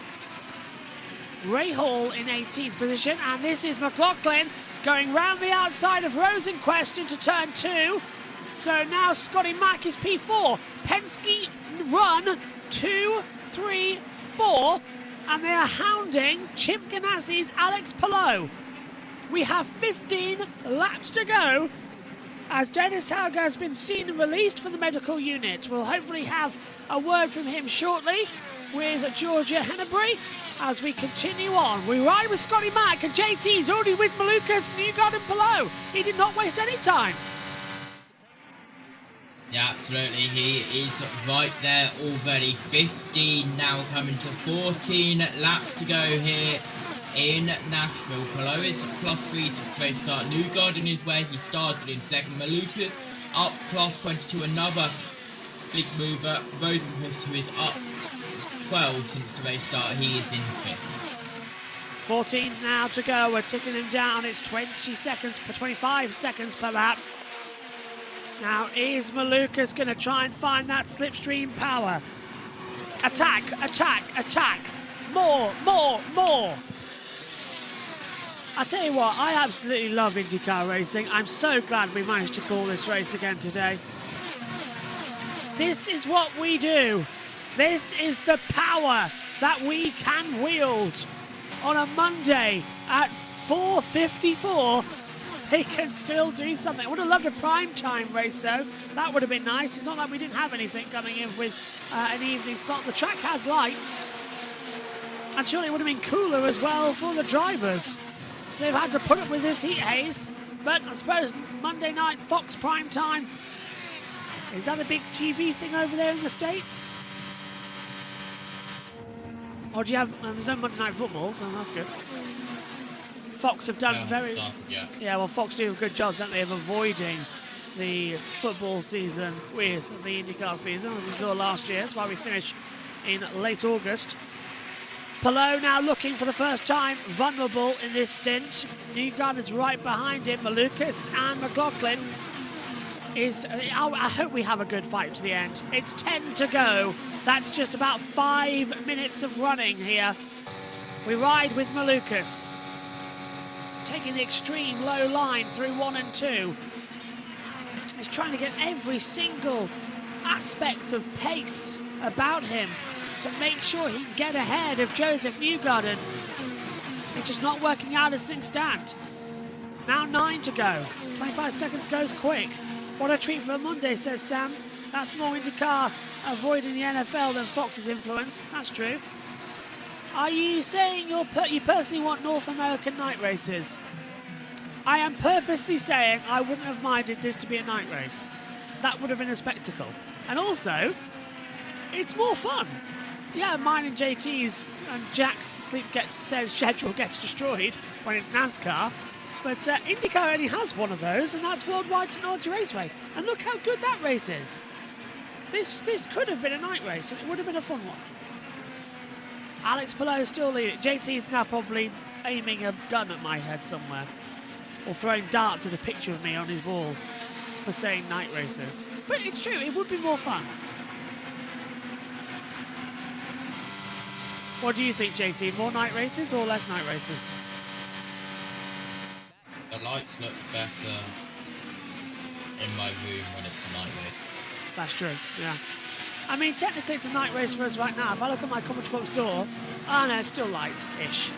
Ray Hall in 18th position, and this is McLaughlin going round the outside of Rosenquist into turn 2. So now Scotty Mack is P4. Penske run 2, 3, 4, and they are hounding Chip Ganassi's Alex Palou. We have 15 laps to go as Dennis Hauger has been seen and released for the medical unit. We'll hopefully have a word from him shortly with Georgia Hennebury as we continue on. We ride with Scotty Mack, and JT's already with Malukas, Newgarden, Palou. He did not waste any time. Yeah, absolutely. He is right there already. 15 now coming to 14 laps to go here in Nashville. Palou is +3 since race start. Newgarden is where he started in second. Malukas up +22. Another big mover. Rosenquist, who is up 12 since the race start. He is in 5th. 14 now to go. We're ticking him down. It's 25 seconds per lap. Now, is Malukas going to try and find that slipstream power? Attack, attack, attack. More, more, more. I tell you what, I absolutely love IndyCar racing. I'm so glad we managed to call this race again today. This is what we do. This is the power that we can wield. On a Monday at 4:54, they can still do something. I would have loved a prime time race though. That would have been nice. It's not like we didn't have anything coming in with an evening slot. The track has lights. And surely it would have been cooler as well for the drivers. They've had to put up with this heat haze. But I suppose Monday night Fox prime time. Is that a big TV thing over there in the States? Or do you have... there's no Monday night football, so that's good. Fox have done Yeah, well, Fox do a good job, don't they, of avoiding the football season with the IndyCar season, as we saw last year. That's why we finish in late August. Palou now looking for the first time vulnerable in this stint. Newgarden is right behind him. Malukas and McLaughlin is... I hope we have a good fight to the end. It's 10 to go. That's just about 5 minutes of running here. We ride with Malukas, taking the extreme low line through 1 and 2. He's trying to get every single aspect of pace about him to make sure he can get ahead of Joseph Newgarden. It's just not working out as things stand. Now 9 to go. 25 seconds goes quick. What a treat for a Monday, says Sam. That's more IndyCar avoiding the NFL than Fox's influence. That's true. Are you saying you personally want North American night races? I am purposely saying I wouldn't have minded this to be a night race. That would have been a spectacle. And also, it's more fun. Yeah, mine and JT's and Jack's schedule gets destroyed when it's NASCAR. But IndyCar only has one of those, and that's Worldwide Technology Raceway. And look how good that race is. This could have been a night race, and it would have been a fun one. Alex Palou still leading. JT's now probably aiming a gun at my head somewhere, or throwing darts at a picture of me on his wall for saying night races. But it's true, it would be more fun. What do you think, JT? More night races or less night races? The lights look better in my room when it's a night race. That's true, yeah. I mean, technically it's a night race for us right now. If I look at my commentary box door, no, it's still light-ish.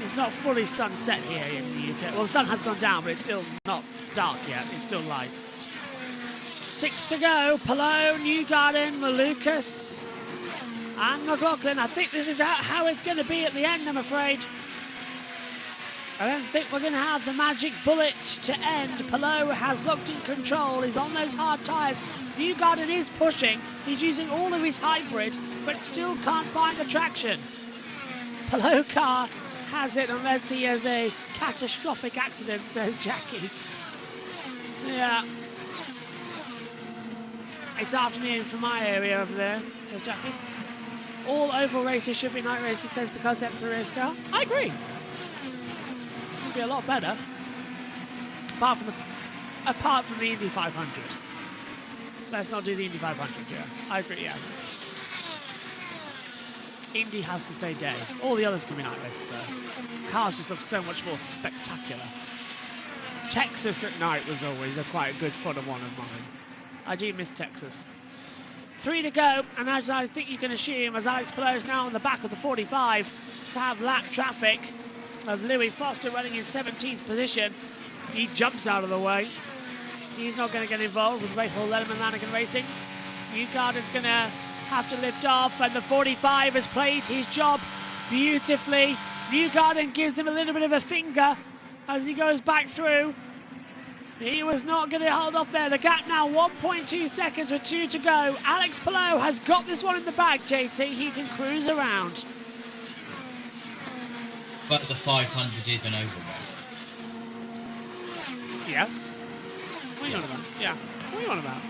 It's not fully sunset here in the UK. Well, the sun has gone down, but it's still not dark yet. It's still light. 6 to go. Palou, Newgarden, Malukas, and McLaughlin. I think this is how it's going to be at the end, I'm afraid. I don't think we're going to have the magic bullet to end. Palou has locked in control. He's on those hard tyres. Newgarden is pushing. He's using all of his hybrid, but still can't find the traction. Palou car has it unless he has a catastrophic accident, says Jackie. Yeah. It's afternoon for my area over there, says Jackie. All oval races should be night races, says because that's the race car. I agree. It'd be a lot better. Apart from the Indy 500. Let's not do the Indy 500, yeah. I agree, yeah. Indy has to stay day. All the others can be night races, though. Cars just look so much more spectacular. Texas at night was always quite a good fun one of mine. I do miss Texas. 3 to go, and as I think you can assume, as Alex Palou is now on the back of the 45 to have lap traffic of Louis Foster running in 17th position. He jumps out of the way. He's not going to get involved with Rahal Lederman Lanigan Racing. Newgarden's going to have to lift off, and the 45 has played his job beautifully. Newgarden gives him a little bit of a finger as he goes back through. He was not going to hold off there. The gap now 1.2 seconds with 2 to go. Alex Palou has got this one in the bag, JT. He can cruise around. But the 500 is an oval race. Yes. What are you on about? Yeah. What are you on about?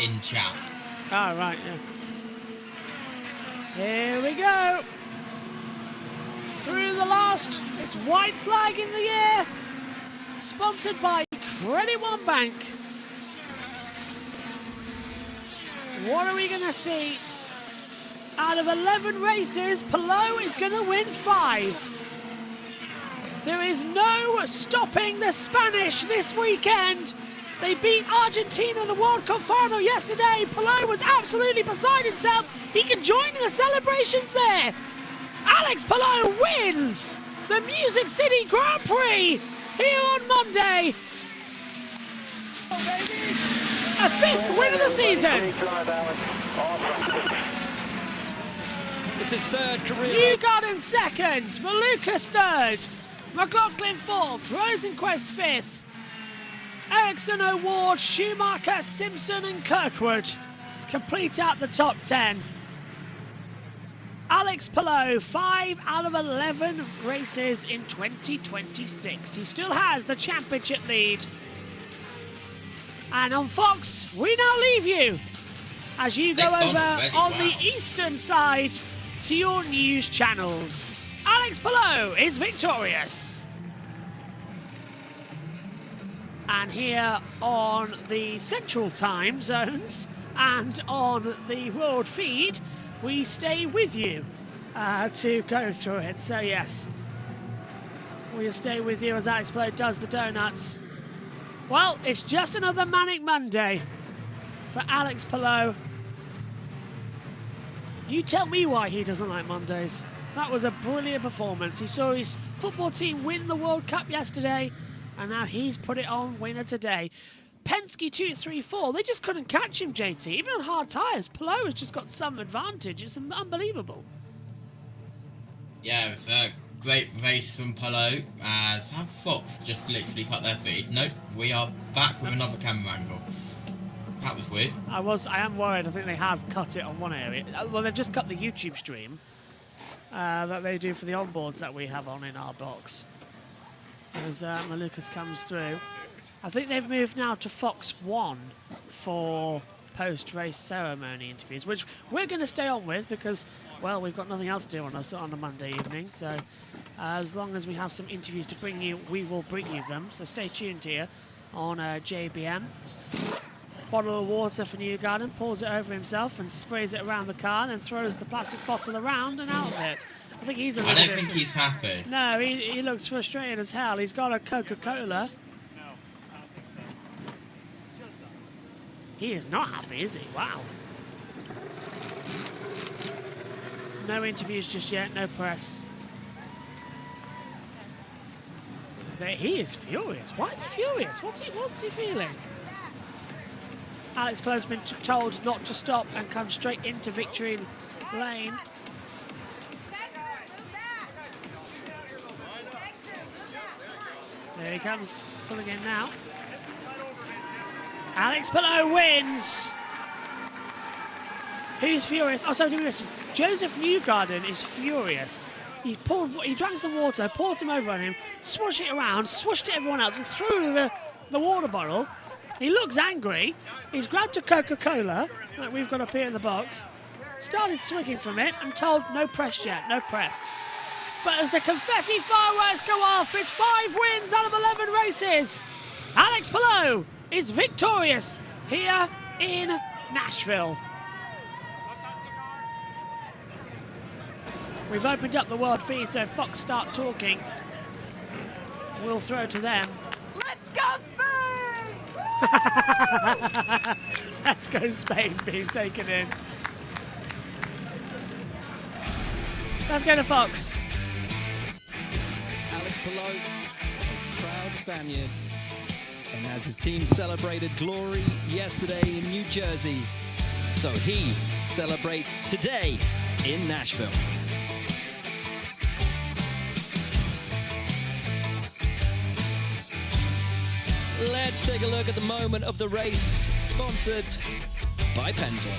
In chat. Oh, right, yeah. Here we go. Through the last. It's white flag in the air. Sponsored by Credit One Bank. What are we going to see? Out of 11 races, Palou is going to win 5. There is no stopping the Spanish this weekend. They beat Argentina in the World Cup final yesterday. Palou was absolutely beside himself. He can join in the celebrations there. Alex Palou wins the Music City Grand Prix here on Monday. A 5th win of the season. It's his 3rd career. Newgarden 2nd, Malukas 3rd, McLaughlin 4th, Rosenquist 5th, Ericsson, O'Ward, Schumacher, Simpson and Kirkwood complete out the top 10. Alex Palou, 5 out of 11 races in 2026. He still has the championship lead. And on Fox, we now leave you as you go over on the eastern side to your news channels. Alex Palou is victorious. And here on the central time zones and on the world feed, we stay with you to go through it. So yes, we'll stay with you as Alex Palou does the donuts. Well, it's just another manic Monday for Alex Palou. You tell me why he doesn't like Mondays. That was a brilliant performance. He saw his football team win the World Cup yesterday, and now he's put it on winner today. Penske 2-3-4, they just couldn't catch him, JT. Even on hard tyres, Palou has just got some advantage. It's unbelievable. Yeah, it was a great race from Palou, as have Fox just literally cut their feed. Nope, we are back with another camera angle. That was weird. I am worried. I think they have cut it on one area. Well, they've just cut the YouTube stream that they do for the onboards that we have on in our box. As Malukas comes through. I think they've moved now to Fox 1 for post-race ceremony interviews, which we're going to stay on with because, well, we've got nothing else to do on a Monday evening. So as long as we have some interviews to bring you, we will bring you them. So stay tuned here on JBM. Bottle of water for Newgarden, pours it over himself and sprays it around the car, and then throws the plastic bottle around and out of it. I think he's I don't think he's happy. No, he looks frustrated as hell. He's got a Coca-Cola. He is not happy, is he? Wow. No interviews just yet, no press. He is furious. Why is he furious? What's he feeling? Alex Palou's been told not to stop and come straight into victory lane. There he comes, pulling in now. Alex Palou wins. Who's furious? Oh, sorry, Joseph Newgarden is furious. He drank some water, poured some over on him, swashed it around, swashed it at everyone else, and threw the water bottle. He looks angry. He's grabbed a Coca-Cola that we've got up here in the box, started swigging from it. I'm told no press yet, no press. But as the confetti fireworks go off, it's 5 wins out of 11 races. Alex Palou is victorious here in Nashville. We've opened up the world feed, so Fox start talking. We'll throw to them. Let's go Spain! Let's go Spain being taken in. Let's go to Fox. Alex Palou, proud Spaniard, and as his team celebrated glory yesterday in New Jersey, so he celebrates today in Nashville. Let's take a look at the moment of the race, sponsored by Pennzoil.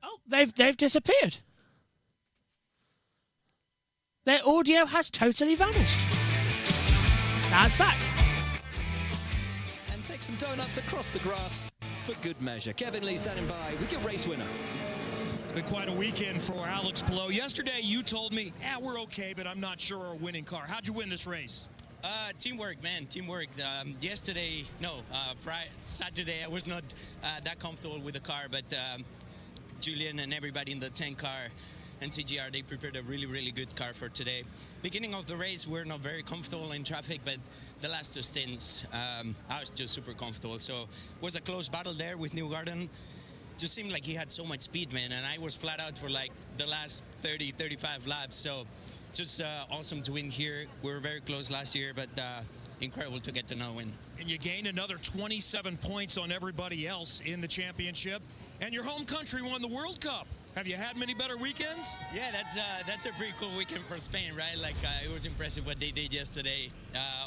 Oh, they've disappeared. Their audio has totally vanished. Now it's back. And take some donuts across the grass for good measure. Kevin Lee standing by with your race winner. It's been quite a weekend for Alex Palou. Yesterday, you told me, we're okay, but I'm not sure our winning car. How'd you win this race? Teamwork, man, teamwork. Saturday, I was not that comfortable with the car, but Julian and everybody in the 10 car and CGR, they prepared a really, really good car for today. Beginning of the race, we're not very comfortable in traffic, but the last 2 stints, I was just super comfortable. So it was a close battle there with Newgarden. Just seemed like he had so much speed, man, and I was flat out for like the last 30, 35 laps. So just awesome to win here. We were very close last year, but incredible to get to now win. And you gained another 27 points on everybody else in the championship, and your home country won the World Cup. Have you had many better weekends? Yeah, that's a pretty cool weekend for Spain, right? Like, it was impressive what they did yesterday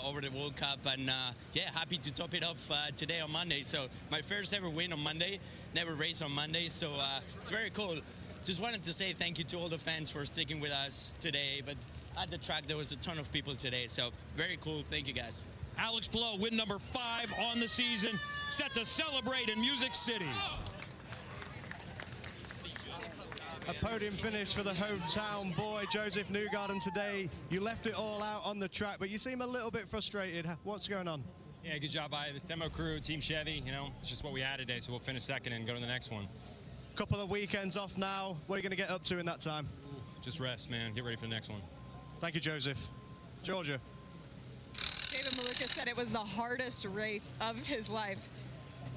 over the World Cup, and yeah, happy to top it off today on Monday. So my first ever win on Monday, never race on Monday, so it's very cool. Just wanted to say thank you to all the fans for sticking with us today, but at the track there was a ton of people today, so very cool. Thank you, guys. Alex Palou, win number 5 on the season, set to celebrate in Music City. A podium finish for the hometown boy, Joseph Newgarden today. You left it all out on the track, but you seem a little bit frustrated. What's going on? Yeah, good job by this demo crew, Team Chevy. You know, it's just what we had today, so we'll finish second and go to the next one. Couple of weekends off now. What are you going to get up to in that time? Just rest, man. Get ready for the next one. Thank you, Joseph. Georgia. David Maluka said it was the hardest race of his life.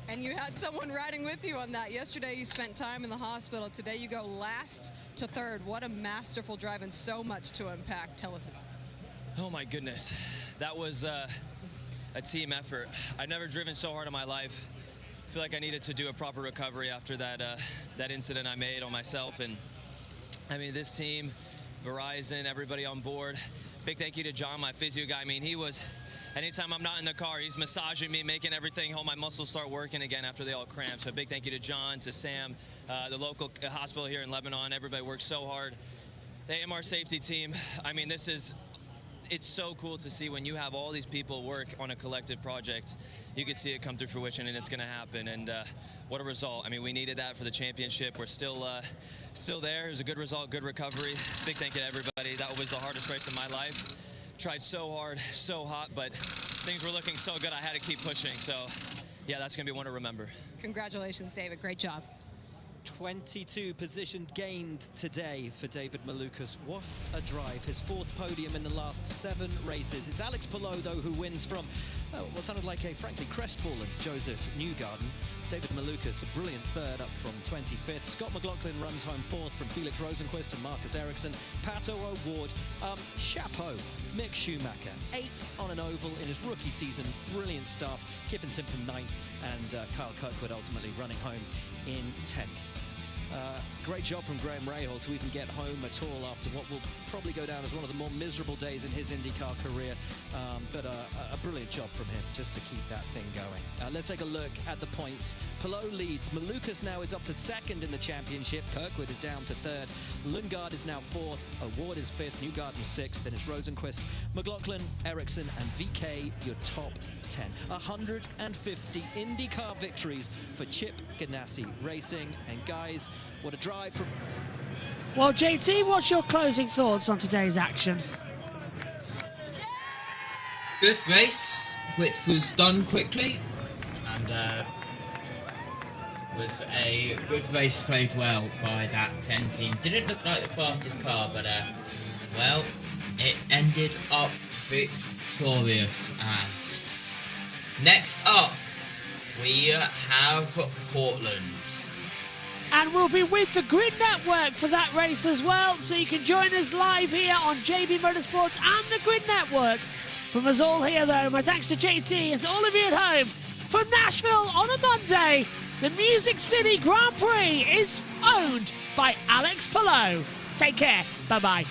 And you had someone riding with you on that. Yesterday you spent time in the hospital. Today you go last to third. What a masterful drive and so much to unpack. Tell us about it. Oh my goodness. That was a team effort. I've never driven so hard in my life. I feel like I needed to do a proper recovery after that incident I made on myself. And I mean, this team, Verizon, everybody on board. Big thank you to John, my physio guy. I mean, he was, anytime I'm not in the car, he's massaging me, making everything, all my muscles start working again after they all cramp. So big thank you to John, to Sam, the local hospital here in Lebanon. Everybody works so hard. The AMR safety team, I mean, it's so cool to see when you have all these people work on a collective project. You can see it come through fruition, and it's going to happen. And what a result. I mean, we needed that for the championship. We're still there. It was a good result, good recovery. Big thank you to everybody. That was the hardest race of my life. Tried so hard, so hot, but things were looking so good I had to keep pushing. So, yeah, that's going to be one to remember. Congratulations, David. Great job. 22 positions gained today for David Malukas. What a drive. His 4th podium in the last 7 races. It's Alex Palou, though, who wins from what sounded like a, frankly, crestfallen Joseph Newgarden. David Malukas, a brilliant 3rd up from 25th. Scott McLaughlin runs home 4th from Felix Rosenquist and Marcus Ericsson. Pato O'Ward, chapeau. Mick Schumacher, 8th on an oval in his rookie season. Brilliant stuff. Kevin Simpson 9th and Kyle Kirkwood ultimately running home in 10th. Great job from Graham Rahal to even get home at all after what will probably go down as one of the more miserable days in his IndyCar career. But a brilliant job from him just to keep that thing going. Let's take a look at the points. Palou leads. Malukas now is up to second in the championship. Kirkwood is down to third. Lundgaard is now fourth. Award is fifth. Newgarden sixth. Then it's Rosenquist, McLaughlin, Ericsson, and VK, your top 10. 150 IndyCar victories for Chip Ganassi Racing. And guys, what a drive from... Well, JT, what's your closing thoughts on today's action? Good race, which was done quickly, and was a good race played well by that 10 team. Didn't look like the fastest car, but well, it ended up victorious as. Next up, we have Portland. And we'll be with the Grid Network for that race as well, so you can join us live here on JB Motorsports and the Grid Network. From us all here, though, my thanks to JT and to all of you at home. From Nashville on a Monday, the Music City Grand Prix is owned by Alex Palou. Take care. Bye-bye.